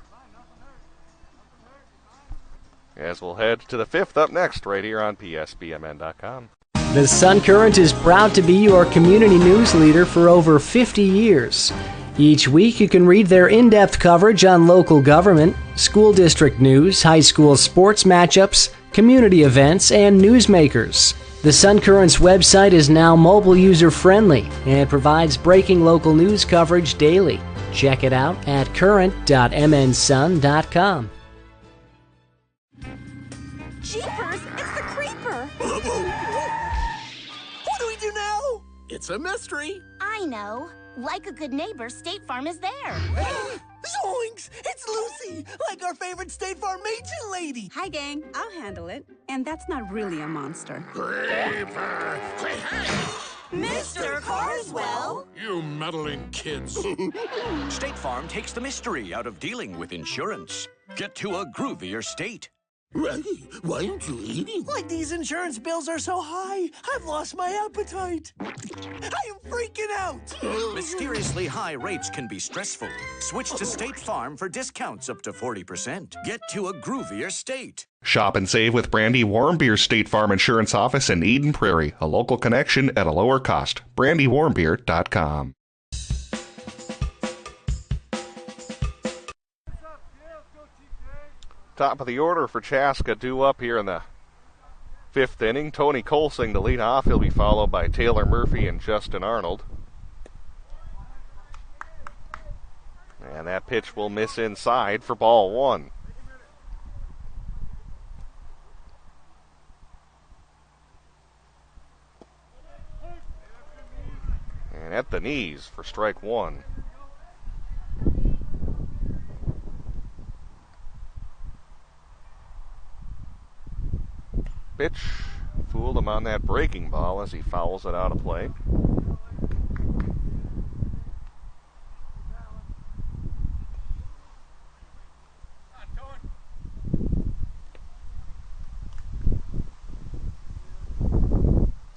As we'll head to the 5th up next right here on PSBMN.com. The Sun Current is proud to be your community news leader for over 50 years. Each week you can read their in-depth coverage on local government, school district news, high school sports matchups, community events, and newsmakers. The Sun Current's website is now mobile user-friendly and provides breaking local news coverage daily. Check it out at current.mnsun.com. Jeepers, it's the creeper! What do we do now? It's a mystery. I know. Like a good neighbor, State Farm is there. Zoinks! It's Lucy, like our favorite State Farm agent lady. Hi, gang. I'll handle it. And that's not really a monster. Creeper! Mr. Carswell! You meddling kids. State Farm takes the mystery out of dealing with insurance. Get to a groovier state. Randy, why aren't you eating? Like these insurance bills are so high, I've lost my appetite. I am freaking out. Mysteriously high rates can be stressful. Switch to State Farm for discounts up to 40%. Get to a groovier state. Shop and save with Brandy Warmbier State Farm Insurance Office in Eden Prairie. A local connection at a lower cost. BrandyWarmbier.com. Top of the order for Chaska, due up here in the 5th inning. Tony Colsing to lead off. He'll be followed by Taylor Murphy and Justin Arnold. And that pitch will miss inside for ball 1. And at the knees for strike 1. Pitch fooled him on that breaking ball as he fouls it out of play.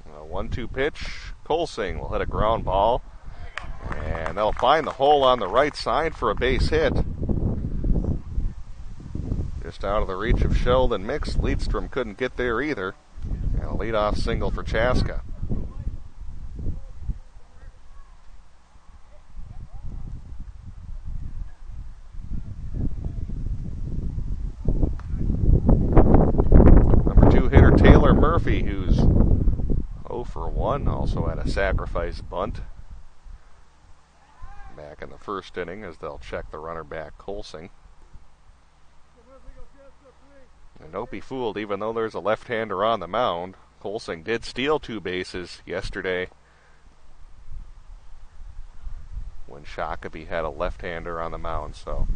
A 1-2 pitch. Colsing will hit a ground ball, and they'll find the hole on the right side for a base hit. Just out of the reach of Sheldon Mix. Leadstrom couldn't get there either. And a leadoff single for Chaska. Number 2 hitter Taylor Murphy, who's 0 for 1, also had a sacrifice bunt back in the 1st inning as they'll check the runner back Colsing. And don't be fooled, even though there's a left-hander on the mound, Colsing did steal 2 bases yesterday when Shakopee had a left-hander on the mound, so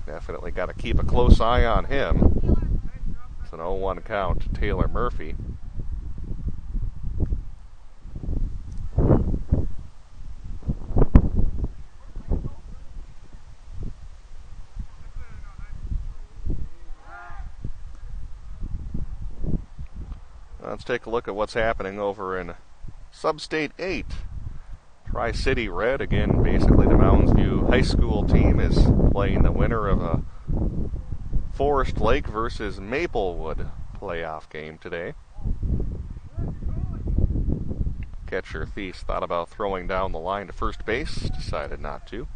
definitely got to keep a close eye on him. It's an 0-1 count to Taylor Murphy. Let's take a look at what's happening over in Sub-State 8. Tri-City Red, again, basically the Mounds View High School team is playing the winner of a Forest Lake versus Maplewood playoff game today. Catcher Thies thought about throwing down the line to first base, decided not to.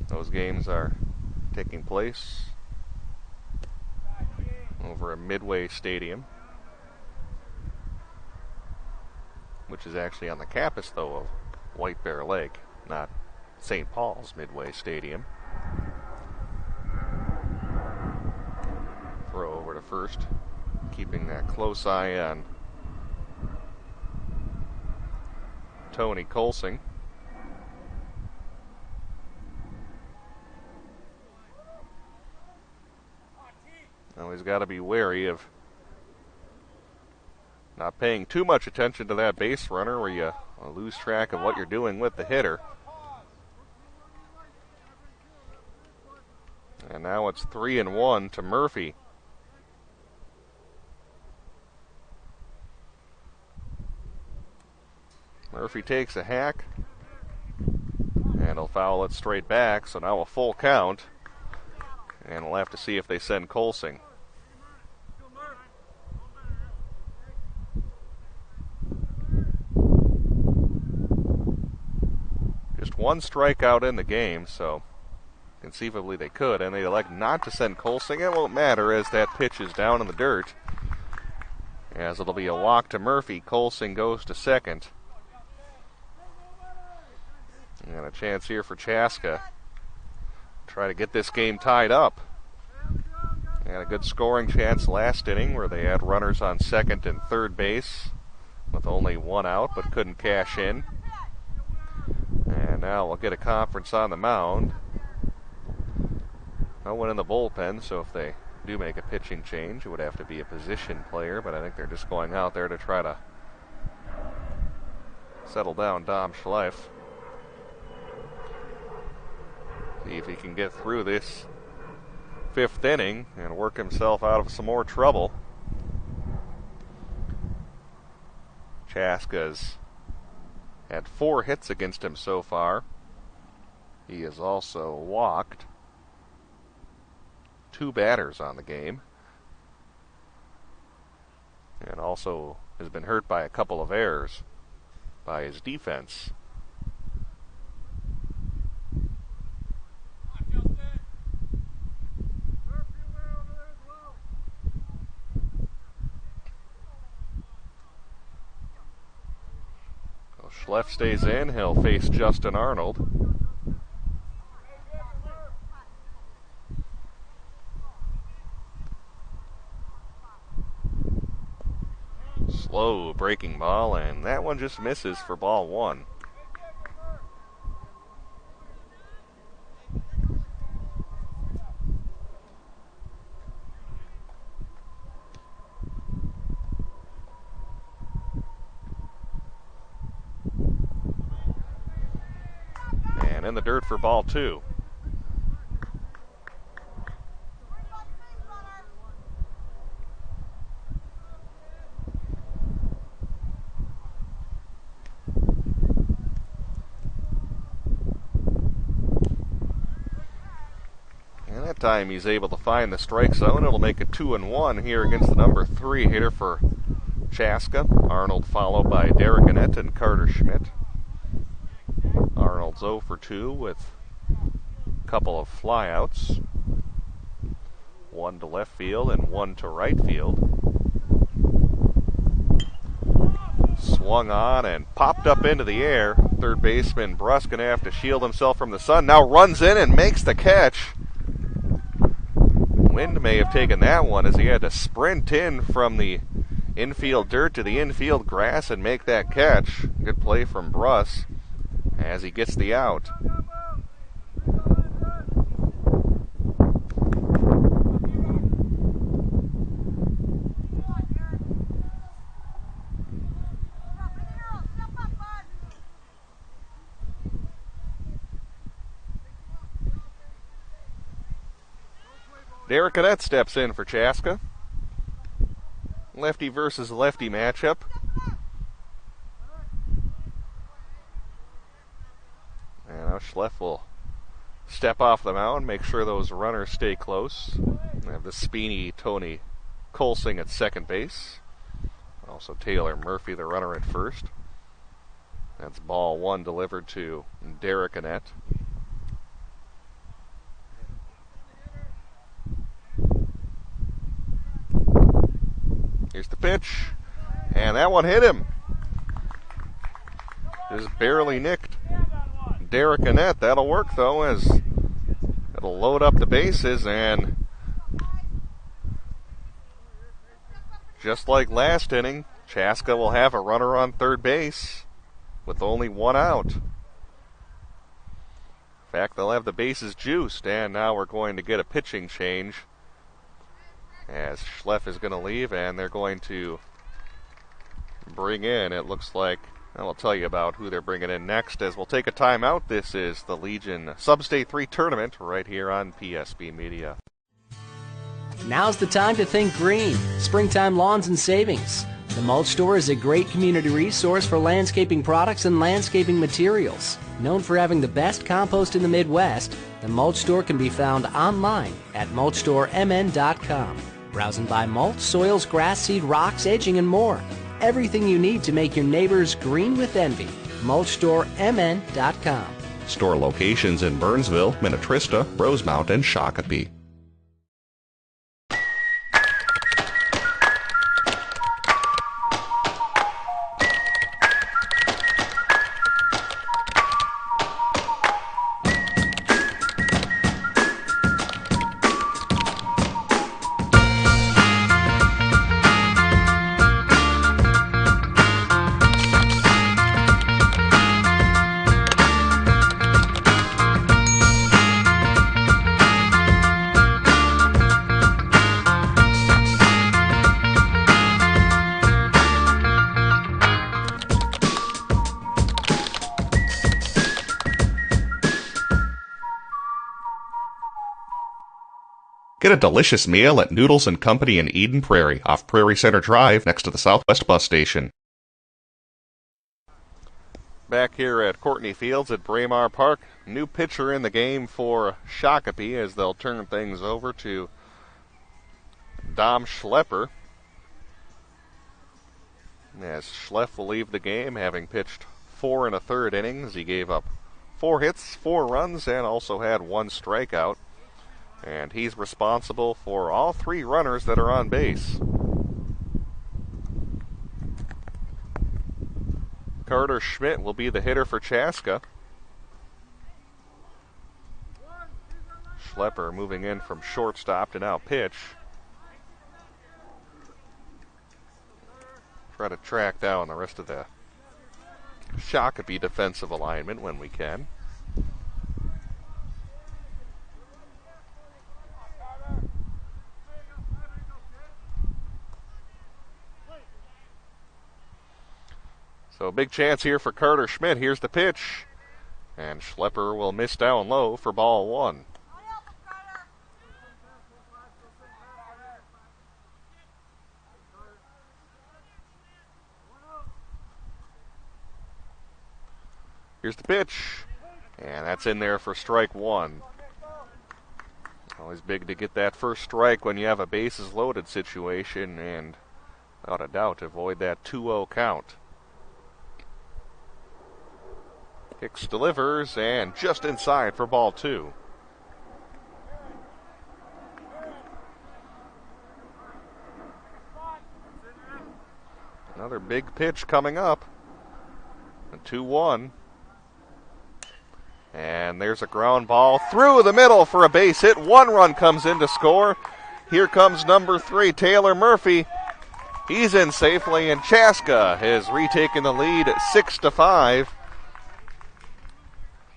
Those games are taking place over at Midway Stadium, which is actually on the campus, though, of White Bear Lake, not St. Paul's Midway Stadium. Throw over to first, keeping that close eye on Tony Colsing. Now he's got to be wary of not paying too much attention to that base runner where you lose track of what you're doing with the hitter. And now it's 3-1 to Murphy. Murphy takes a hack, and he'll foul it straight back, so now a full count. And we'll have to see if they send Colsing. Just 1 strikeout in the game, so conceivably they could, and they elect not to send Colsing. It won't matter as that pitch is down in the dirt, as it'll be a walk to Murphy. Colsing goes to second. And a chance here for Chaska. Try to get this game tied up. They had a good scoring chance last inning where they had runners on second and third base with only 1 out, but couldn't cash in. And now we'll get a conference on the mound. No one in the bullpen, so if they do make a pitching change, it would have to be a position player, but I think they're just going out there to try to settle down Dom Schleif. See if he can get through this 5th inning and work himself out of some more trouble. Chaska's had 4 hits against him so far. He has also walked 2 batters on the game, and also has been hurt by a couple of errors by his defense. Schleff stays in. He'll face Justin Arnold. Slow breaking ball, and that one just misses for ball 1. And in the dirt for ball 2. That time he's able to find the strike zone. It'll make it 2-1 here against the number 3 hitter for Chaska. Arnold followed by Derek Annette and Carter Schmidt. Arnold's 0 for 2 with a couple of flyouts. 1 to left field and 1 to right field. Swung on and popped up into the air. Third baseman Bruss going to have to shield himself from the sun. Now runs in and makes the catch. Wind may have taken that one as he had to sprint in from the infield dirt to the infield grass and make that catch. Good play from Bruss as he gets the out. Derek Annette steps in for Chaska. Lefty versus lefty matchup. And now Schleff will step off the mound, make sure those runners stay close. We have the Speeny Tony Colsing at second base. Also Taylor Murphy, the runner at first. That's ball 1 delivered to Derek Annette. Here's the pitch, and that one hit him. Just barely nicked Derek Annette. That'll work, though, as it'll load up the bases, and just like last inning, Chaska will have a runner on third base with only 1 out. In fact, they'll have the bases juiced, and now we're going to get a pitching change as Schleff is going to leave, and they're going to bring in, it looks like, I'll tell you about who they're bringing in next as we'll take a timeout. This is the Legion Sub-State 3 tournament right here on PSB Media. Now's the time to think green. Springtime lawns and savings. The Mulch Store is a great community resource for landscaping products and landscaping materials. Known for having the best compost in the Midwest, the Mulch Store can be found online at mulchstoremn.com. Browsing by mulch, soils, grass seed, rocks, edging, and more. Everything you need to make your neighbors green with envy. mulchstoremn.com. Store locations in Burnsville, Minnetrista, Rosemount, and Shakopee. Get a delicious meal at Noodles & Company in Eden Prairie, off Prairie Center Drive, next to the Southwest Bus Station. Back here at Courtney Fields at Braemar Park, new pitcher in the game for Shakopee as they'll turn things over to Dom Schlepper. As Schlepp will leave the game, having pitched 4 1/3 innings. He gave up 4 hits, 4 runs, and also had 1 strikeout. And he's responsible for all 3 runners that are on base. Carter Schmidt will be the hitter for Chaska. Schlepper moving in from shortstop to now pitch. Try to track down the rest of the Shakopee defensive alignment when we can. So a big chance here for Carter Schmidt. Here's the pitch. And Schlepper will miss down low for ball 1. Here's the pitch. And that's in there for strike 1. Always big to get that first strike when you have a bases loaded situation, and without a doubt avoid that 2-0 count. Hicks delivers, and just inside for ball 2. Another big pitch coming up. A 2-1. And there's a ground ball through the middle for a base hit. 1 run comes in to score. Here comes number 3, Taylor Murphy. He's in safely, and Chaska has retaken the lead at 6-5.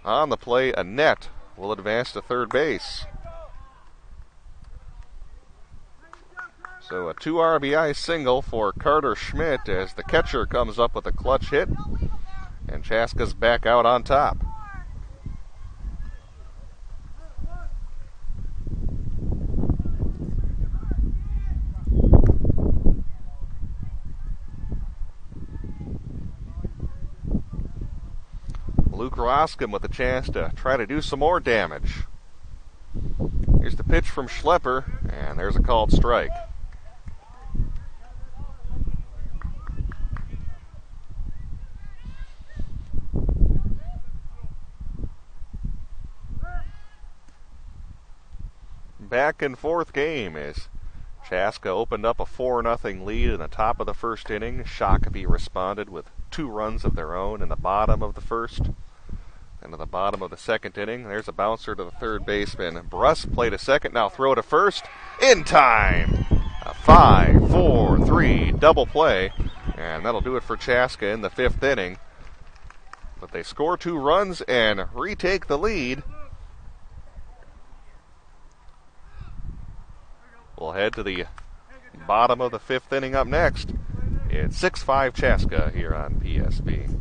On the play, Annette will advance to third base. So a 2 RBI single for Carter Schmidt as the catcher comes up with a clutch hit, and Chaska's back out on top. Luke Roskin with a chance to try to do some more damage. Here's the pitch from Schlepper, and there's a called strike. Back and forth game as Chaska opened up a 4-0 lead in the top of the first inning. Shakopee responded with 2 runs of their own in the bottom of the first. And at the bottom of the second inning, there's a bouncer to the third baseman. Bruss played a second, now throw to first. In time! A 5-4-3 double play. And that'll do it for Chaska in the 5th inning. But they score 2 runs and retake the lead. We'll head to the bottom of the 5th inning up next. It's 6-5 Chaska here on PSB.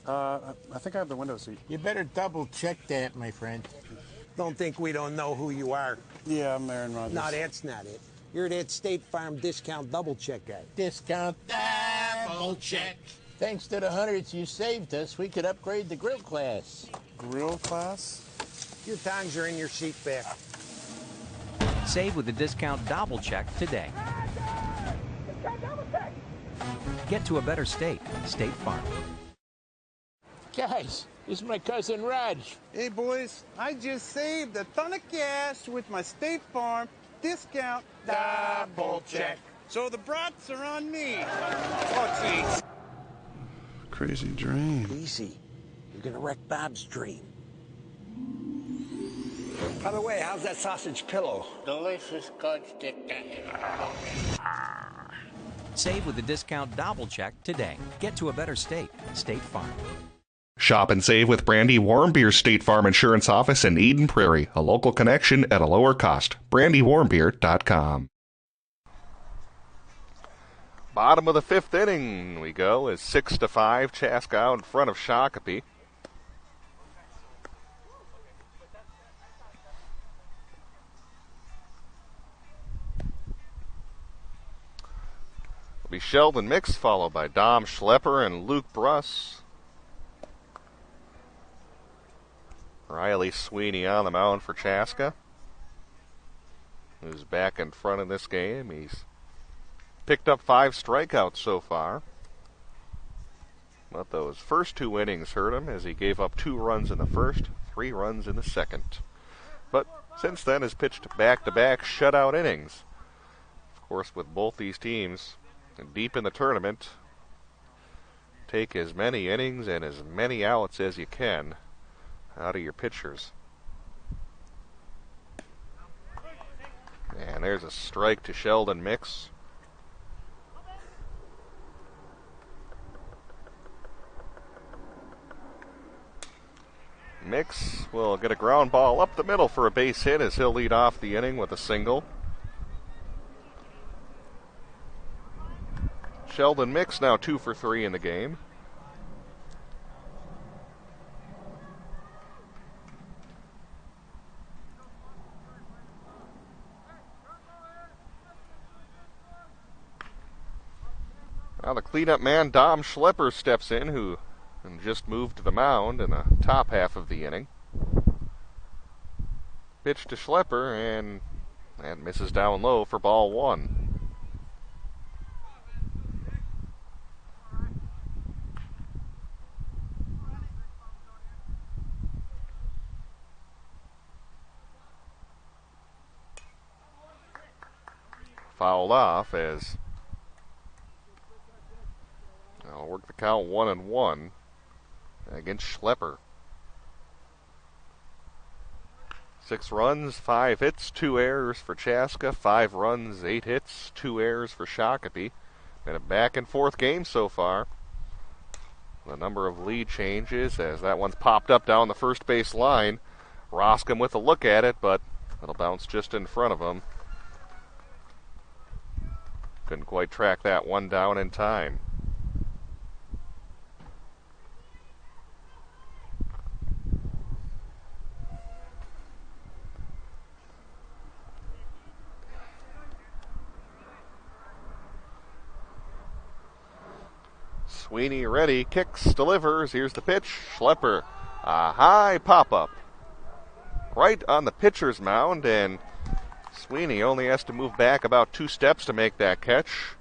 I think I have the window seat. You better double check that, my friend. Don't think we don't know who you are. Yeah, I'm Aaron Rodgers. No, that's not it. You're that State Farm discount double check guy. Discount double check. Thanks to the hundreds you saved us, we could upgrade the grill class. Grill class? Your tongs are in your seat back. Save with the discount double check today. Get to a better state. State Farm. Guys, this is my cousin Raj. Hey, boys, I just saved a ton of cash with my State Farm discount double check. So the brats are on me. Oh, geez. Crazy dream. Easy. You're going to wreck Bob's dream. By the way, how's that sausage pillow? Delicious good stick. Save with the discount double check today. Get to a better state. State Farm. Shop and save with Brandy Warmbier State Farm Insurance Office in Eden Prairie, a local connection at a lower cost. BrandyWarmbier.com. Bottom of the 5th inning we go is 6-5. Chaska out in front of Shakopee. Sheldon Mix, followed by Dom Schlepper and Luke Bruss. Riley Sweeney on the mound for Chaska, who's back in front in this game. He's picked up 5 strikeouts so far. But those first 2 innings hurt him as he gave up 2 runs in the first, 3 runs in the second. But since then has pitched back-to-back shutout innings. Of course, with both these teams deep in the tournament, take as many innings and as many outs as you can out of your pitchers. And there's a strike to Sheldon Mix. Mix will get a ground ball up the middle for a base hit as he'll lead off the inning with a single. Sheldon Mix now 2 for 3 in the game. Now the cleanup man, Dom Schlepper, steps in, who just moved to the mound in the top half of the inning. Pitch to Schlepper, and that misses down low for ball 1. Fouled off as I'll work the count 1-1 against Schlepper. 6 runs, 5 hits, 2 errors for Chaska. 5 runs, 8 hits, 2 errors for Shakopee. Been a back-and-forth game so far. The number of lead changes as that one's popped up down the first base line. Roscom with a look at it, but it'll bounce just in front of him. Couldn't quite track that one down in time. Sweeney ready, kicks, delivers. Here's the pitch. Schlepper, a high pop-up right on the pitcher's mound, and Sweeney only has to move back about 2 steps to make that catch.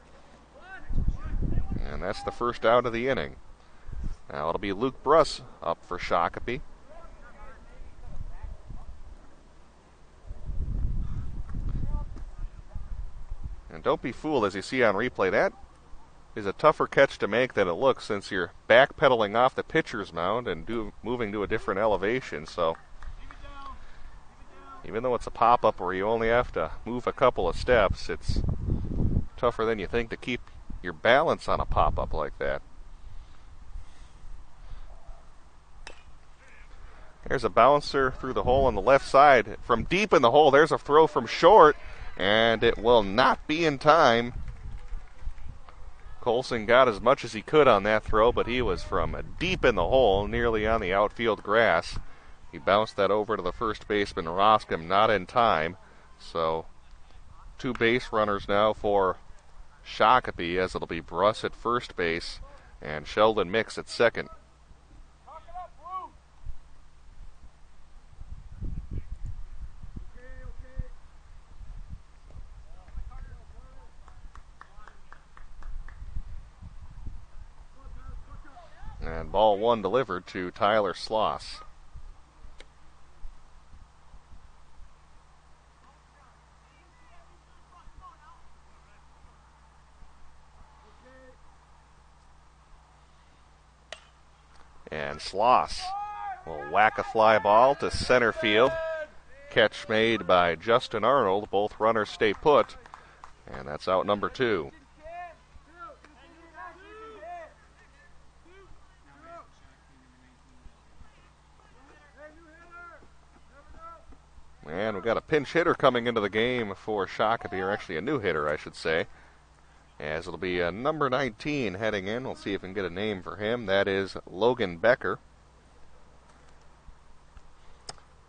And that's the first out of the inning. Now it'll be Luke Bruss up for Shakopee. And don't be fooled as you see on replay. That is a tougher catch to make than it looks, since you're backpedaling off the pitcher's mound and moving to a different elevation. So even though it's a pop-up where you only have to move a couple of steps, it's tougher than you think to keep your balance on a pop-up like that. There's a bouncer through the hole on the left side. From deep in the hole, there's a throw from short, and it will not be in time. Colson got as much as he could on that throw, but he was from deep in the hole, nearly on the outfield grass. He bounced that over to the first baseman, Roscom, not in time. So 2 base runners now for Shakopee, as it'll be Bruss at first base and Sheldon Mix at second. And ball 1 delivered to Tyler Sloss. And Sloss will whack a fly ball to center field. Catch made by Justin Arnold. Both runners stay put. And that's out number 2. And we've got a pinch hitter coming into the game for Shakopee, or actually a new hitter, I should say. As it'll be number 19 heading in. We'll see if we can get a name for him. That is Logan Becker,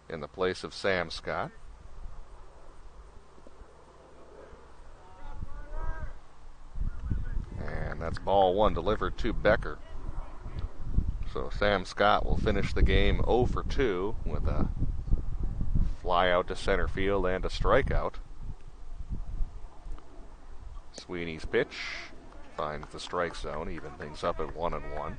in the place of Sam Scott. that's ball one delivered to Becker. So Sam Scott will finish the game 0 for 2 with a fly out to center field and a strikeout. Sweeney's pitch finds the strike zone, even things up at 1-1.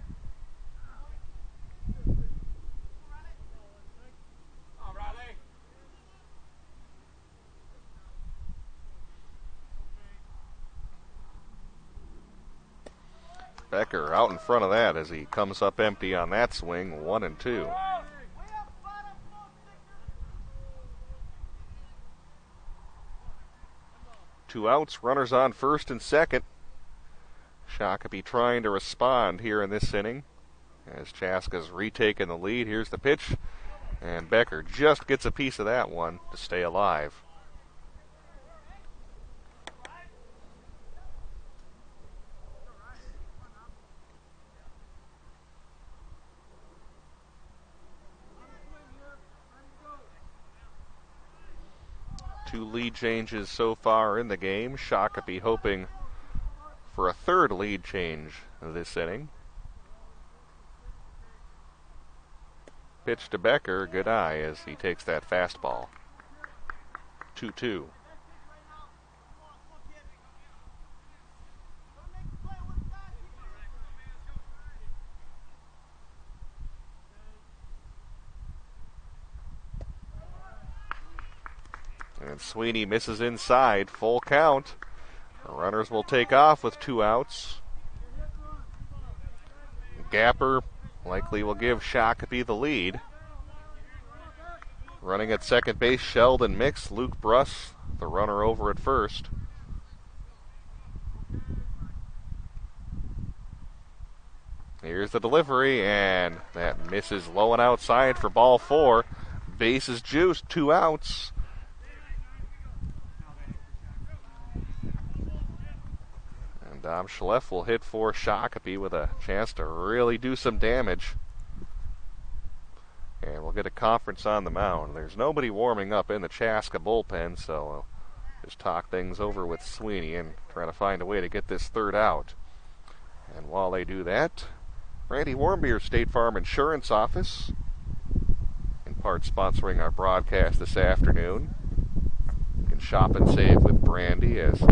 Becker out in front of that as he comes up empty on that swing, 1-2. Two outs, runners on first and second. Shakopee trying to respond here in this inning as Chaska's retaken the lead. Here's the pitch, and Becker just gets a piece of that one to stay alive. Two lead changes so far in the game. Shakopee hoping for a third lead change this inning. Pitch to Becker, good eye as he takes that fastball. 2-2. And Sweeney misses inside, full count. The runners will take off with two outs. Gapper likely will give Shakopee the lead. Running at second base, Sheldon Mix, Luke Bruss, the runner over at first. Here's the delivery, and that misses low and outside for ball four. Bases juiced, two outs. Dom Schleff will hit for Shakopee with a chance to really do some damage. And we'll get a conference on the mound. There's nobody warming up in the Chaska bullpen, so we'll just talk things over with Sweeney and try to find a way to get this third out. And while they do that, Brandy Warmbier State Farm Insurance Office, in part sponsoring our broadcast this afternoon. You can shop and save with Brandy as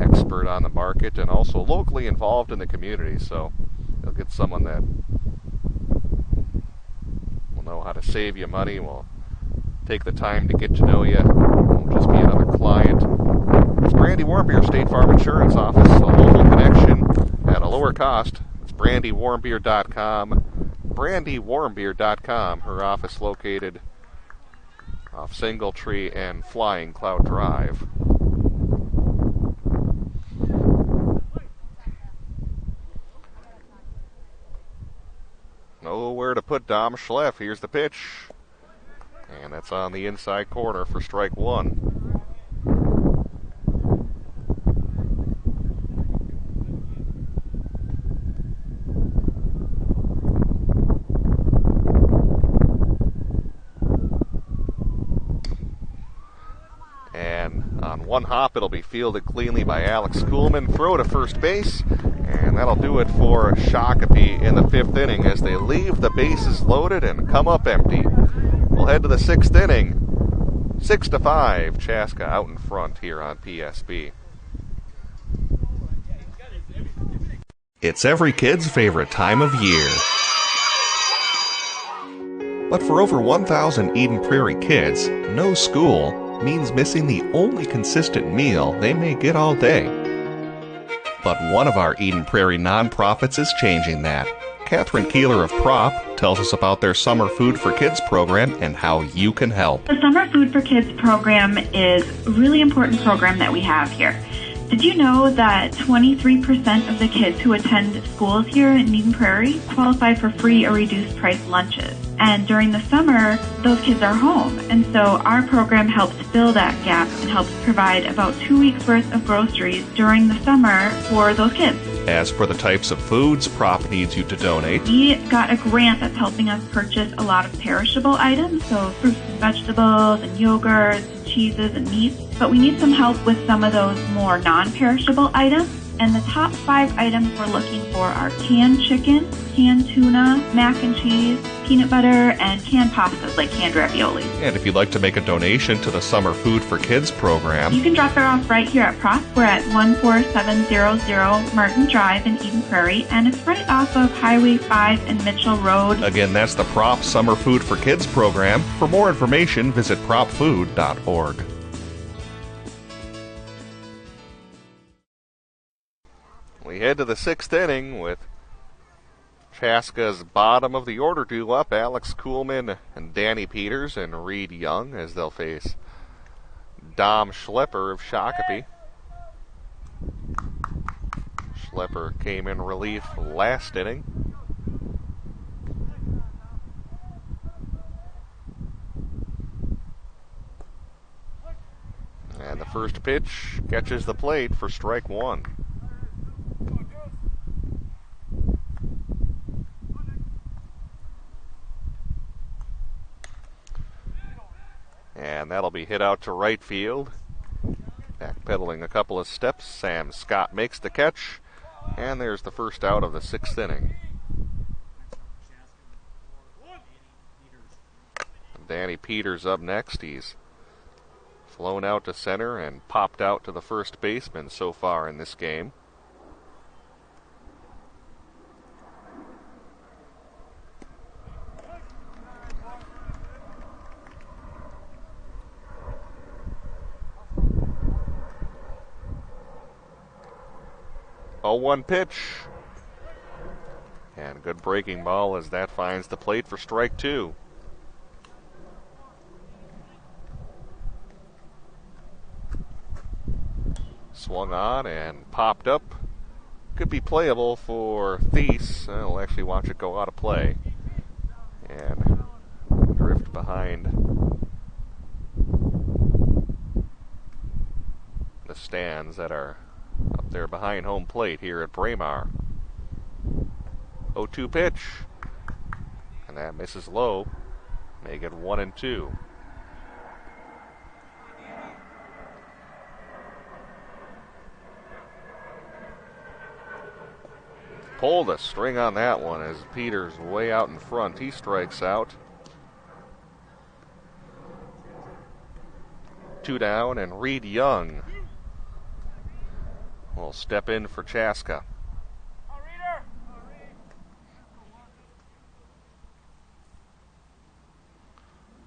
expert on the market and also locally involved in the community, so you'll get someone that will know how to save you money, will take the time to get to know you, won't just be another client. It's Brandy Warmbier State Farm Insurance Office, a local connection at a lower cost. It's BrandyWarmbier.com, BrandyWarmbier.com, her office located off Singletree and Flying Cloud Drive. Nowhere to put Dom Schleff. Here's the pitch. And that's on the inside corner for strike one. And on one hop, it'll be fielded cleanly by Alex Kuhlman. Throw to first base. And that'll do it for Shakopee in the fifth inning as they leave the bases loaded and come up empty. We'll head to the sixth inning. 6-5, Chaska out in front here on PSB. It's every kid's favorite time of year. But for over 1,000 Eden Prairie kids, no school means missing the only consistent meal they may get all day. But one of our Eden Prairie nonprofits is changing that. Catherine Keeler of Prop tells us about their Summer Food for Kids program and how you can help. The Summer Food for Kids program is a really important program that we have here. Did you know that 23% of the kids who attend schools here in Eden Prairie qualify for free or reduced price lunches? And during the summer, those kids are home. And so our program helps fill that gap and helps provide about 2 weeks' worth of groceries during the summer for those kids. As for the types of foods Prop needs you to donate, we got a grant that's helping us purchase a lot of perishable items, so fruits and vegetables and yogurts and cheeses and meats. But we need some help with some of those more non-perishable items. And the top 5 items we're looking for are canned chicken, canned tuna, mac and cheese, peanut butter, and canned pastas like canned ravioli. And if you'd like to make a donation to the Summer Food for Kids program, you can drop it off right here at Prop. We're at 14700 Martin Drive in Eden Prairie, and it's right off of Highway 5 and Mitchell Road. Again, that's the Prop Summer Food for Kids program. For more information, visit propfood.org. We head to the 6th inning with Chaska's bottom of the order due up, Alex Kuhlman and Danny Peters and Reed Young, as they'll face Dom Schlepper of Shakopee. Schlepper came in relief last inning. And the first pitch catches the plate for strike 1. And that'll be hit out to right field. Backpedaling a couple of steps, Sam Scott makes the catch. And there's the first out of the 6th inning. Danny Peters up next. He's flown out to center and popped out to the first baseman so far in this game. Oh, 1 pitch. And good breaking ball as that finds the plate for strike 2. Swung on and popped up. Could be playable for Thies. We'll actually watch it go out of play. And drift behind the stands that are up there behind home plate here at Braemar. 0-2 pitch. And that misses low. Make it 1-2. Pulled a string on that one as Peters way out in front. He strikes out. 2 down, and Reed Young will step in for Chaska.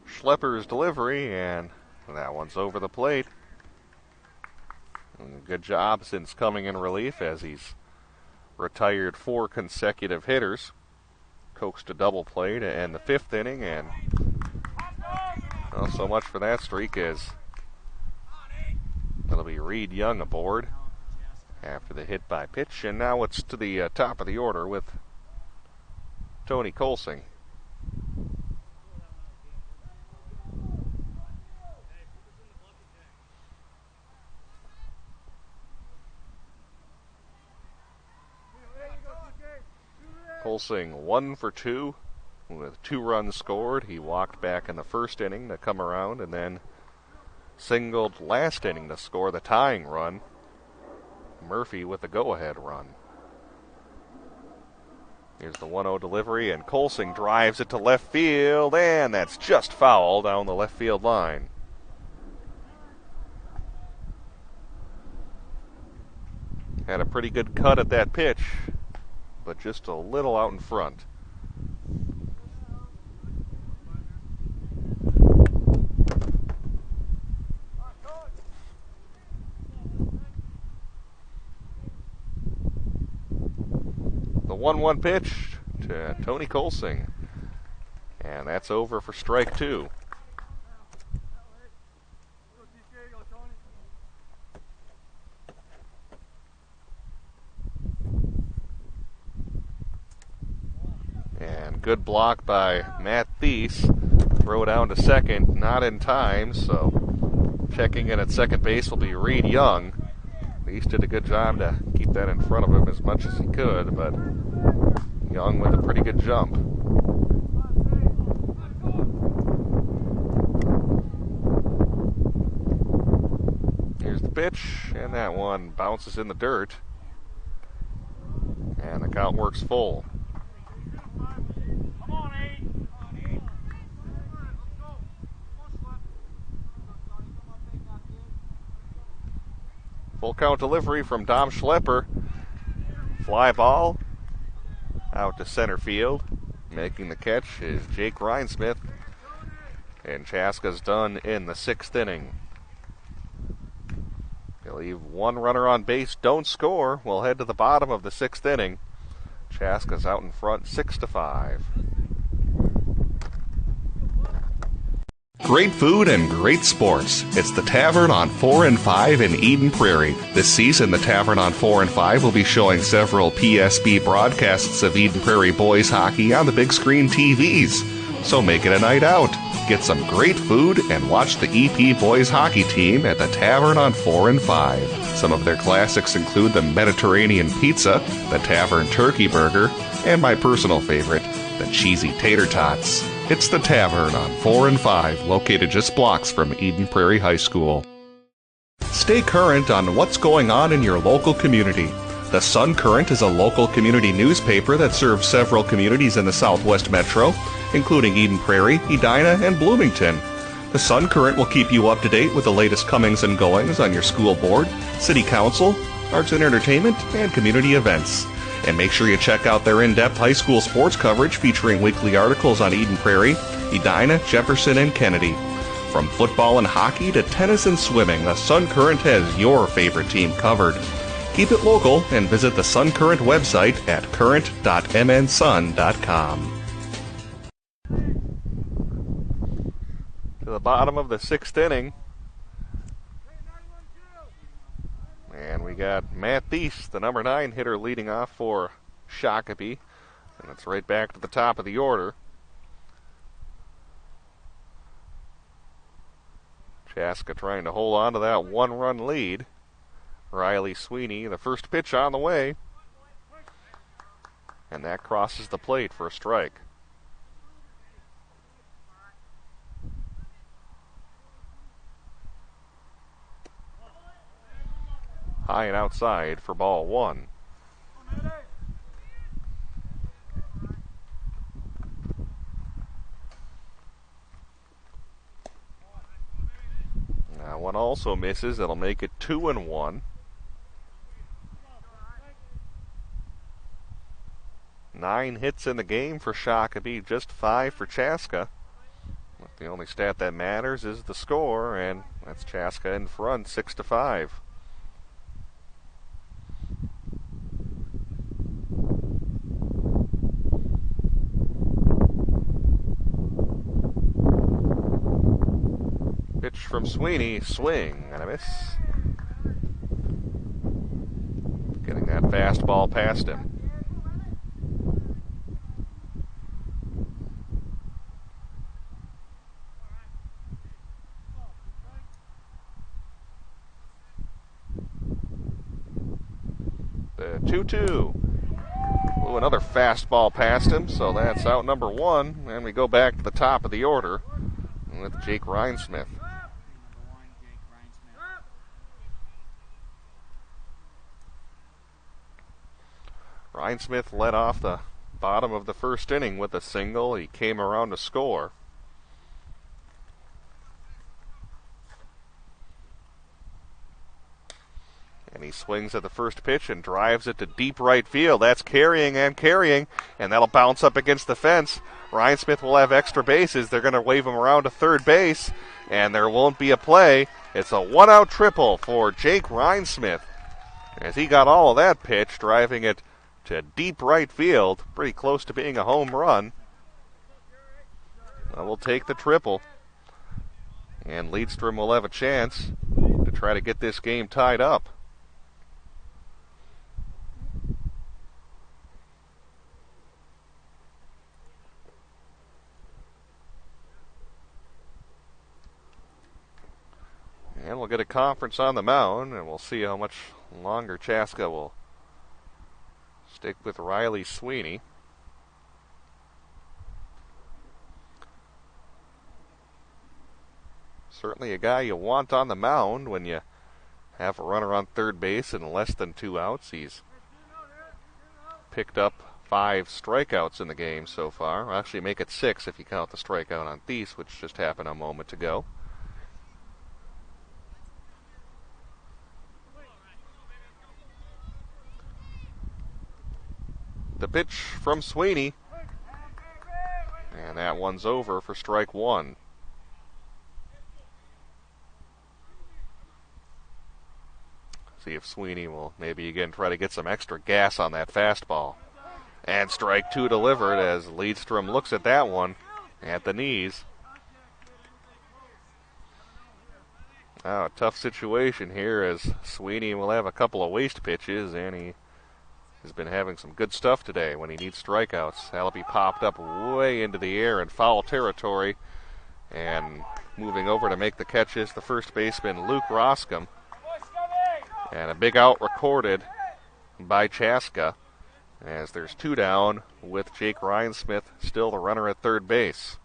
Schlepper's delivery, and that one's over the plate. And good job since coming in relief as he's retired 4 consecutive hitters. Coaxed a double play to end the 5th inning, and well, so much for that streak as that'll be Reed Young aboard after the hit by pitch. And now it's to the top of the order with Tony Colsing. Colsing 1 for 2 with 2 runs scored. He walked back in the 1st inning to come around and then singled last inning to score the tying run. Murphy with the go-ahead run. Here's the 1-0 delivery, and Colsing drives it to left field, and that's just foul down the left field line. Had a pretty good cut at that pitch, but just a little out in front. The 1-1 pitch to Tony Colsing, and that's over for strike 2. And good block by Matt Thies. Throw down to second, not in time, so checking in at second base will be Reed Young. Thies did a good job to keep that in front of him as much as he could, but Young with a pretty good jump. Here's the pitch, and that one bounces in the dirt. And the count works full. Full count delivery from Dom Schlepper. Fly ball out to center field. Making the catch is Jake Reinsmith. And Chaska's done in the 6th inning. They leave one runner on base, don't score. We'll head to the bottom of the 6th inning. Chaska's out in front 6-5. Great food and great sports. It's the Tavern on 4 and 5 in Eden Prairie. This season, the Tavern on 4 and 5 will be showing several PSB broadcasts of Eden Prairie boys hockey on the big screen TVs. So make it a night out. Get some great food and watch the EP boys hockey team at the Tavern on 4 and 5. Some of their classics include the Mediterranean pizza, the Tavern turkey burger, and my personal favorite, the cheesy tater tots. It's the Tavern on 4 and 5, located just blocks from Eden Prairie High School. Stay current on what's going on in your local community. The Sun Current is a local community newspaper that serves several communities in the Southwest Metro, including Eden Prairie, Edina, and Bloomington. The Sun Current will keep you up to date with the latest comings and goings on your school board, city council, arts and entertainment, and community events. And make sure you check out their in-depth high school sports coverage featuring weekly articles on Eden Prairie, Edina, Jefferson, and Kennedy. From football and hockey to tennis and swimming, the Sun Current has your favorite team covered. Keep it local and visit the Sun Current website at current.mnsun.com. To the bottom of the 6th inning. And we got Matt Thies, the number 9 hitter, leading off for Shakopee. And it's right back to the top of the order. Chaska trying to hold on to that 1-run lead. Riley Sweeney, the first pitch on the way. And that crosses the plate for a strike. High and outside for ball 1. That one also misses. It'll make it 2-1. 9 hits in the game for Shakopee, just 5 for Chaska. But the only stat that matters is the score, and that's Chaska in front, 6-5. Pitch from Sweeney, swing and a miss. Getting that fastball past him. The 2-2. Ooh, another fastball past him, so that's out number 1. And we go back to the top of the order with Jake Reinsmith. Reinsmith led off the bottom of the 1st inning with a single. He came around to score. And he swings at the first pitch and drives it to deep right field. That's carrying, and that'll bounce up against the fence. Reinsmith will have extra bases. They're going to wave him around to third base, and there won't be a play. It's a 1-out triple for Jake Reinsmith, as he got all of that pitch, driving it to deep right field, pretty close to being a home run. We'll take the triple, and Leadstrom will have a chance to try to get this game tied up. And we'll get a conference on the mound, and we'll see how much longer Chaska will stick with Riley Sweeney. Certainly a guy you want on the mound when you have a runner on third base and less than 2 outs. He's picked up 5 strikeouts in the game so far. Well, actually, make it 6 if you count the strikeout on Thies, which just happened a moment ago. The pitch from Sweeney. And that one's over for strike 1. See if Sweeney will maybe again try to get some extra gas on that fastball. And strike 2 delivered as Lidstrom looks at that one at the knees. Oh, a tough situation here as Sweeney will have a couple of waste pitches, and he has been having some good stuff today when he needs strikeouts. Hallaby popped up way into the air in foul territory, and moving over to make the catches, the first baseman Luke Roscom. And a big out recorded by Chaska, as there's 2 down with Jake Rhinesmith still the runner at third base.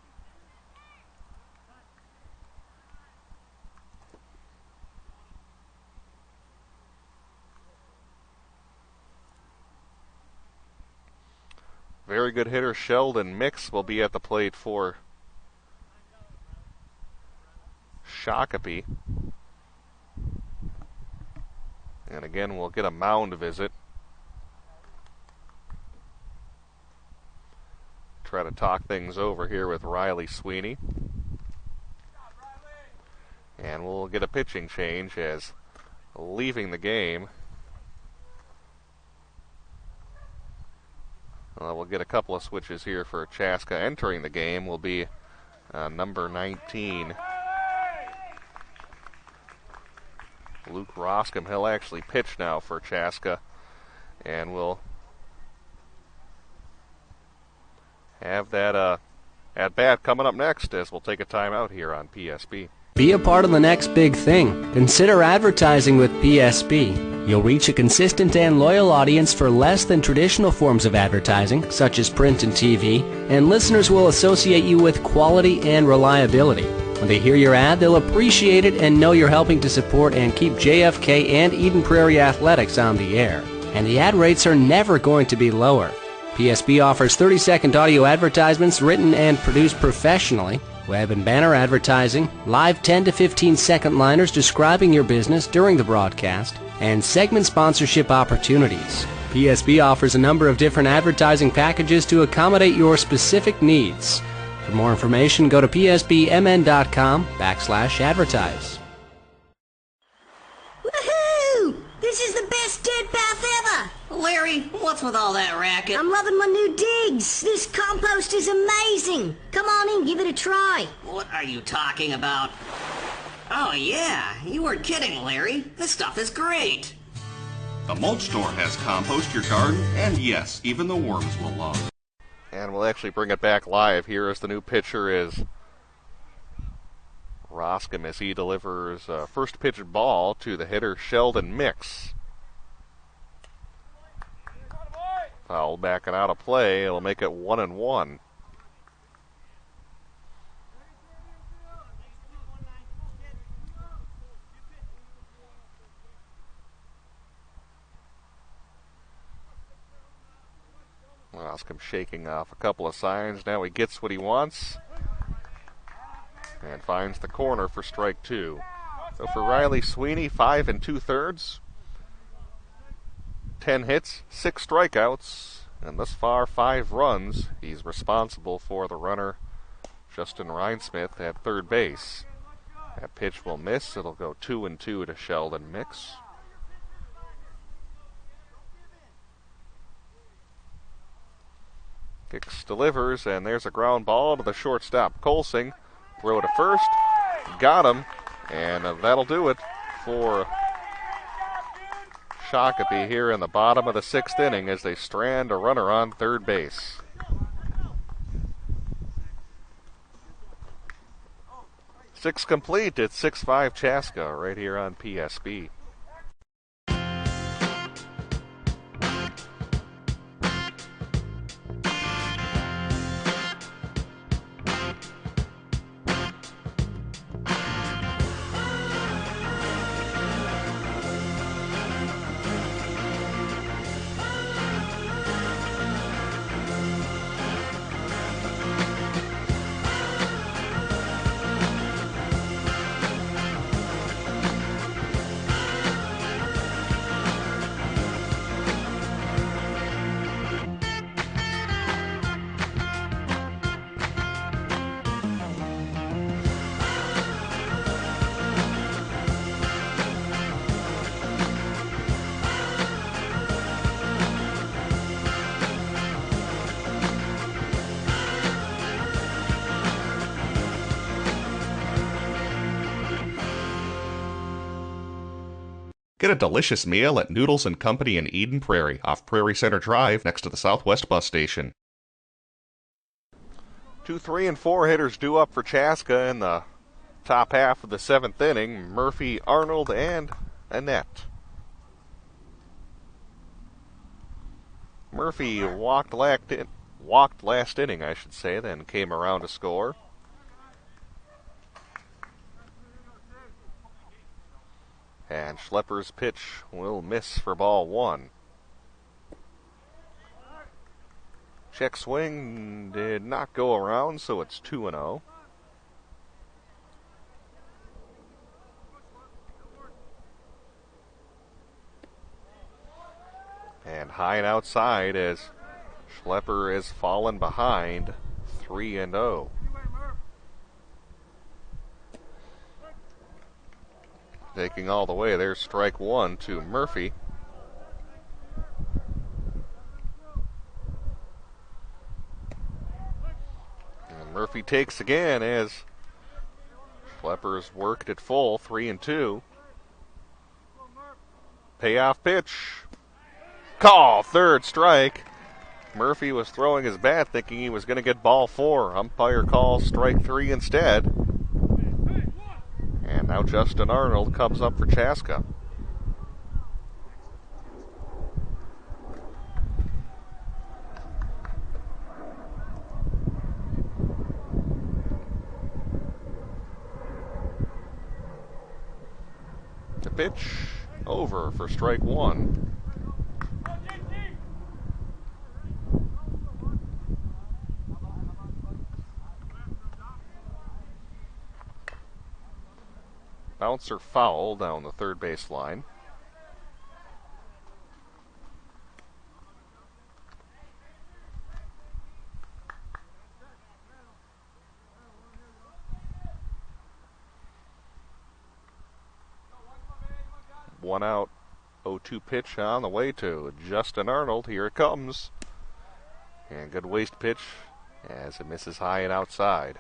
Very good hitter Sheldon Mix will be at the plate for Shakopee. And again, we'll get a mound visit. Try to talk things over here with Riley Sweeney. And we'll get a pitching change as leaving the game. We'll get a couple of switches here for Chaska. Entering the game will be number 19, Luke Roscom. He'll actually pitch now for Chaska, and we'll have that at-bat coming up next as we'll take a timeout here on PSB. Be a part of the next big thing. Consider advertising with PSB. You'll reach a consistent and loyal audience for less than traditional forms of advertising, such as print and TV, and listeners will associate you with quality and reliability. When they hear your ad, they'll appreciate it and know you're helping to support and keep JFK and Eden Prairie Athletics on the air. And the ad rates are never going to be lower. PSB offers 30-second audio advertisements written and produced professionally, web and banner advertising, live 10 to 15-second liners describing your business during the broadcast, and segment sponsorship opportunities. PSB offers a number of different advertising packages to accommodate your specific needs. For more information, go to psbmn.com/advertise. Woohoo! This is the best dirt bath ever! Larry, what's with all that racket? I'm loving my new digs. This compost is amazing. Come on in, give it a try. What are you talking about? Oh yeah, you weren't kidding, Larry. This stuff is great. The Mulch Store has compost your garden, and yes, even the worms will love. And we'll actually bring it back live here as the new pitcher is Roscom as he delivers first pitch ball to the hitter Sheldon Mix. Foul back and out of play. It'll make it 1-1. Roscom shaking off a couple of signs. Now he gets what he wants and finds the corner for strike 2. So for Riley Sweeney, 5 2/3. 10 hits, 6 strikeouts, and thus far 5 runs. He's responsible for the runner, Justin Rhinesmith, at third base. That pitch will miss. It'll go 2-2 to Sheldon Mix. Hicks delivers, and there's a ground ball to the shortstop, Colsing. Throw to first, got him, and that'll do it for Shakopee here in the bottom of the 6th inning as they strand a runner on third base. Six complete. It's 6-5 Chaska right here on PSB. Get a delicious meal at Noodles & Company in Eden Prairie, off Prairie Center Drive, next to the Southwest Bus Station. 2, 3, and 4 hitters due up for Chaska in the top half of the 7th inning. Murphy, Arnold, and Annette. Murphy walked last inning, then came around to score. And Schlepper's pitch will miss for ball 1. Check swing did not go around, so it's 2-0. And high and outside as Schlepper is fallen behind 3-0. Taking all the way, there's strike 1 to Murphy. And Murphy takes again as Schlepper's worked at full, 3-2. Payoff pitch. Call, third strike. Murphy was throwing his bat thinking he was going to get ball 4. Umpire calls strike 3 instead. And now Justin Arnold comes up for Chaska. The pitch over for strike 1. Bouncer foul down the third base line. One out, 0-2 pitch on the way to Justin Arnold. Here it comes. And good waste pitch as it misses high and outside.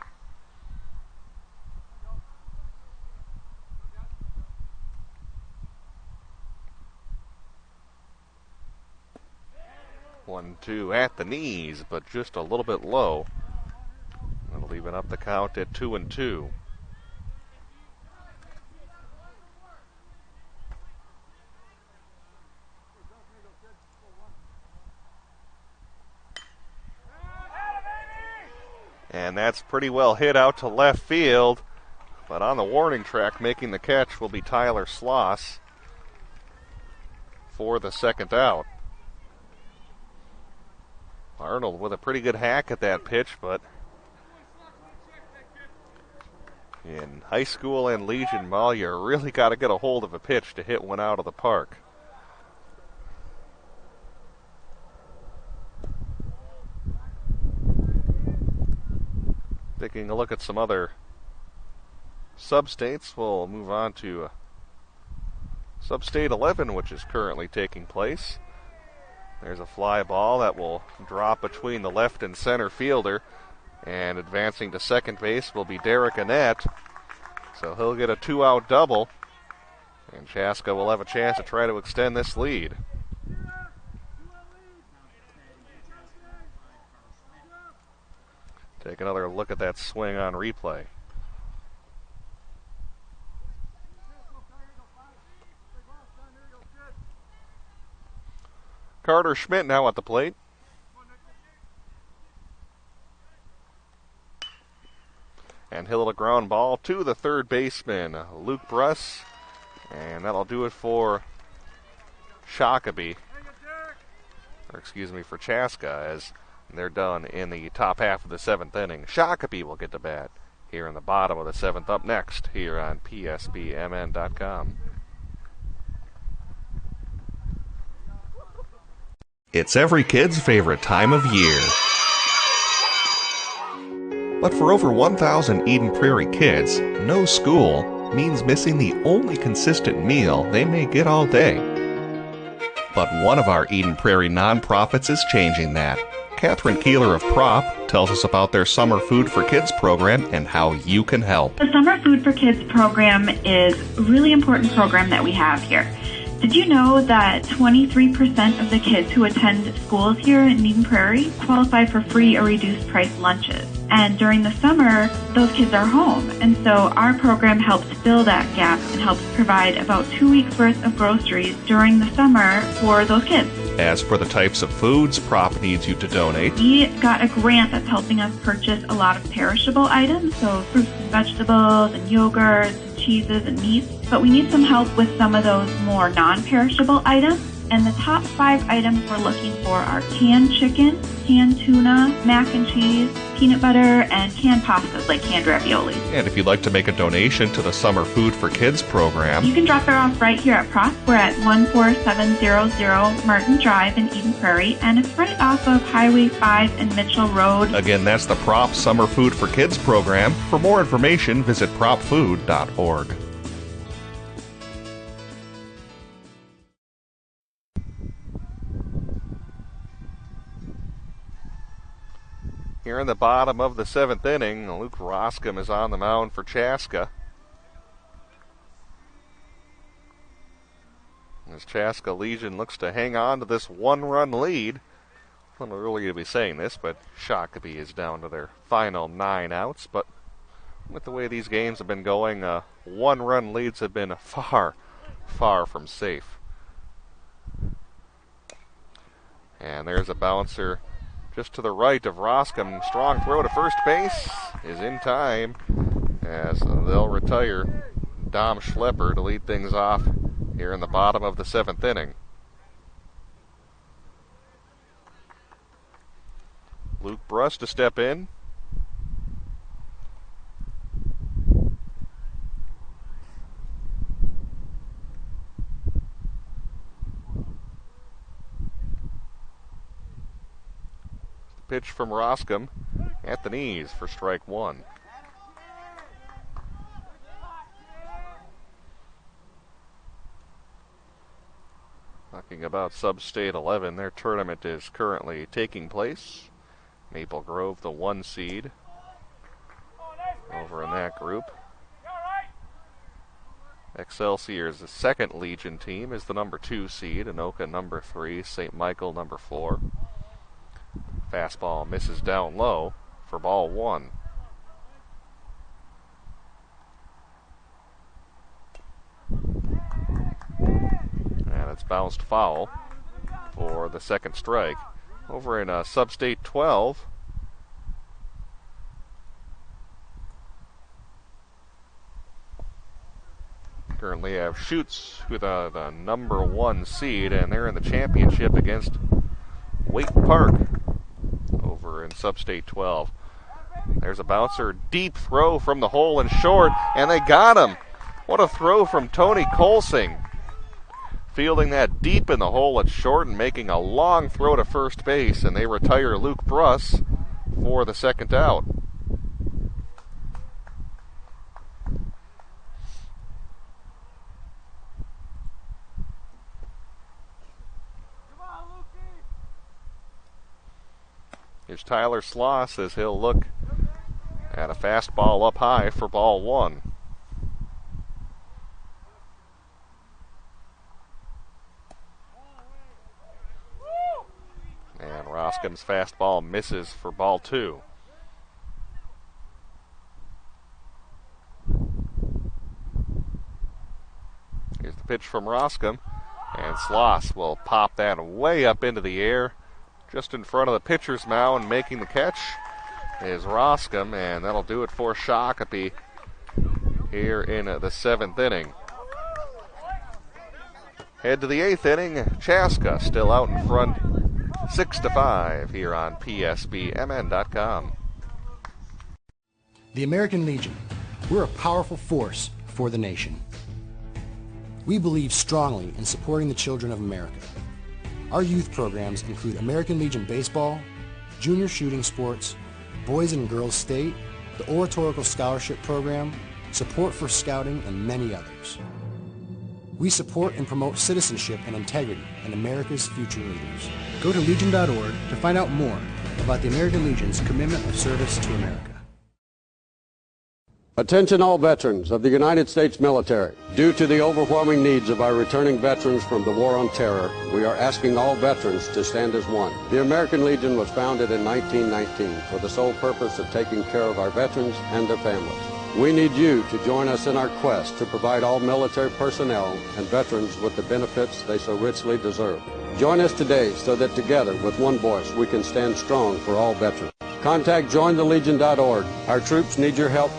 One, two at the knees, but just a little bit low. That'll even up the count at 2-2. And that's pretty well hit out to left field. But on the warning track, making the catch will be Tyler Sloss for the second out. Arnold with a pretty good hack at that pitch, but in high school and Legion ball, you really got to get a hold of a pitch to hit one out of the park. Taking a look at some other sub-states, we'll move on to Sub-State 11, which is currently taking place. There's a fly ball that will drop between the left and center fielder, and advancing to second base will be Derek Annette. So he'll get a 2-out double, and Chaska will have a chance to try to extend this lead. Take another look at that swing on replay. Carter Schmidt now at the plate. And he'll hit a ground ball to the third baseman, Luke Bruss. And that'll do it for Shakopee. Or excuse me, for Chaska, as they're done in the top half of the 7th inning. Shakopee will get the bat here in the bottom of the 7th. Up next here on PSBMN.com. It's every kid's favorite time of year. But for over 1,000 Eden Prairie kids, no school means missing the only consistent meal they may get all day. But one of our Eden Prairie nonprofits is changing that. Catherine Keeler of Prop tells us about their Summer Food for Kids program and how you can help. The Summer Food for Kids program is a really important program that we have here. Did you know that 23% of the kids who attend schools here in Eden Prairie qualify for free or reduced price lunches? And during the summer, those kids are home. And so our program helps fill that gap and helps provide about 2 weeks' worth of groceries during the summer for those kids. As for the types of foods Prop needs you to donate, We got a grant that's helping us purchase a lot of perishable items, so fruits and vegetables and yogurts and cheeses and meats. But we need some help with some of those more non-perishable items. And the top 5 items we're looking for are canned chicken, canned tuna, mac and cheese, peanut butter, and canned pastas like canned ravioli. and if you'd like to make a donation to the Summer Food for Kids program, You can drop it off right here at Prop. We're at 14700 Martin Drive in Eden Prairie, and it's right off of Highway 5 and Mitchell Road. again, that's the Prop Summer Food for Kids program. For more information, visit propfood.org. Here in the bottom of the 7th inning, Luke Roscom is on the mound for Chaska. As Chaska Legion looks to hang on to this 1-run lead. A little early to be saying this, but Shakopee is down to their final 9 outs. But with the way these games have been going, 1-run leads have been far, far from safe. And there's a bouncer just to the right of Roscom. Strong throw to first base is in time as they'll retire Dom Schlepper to lead things off here in the bottom of the 7th inning. Luke Bruss to step in. Pitch from Roscom at the knees for strike 1. Talking about Sub-State 11, their tournament is currently taking place. Maple Grove, the 1 seed, over in that group. Excelsior's the 2nd Legion team is the number 2 seed, Anoka number 3, St. Michael number 4. Fastball misses down low for ball 1. And it's bounced foul for the 2nd strike. Over in Sub-State 12, currently have Schutz with the number 1 seed, and they're in the championship against Wake Park over in Sub-State 12. There's a bouncer, deep throw from the hole and short, and they got him. What a throw from Tony Colsing. Fielding that deep in the hole at short and making a long throw to first base, and they retire Luke Bruss for the 2nd out. Here's Tyler Sloss as he'll look at a fastball up high for ball 1. And Roscom's fastball misses for ball 2. Here's the pitch from Roscom, and Sloss will pop that way up into the air. Just in front of the pitcher's mound, making the catch is Roscom, and that'll do it for Shakopee here in the 7th inning. Head to the 8th inning, Chaska still out in front, 6-5 here on PSBMN.com. The American Legion. We're a powerful force for the nation. We believe strongly in supporting the children of America. Our youth programs include American Legion Baseball, Junior Shooting Sports, Boys and Girls State, the Oratorical Scholarship Program, Support for Scouting, and many others. We support and promote citizenship and integrity in America's future leaders. Go to Legion.org to find out more about the American Legion's commitment of service to America. Attention all veterans of the United States military. Due to the overwhelming needs of our returning veterans from the War on Terror, we are asking all veterans to stand as one. The American Legion was founded in 1919 for the sole purpose of taking care of our veterans and their families. We need you to join us in our quest to provide all military personnel and veterans with the benefits they so richly deserve. Join us today so that together, with one voice, we can stand strong for all veterans. Contact jointhelegion.org. Our troops need your help.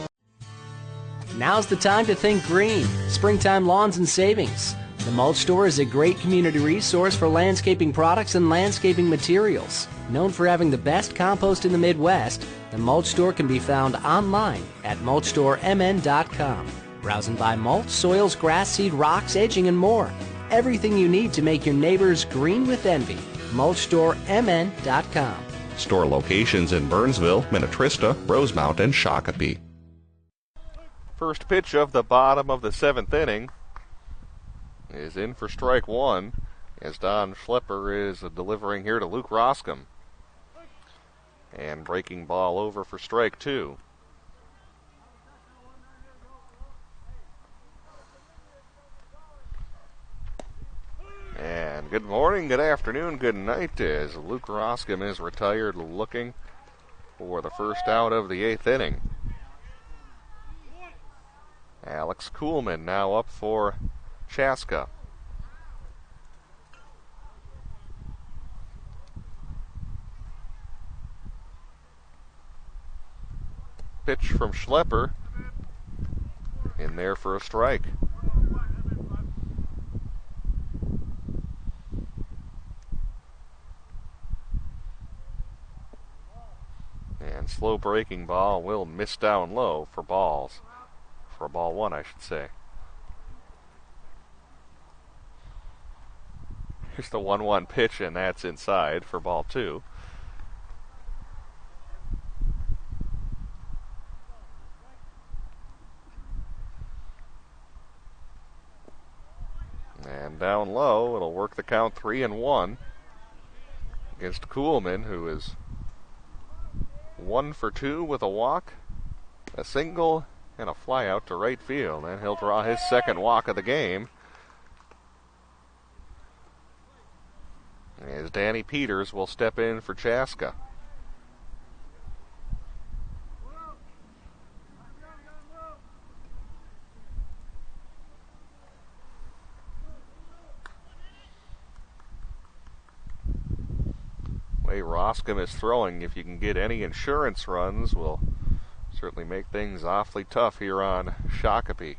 Now's the time to think green. Springtime Lawns and Savings. The Mulch Store is a great community resource for landscaping products and landscaping materials. Known for having the best compost in the Midwest, the Mulch Store can be found online at mulchstoremn.com. Browse and buy mulch, soils, grass seed, rocks, edging, and more. Everything you need to make your neighbors green with envy. mulchstoremn.com. Store locations in Burnsville, Minnetrista, Rosemount, and Shakopee. First pitch of the bottom of the 7th inning is in for strike one, as Don Schlepper is delivering here to Luke Roscom. And breaking ball over for strike two. And good morning, good afternoon, good night, as Luke Roscom is retired, looking for the first out of the 8th inning. Alex Kuhlman now up for Chaska. Pitch from Schlepper in there for a strike. And slow breaking ball will miss down low for balls. For ball one, I should say. Here's the 1-1 pitch, and that's inside for ball two. And down low, it'll work the count 3-1 against Kuhlman, who is 1 for 2 with a walk, a single, and a fly out to right field. And he'll draw his second walk of the game, as Danny Peters will step in for Chaska. Way Roscom is throwing, if you can get any insurance runs, will certainly make things awfully tough here on Shakopee.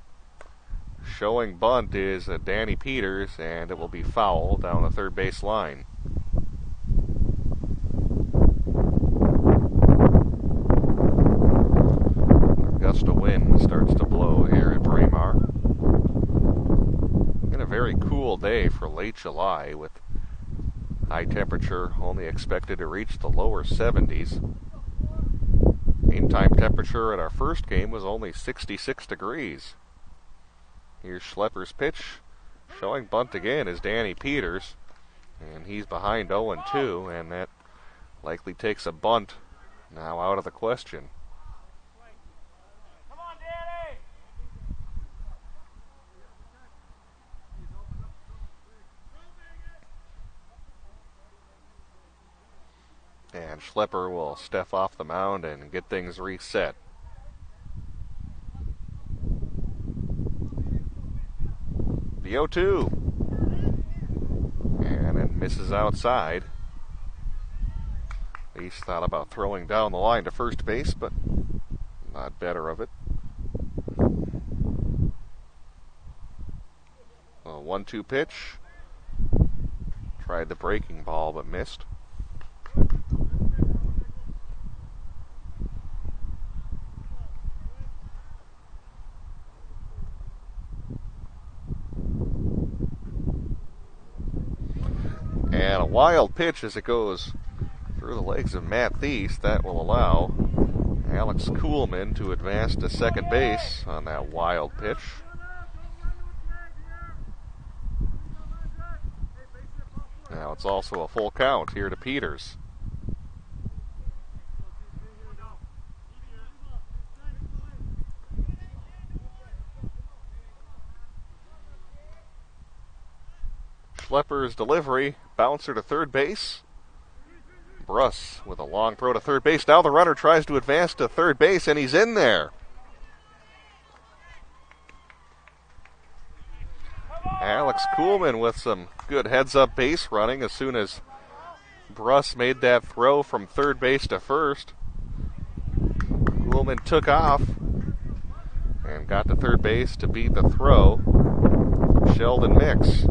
Showing bunt is Danny Peters, and it will be foul down the third base line. A gust of wind starts to blow here at Braemar. Been a very cool day for late July, with high temperature only expected to reach the lower 70s. Game time temperature at our first game was only 66 degrees. Here's Schlepper's pitch. Showing bunt again is Danny Peters. And he's behind 0-2, and that likely takes a bunt now out of the question. And Schlepper will step off the mound and get things reset. The 0-2. And it misses outside. Least thought about throwing down the line to first base, but not better of it. A 1-2 pitch. Tried the breaking ball, but missed. And a wild pitch as it goes through the legs of Matt Thies. That will allow Alex Kuhlman to advance to second base on that wild pitch. Now it's also a full count here to Peters. Schlepper's delivery. Bouncer to third base. Bruss with a long throw to third base. Now the runner tries to advance to third base, and he's in there. Alex Kuhlman with some good heads-up base running as soon as Bruss made that throw from third base to first. Kuhlman took off and got to third base to beat the throw. Sheldon Mix.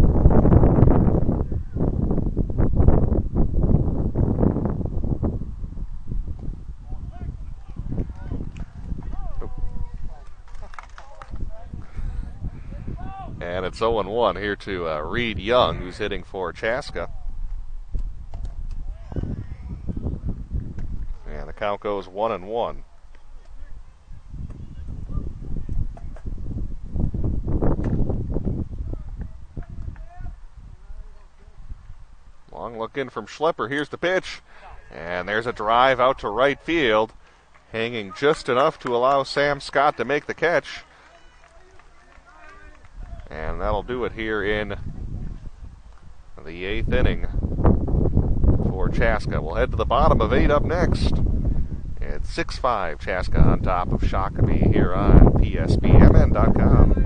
And it's 0-1 here to Reed Young, who's hitting for Chaska. And the count goes 1-1. Long look in from Schlepper. Here's the pitch. And there's a drive out to right field. Hanging just enough to allow Sam Scott to make the catch. And that'll do it here in the 8th inning for Chaska. We'll head to the bottom of 8 up next. It's 6-5 Chaska on top of Shakopee here on PSBMN.com.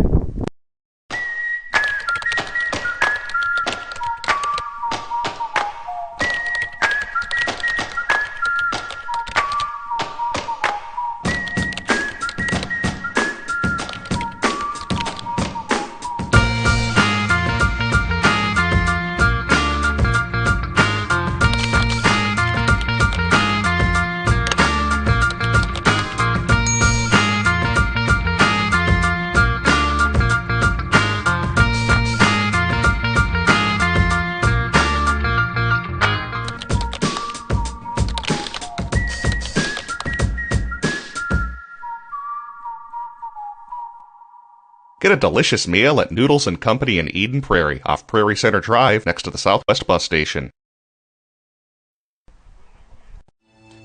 Get a delicious meal at Noodles & Company in Eden Prairie, off Prairie Center Drive, next to the Southwest Bus Station.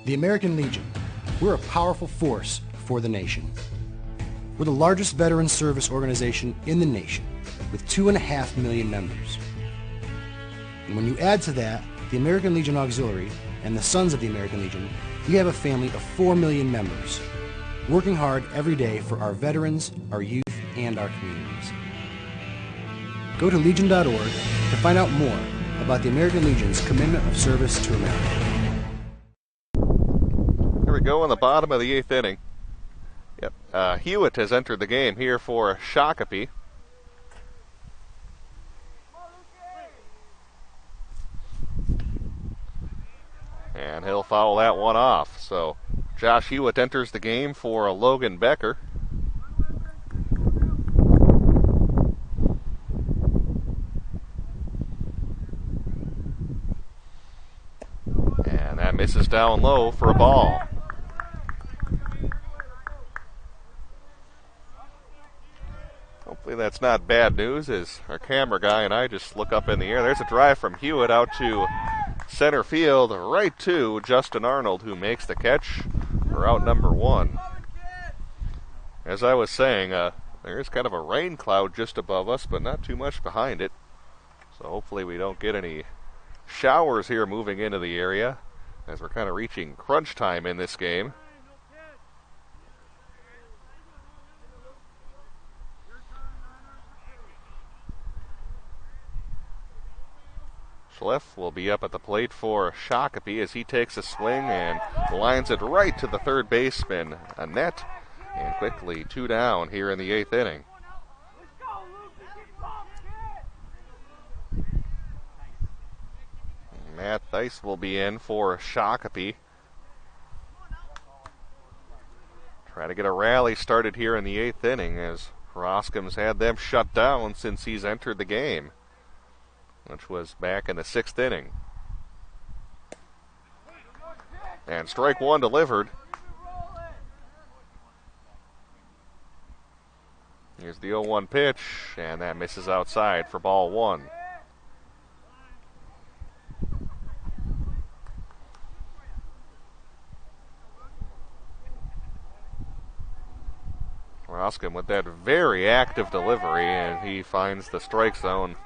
The American Legion. We're a powerful force for the nation. We're the largest veteran service organization in the nation, with 2.5 million members. And when you add to that the American Legion Auxiliary and the Sons of the American Legion, we have a family of 4 million members, working hard every day for our veterans, our youth, and our communities. Go to Legion.org to find out more about the American Legion's commitment of service to America. Here we go in the bottom of the 8th inning. Yep, Hewitt has entered the game here for Shakopee. And he'll foul that one off. So Josh Hewitt enters the game for Logan Becker. And that misses down low for a ball. Hopefully that's not bad news as our camera guy and I just look up in the air. There's a drive from Hewitt out to center field, right to Justin Arnold, who makes the catch for out number 1. As I was saying, there is kind of a rain cloud just above us, but not too much behind it. So hopefully we don't get any showers here moving into the area as we're kind of reaching crunch time in this game. Schleff will be up at the plate for Shakopee as he takes a swing and lines it right to the third baseman, Annette, and quickly 2 down here in the 8th inning. Matt Theis will be in for Shakopee. Try to get a rally started here in the 8th inning as Roscom's had them shut down since he's entered the game, which was back in the 6th inning. And strike 1 delivered. Here's the 0-1 pitch, and that misses outside for ball 1. Roscom with that very active delivery, and he finds the strike zone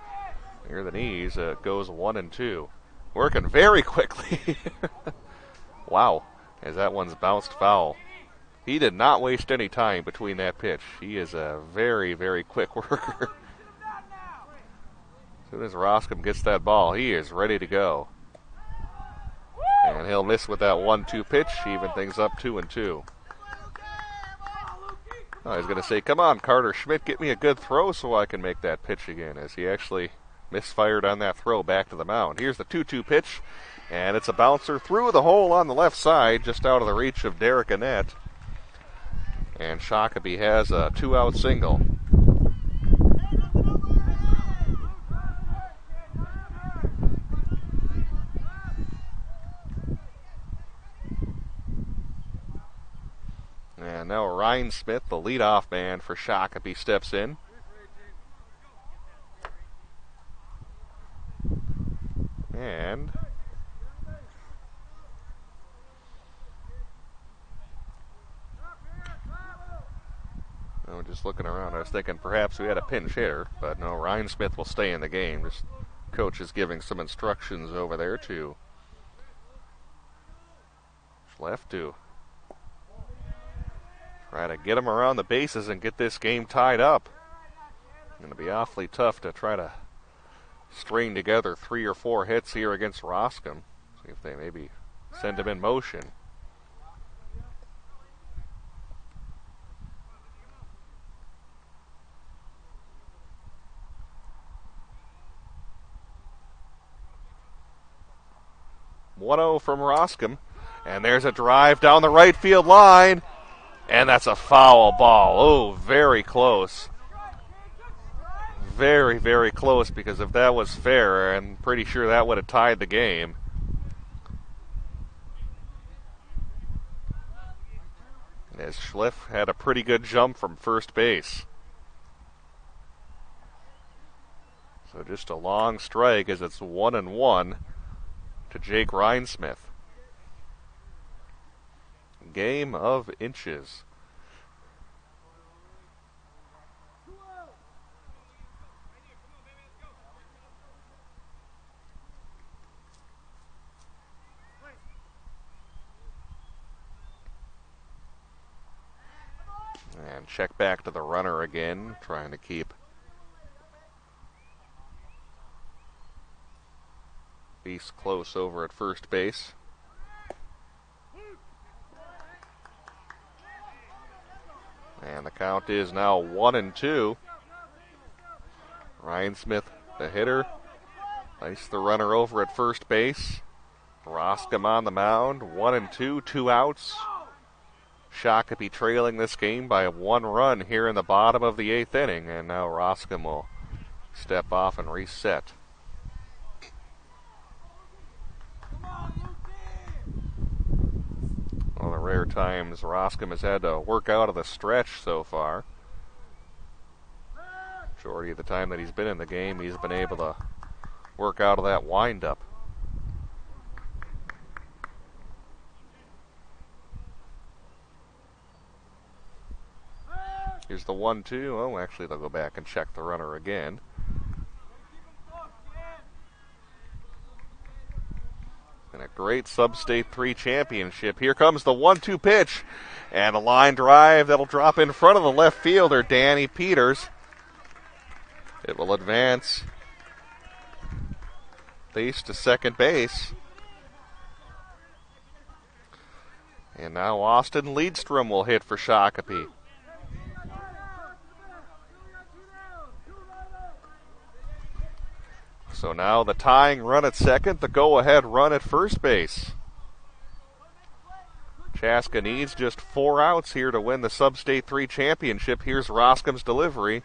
Near the knees, it goes 1-2. Working very quickly. Wow, as that one's bounced foul. He did not waste any time between that pitch. He is a very, very quick worker. As soon as Roscom gets that ball, he is ready to go. And he'll miss with that 1-2 pitch, even things up 2-2. I was going to say, come on, Carter Schmidt, get me a good throw so I can make that pitch again, as he actually misfired on that throw back to the mound. Here's the 2-2 pitch, and it's a bouncer through the hole on the left side, just out of the reach of Derek Annette. And Shakopee has a 2-out single. And now Ryan Smith, the leadoff man for Shakopee, steps in. And I'm just looking around. I was thinking perhaps we had a pinch hitter, but no, Ryan Smith will stay in the game. Just coach is giving some instructions over there to left to try to get him around the bases and get this game tied up. Going to be awfully tough to try to string together 3 or 4 hits here against Roscom. See if they maybe send him in motion. .1-0 from Roscom, and there's a drive down the right field line, and that's a foul ball. Oh, very close. Very, very close, because if that was fair, I'm pretty sure that would have tied the game. As Schliff had a pretty good jump from first base. So just a long strike as it's 1-1 to Jake Rhinesmith. Game of inches. And check back to the runner again, trying to keep Beast close over at first base. And the count is now 1-2. Rhinesmith, the hitter, placed the runner over at first base. Roscom on the mound, 1-2, 2 outs. Shakopee trailing this game by 1 run here in the bottom of the 8th inning, and now Roscom will step off and reset. One of the rare times Roscom has had to work out of the stretch so far. Majority of the time that he's been in the game, he's been able to work out of that windup. Here's the 1-2. Oh, actually, they'll go back and check the runner again. And a great Sub-State 3 championship. Here comes the 1-2 pitch. And a line drive that'll drop in front of the left fielder, Danny Peters. It will advance Thies to second base. And now Austin Liedstrom will hit for Shakopee. So now the tying run at second, the go-ahead run at first base. Chaska needs just 4 outs here to win the Sub-State 3 championship. Here's Roscom's delivery,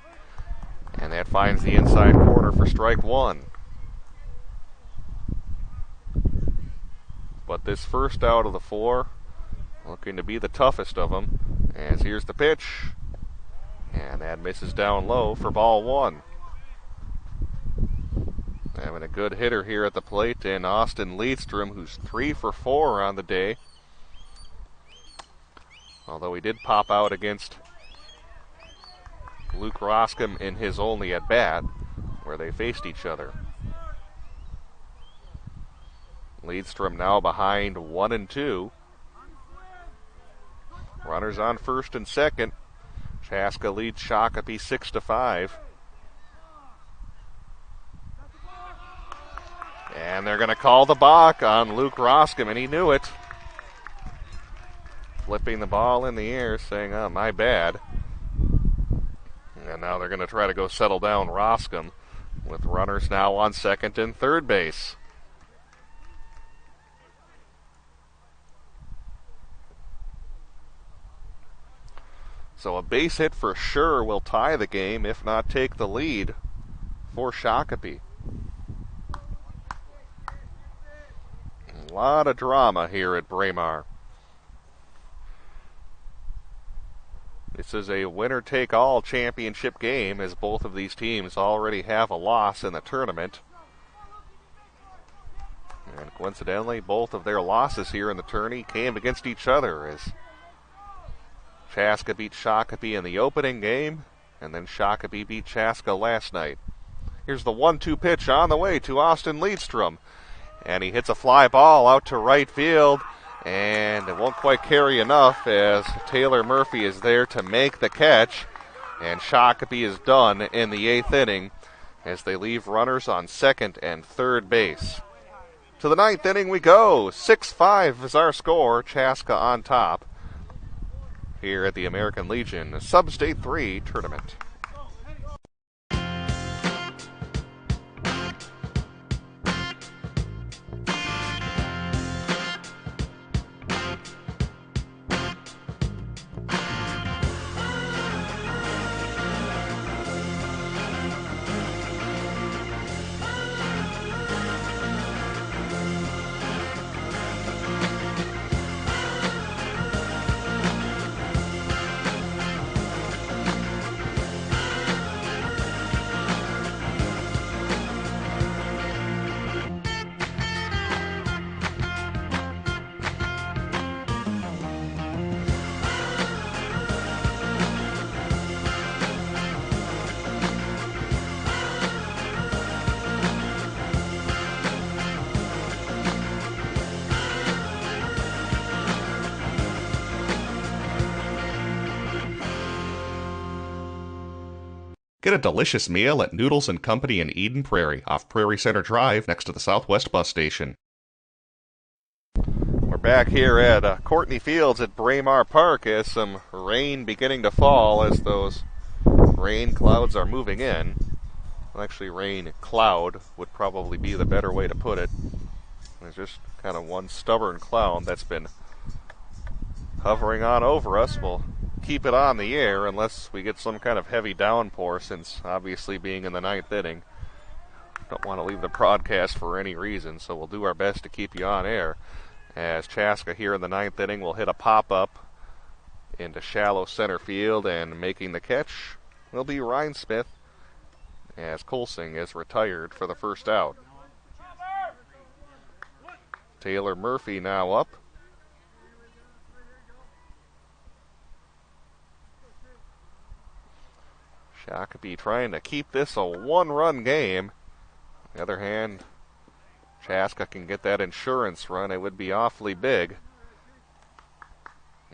and that finds the inside corner for strike 1. But this first out of the 4 looking to be the toughest of them, as here's the pitch, and that misses down low for ball 1. Having a good hitter here at the plate in Austin Liedstrom, who's 3 for 4 on the day. Although he did pop out against Luke Roscom in his only at-bat, where they faced each other. Leadstrom now behind 1 and 2. Runners on first and second. Chaska leads Shakopee 6-5. And they're going to call the balk on Luke Roscom, and he knew it. Flipping the ball in the air, saying, "Oh, my bad." And now they're going to try to go settle down Roscom, with runners now on second and third base. So a base hit for sure will tie the game, if not take the lead for Shakopee. A lot of drama here at Braemar. This is a winner-take-all championship game, as both of these teams already have a loss in the tournament. And coincidentally, both of their losses here in the tourney came against each other, as Chaska beat Shakopee in the opening game, and then Shakopee beat Chaska last night. Here's the 1-2 pitch on the way to Austin Leadstrom. And he hits a fly ball out to right field, and it won't quite carry enough as Taylor Murphy is there to make the catch. And Shakopee is done in the 8th inning as they leave runners on second and third base. To the 9th inning we go. 6-5 is our score. Chaska on top here at the American Legion Sub-State 3 tournament. Get a delicious meal at Noodles & Company in Eden Prairie, off Prairie Center Drive, next to the Southwest Bus Station. We're back here at Courtney Fields at Braemar Park as some rain beginning to fall as those rain clouds are moving in. Well, actually, rain cloud would probably be the better way to put it. There's just kind of one stubborn cloud that's been hovering on over us. We'll keep it on the air unless we get some kind of heavy downpour, since obviously being in the 9th inning, don't want to leave the broadcast for any reason, so we'll do our best to keep you on air. As Chaska here in the 9th inning will hit a pop-up into shallow center field, and making the catch will be Ryan Smith, as Colsing is retired for the first out. Taylor Murphy now up. Shakopee trying to keep this a one-run game. On the other hand, Chaska can get that insurance run. It would be awfully big.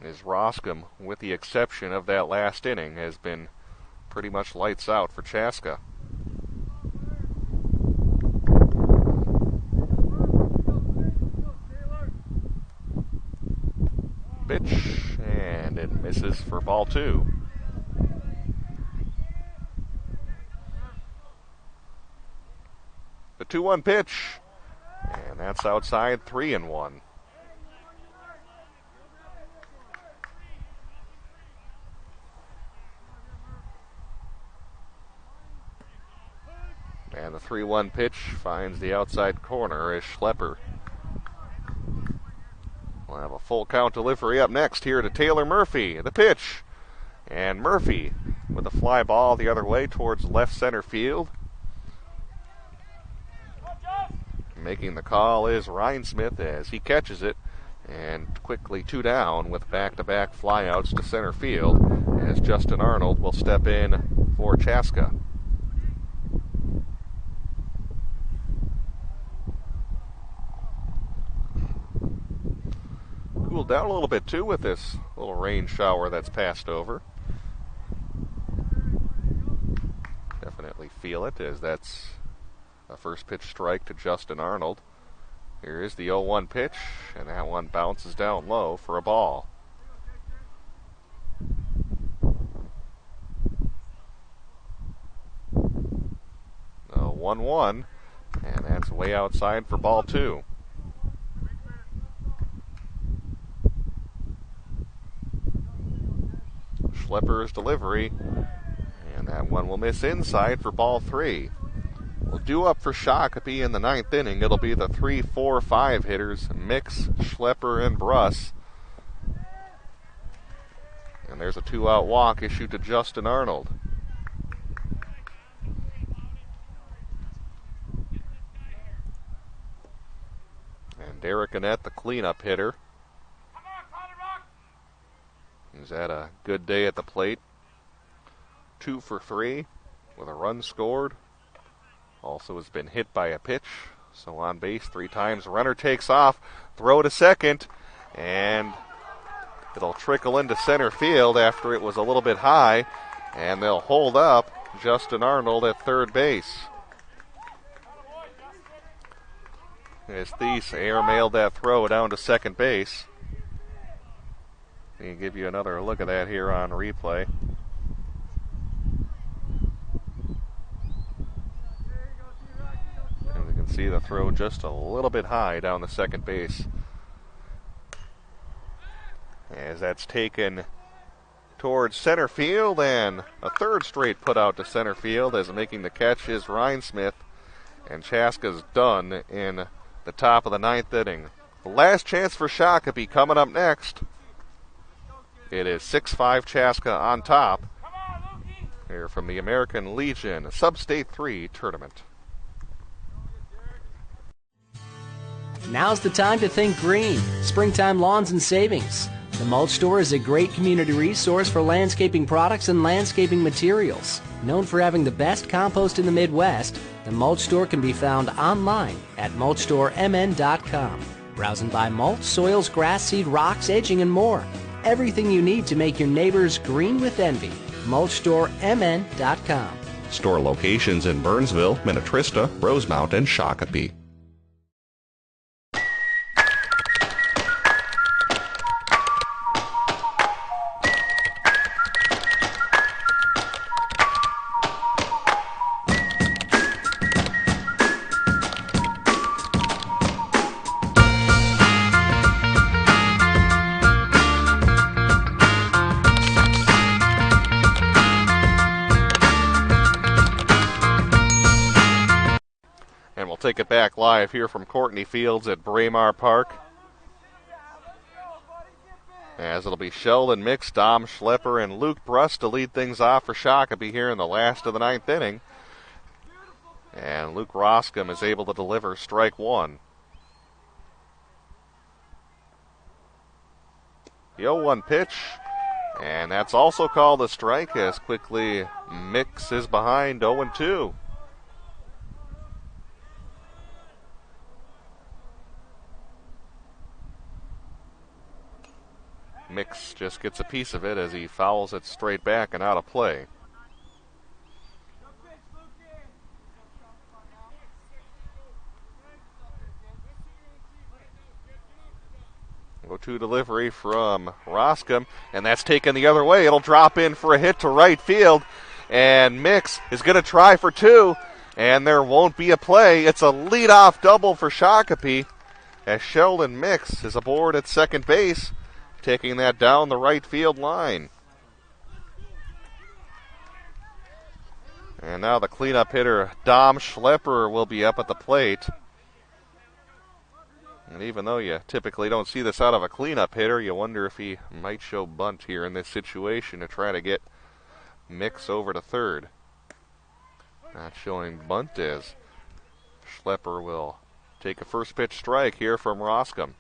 As Roscom, with the exception of that last inning, has been pretty much lights out for Chaska. Pitch, and it misses for ball 2. The 2-1 pitch, and that's outside, 3-1. And the 3-1 pitch finds the outside corner as Schlepper. We'll have a full count delivery up next here to Taylor Murphy. The pitch, and Murphy with a fly ball the other way towards left center field. Making the call is Ryan Smith as he catches it, and quickly 2 down with back-to-back flyouts to center field as Justin Arnold will step in for Chaska. cooled down a little bit too with this little rain shower that's passed over. Definitely feel it, as that's a first pitch strike to Justin Arnold. Here is the 0-1 pitch, and that one bounces down low for a ball. The 1-1, and that's way outside for ball 2. Schlepper's delivery, and that one will miss inside for ball 3. Well, due up for Shakopee in the 9th inning, it'll be the 3, 4, 5 hitters, Mix, Schlepper, and Bruss. And there's a 2-out walk issued to Justin Arnold. And Derek Annette, the cleanup hitter. He's had a good day at the plate. 2 for 3 with a run scored. Also has been hit by a pitch. So on base 3 times. Runner takes off. Throw to second. And it'll trickle into center field after it was a little bit high. And they'll hold up Justin Arnold at third base. As Thies air-mailed that throw down to second base. Let me give you another look at that here on replay. And we can see the throw just a little bit high down the second base. As that's taken towards center field, and a third straight put out to center field, as making the catch is Rhinesmith. And Chaska's done in the top of the 9th inning. The last chance for Shakopee coming up next. It is 6-5 Chaska on top here from the American Legion Sub-State 3 tournament. Now's the time to think green. Springtime Lawns and Savings. The Mulch Store is a great community resource for landscaping products and landscaping materials. Known for having the best compost in the Midwest, the Mulch Store can be found online at mulchstoremn.com. Browse and buy mulch, soils, grass seed, rocks, edging, and more. Everything you need to make your neighbors green with envy. mulchstoremn.com. Store locations in Burnsville, Minnetrista, Rosemount, and Shakopee. Take it back live here from Courtney Fields at Braemar Park. As it'll be Sheldon Mix, Dom Schlepper, and Luke Bruss to lead things off for Shakopee here in the last of the 9th inning. And Luke Roscom is able to deliver strike 1. The 0-1 pitch, and that's also called a strike, as quickly Mix is behind 0-2. Mix just gets a piece of it as he fouls it straight back and out of play. Go-to delivery from Roscom, and that's taken the other way. It'll drop in for a hit to right field, and Mix is going to try for 2, and there won't be a play. It's a leadoff double for Shakopee, as Sheldon Mix is aboard at second base, taking that down the right field line. And now the cleanup hitter, Dom Schlepper, will be up at the plate. And even though you typically don't see this out of a cleanup hitter, you wonder if he might show bunt here in this situation to try to get Mix over to third. Not showing bunt, as Schlepper will take a first pitch strike here from Roscom.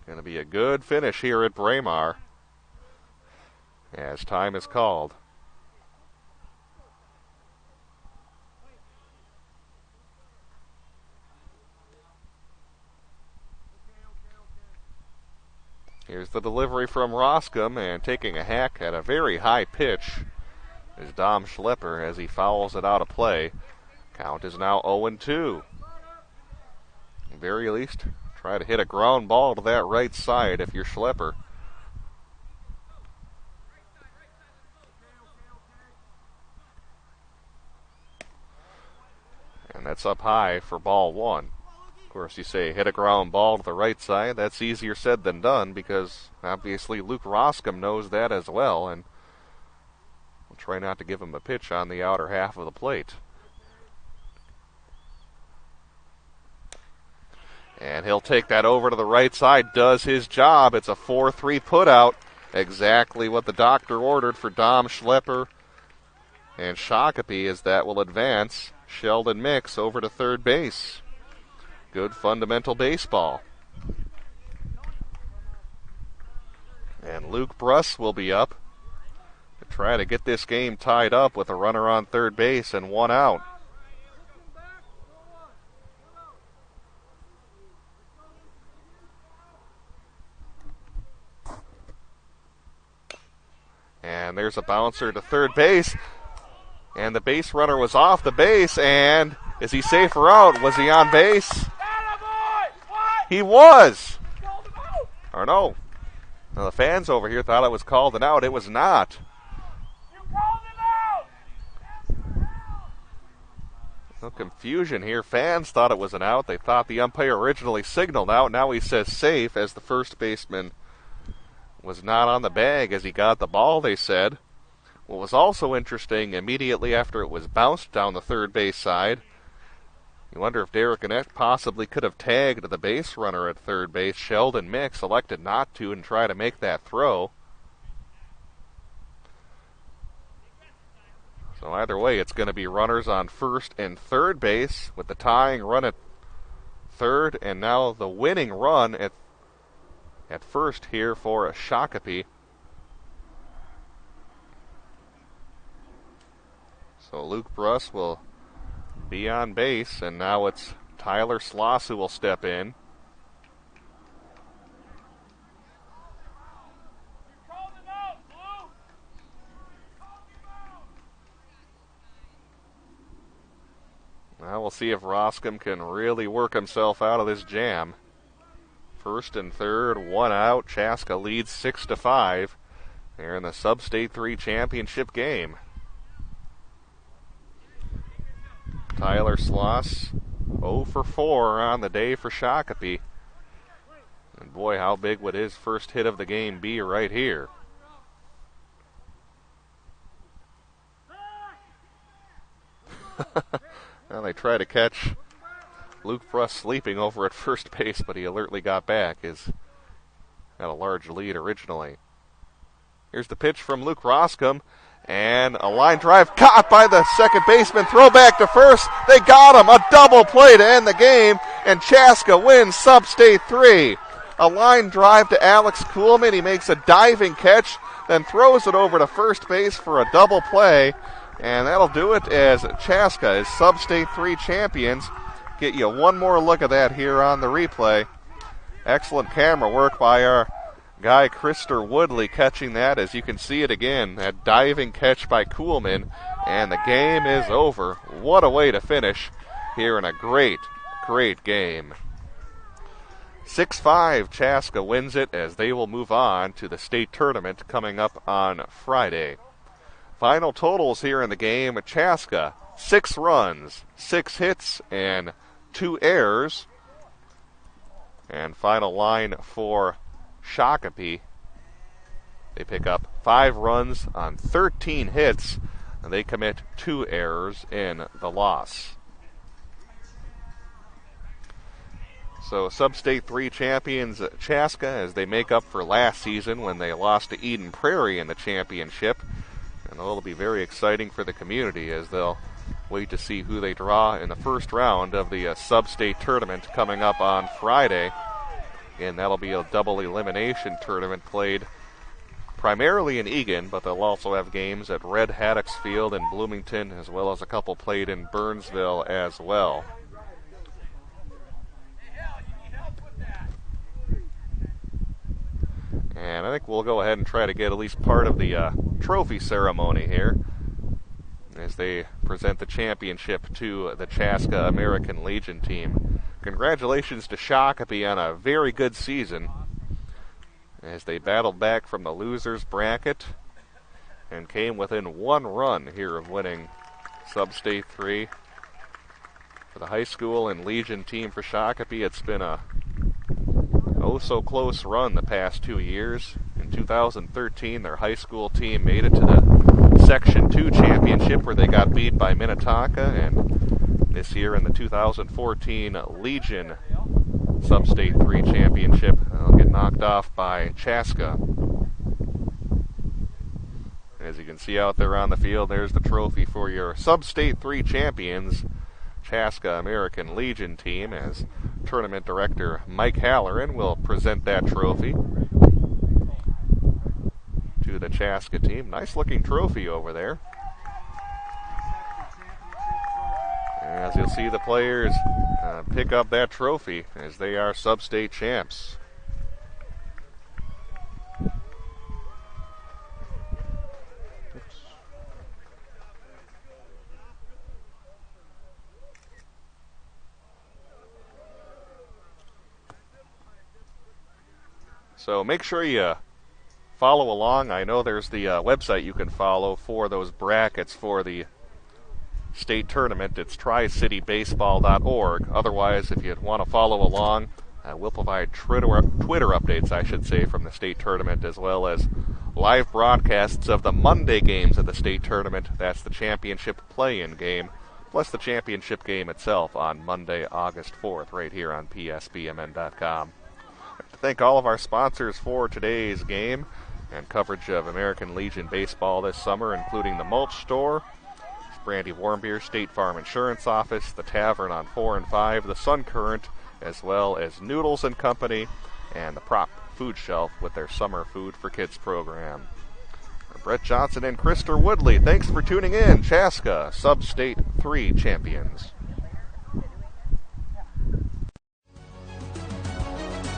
Going to be a good finish here at Braemar, as time is called. Here's the delivery from Roscom, and taking a hack at a very high pitch is Dom Schlepper as he fouls it out of play. Count is now 0-2. At the very least, try to hit a ground ball to that right side if you're Schlepper. And that's up high for ball one. Of course, you say hit a ground ball to the right side. That's easier said than done because obviously Luke Roscom knows that as well, and we'll try not to give him a pitch on the outer half of the plate. And he'll take that over to the right side, does his job. It's a 4-3 putout. Exactly what the doctor ordered for Dom Schlepper and Shakopee, as that will advance Sheldon Mix over to third base. Good fundamental baseball. And Luke Bruss will be up to try to get this game tied up with a runner on third base and one out. And there's a bouncer to third base. And the base runner was off the base. And is he safe or out? Was he on base? He was. Or no. Now the fans over here thought it was called an out. It was not. No confusion here. Fans thought it was an out. They thought the umpire originally signaled out. Now he says safe, as the first baseman was not on the bag as he got the ball, they said. What was also interesting, immediately after it was bounced down the third base side, you wonder if Derek Annette possibly could have tagged the base runner at third base. Sheldon Mix elected not to and try to make that throw. So either way, it's going to be runners on first and third base with the tying run at third, and now the winning run at first here for Shakopee. So Luke Bruss will be on base, and now it's Tyler Sloss who will step in. Now we'll see if Roscom can really work himself out of this jam. First and third, one out. Chaska leads 6-5. They're in the Sub-State 3 championship game. Tyler Sloss, 0 for 4 on the day for Shakopee. And boy, how big would his first hit of the game be right here. Well, they try to catch Luke Bruss sleeping over at first base, but he alertly got back. He's had a large lead originally. Here's the pitch from Luke Roscom, and a line drive caught by the second baseman. Throw back to first. They got him. A double play to end the game, and Chaska wins Sub-State 3. A line drive to Alex Kuhlman. He makes a diving catch, then throws it over to first base for a double play, and that'll do it as Chaska is Sub-State 3 champions. Get you one more look at that here on the replay. Excellent camera work by our guy Krister Woodley catching that, as you can see it again. That diving catch by Kuhlman, and the game is over. What a way to finish here in a great, great game. 6-5, Chaska wins it as they will move on to the state tournament coming up on Friday. Final totals here in the game: Chaska, 6 runs, 6 hits, and 2 errors. And final line for Shakopee: they pick up 5 runs on 13 hits, and they commit 2 errors in the loss. So Sub-State 3 champions Chaska, as they make up for last season when they lost to Eden Prairie in the championship. And it'll be very exciting for the community as they'll wait to see who they draw in the first round of the Sub-State tournament coming up on Friday. And that'll be a double elimination tournament played primarily in Eagan, but they'll also have games at Red Haddocks Field in Bloomington, as well as a couple played in Burnsville as well. And I think we'll go ahead and try to get at least part of the trophy ceremony here as they present the championship to the Chaska American Legion team. Congratulations to Shakopee on a very good season as they battled back from the losers bracket and came within one run here of winning Sub-State 3. For the high school and Legion team for Shakopee, it's been a oh-so-close run the past 2 years. In 2013, their high school team made it to the Section 2 championship where they got beat by Minnetonka, and this year in the 2014 Legion Sub-State 3 championship, they'll get knocked off by Chaska. As you can see out there on the field, there's the trophy for your Sub-State 3 champions, Chaska American Legion team, as tournament director Mike Halloran will present that trophy to the Chaska team. Nice looking trophy over there. As you'll see the players pick up that trophy as they are Sub-State champs. So make sure you follow along. I know there's the website you can follow for those brackets for the state tournament. It's tricitybaseball.org. Otherwise, if you want to follow along, we'll provide Twitter updates, I should say, from the state tournament, as well as live broadcasts of the Monday games of the state tournament. That's the championship play-in game, plus the championship game itself on Monday, August 4th, right here on PSBMN.com. Thank all of our sponsors for today's game and coverage of American Legion baseball this summer, including the Mulch Store, Brandy Warmbier, State Farm Insurance Office, the Tavern on 4 and 5, the Sun Current, as well as Noodles and Company, and the Prop Food Shelf with their Summer Food for Kids program. For Brett Johnson and Krister Woodley, thanks for tuning in. Chaska, Sub-State 3 champions.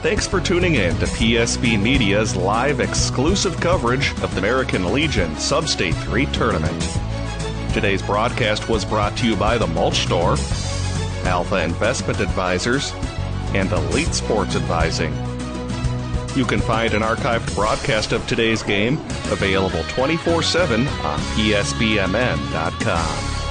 Thanks for tuning in to PSB Media's live exclusive coverage of the American Legion Sub-State 3 tournament. Today's broadcast was brought to you by the Mulch Store, Alpha Investment Advisors, and Elite Sports Advising. You can find an archived broadcast of today's game available 24/7 on PSBMN.com.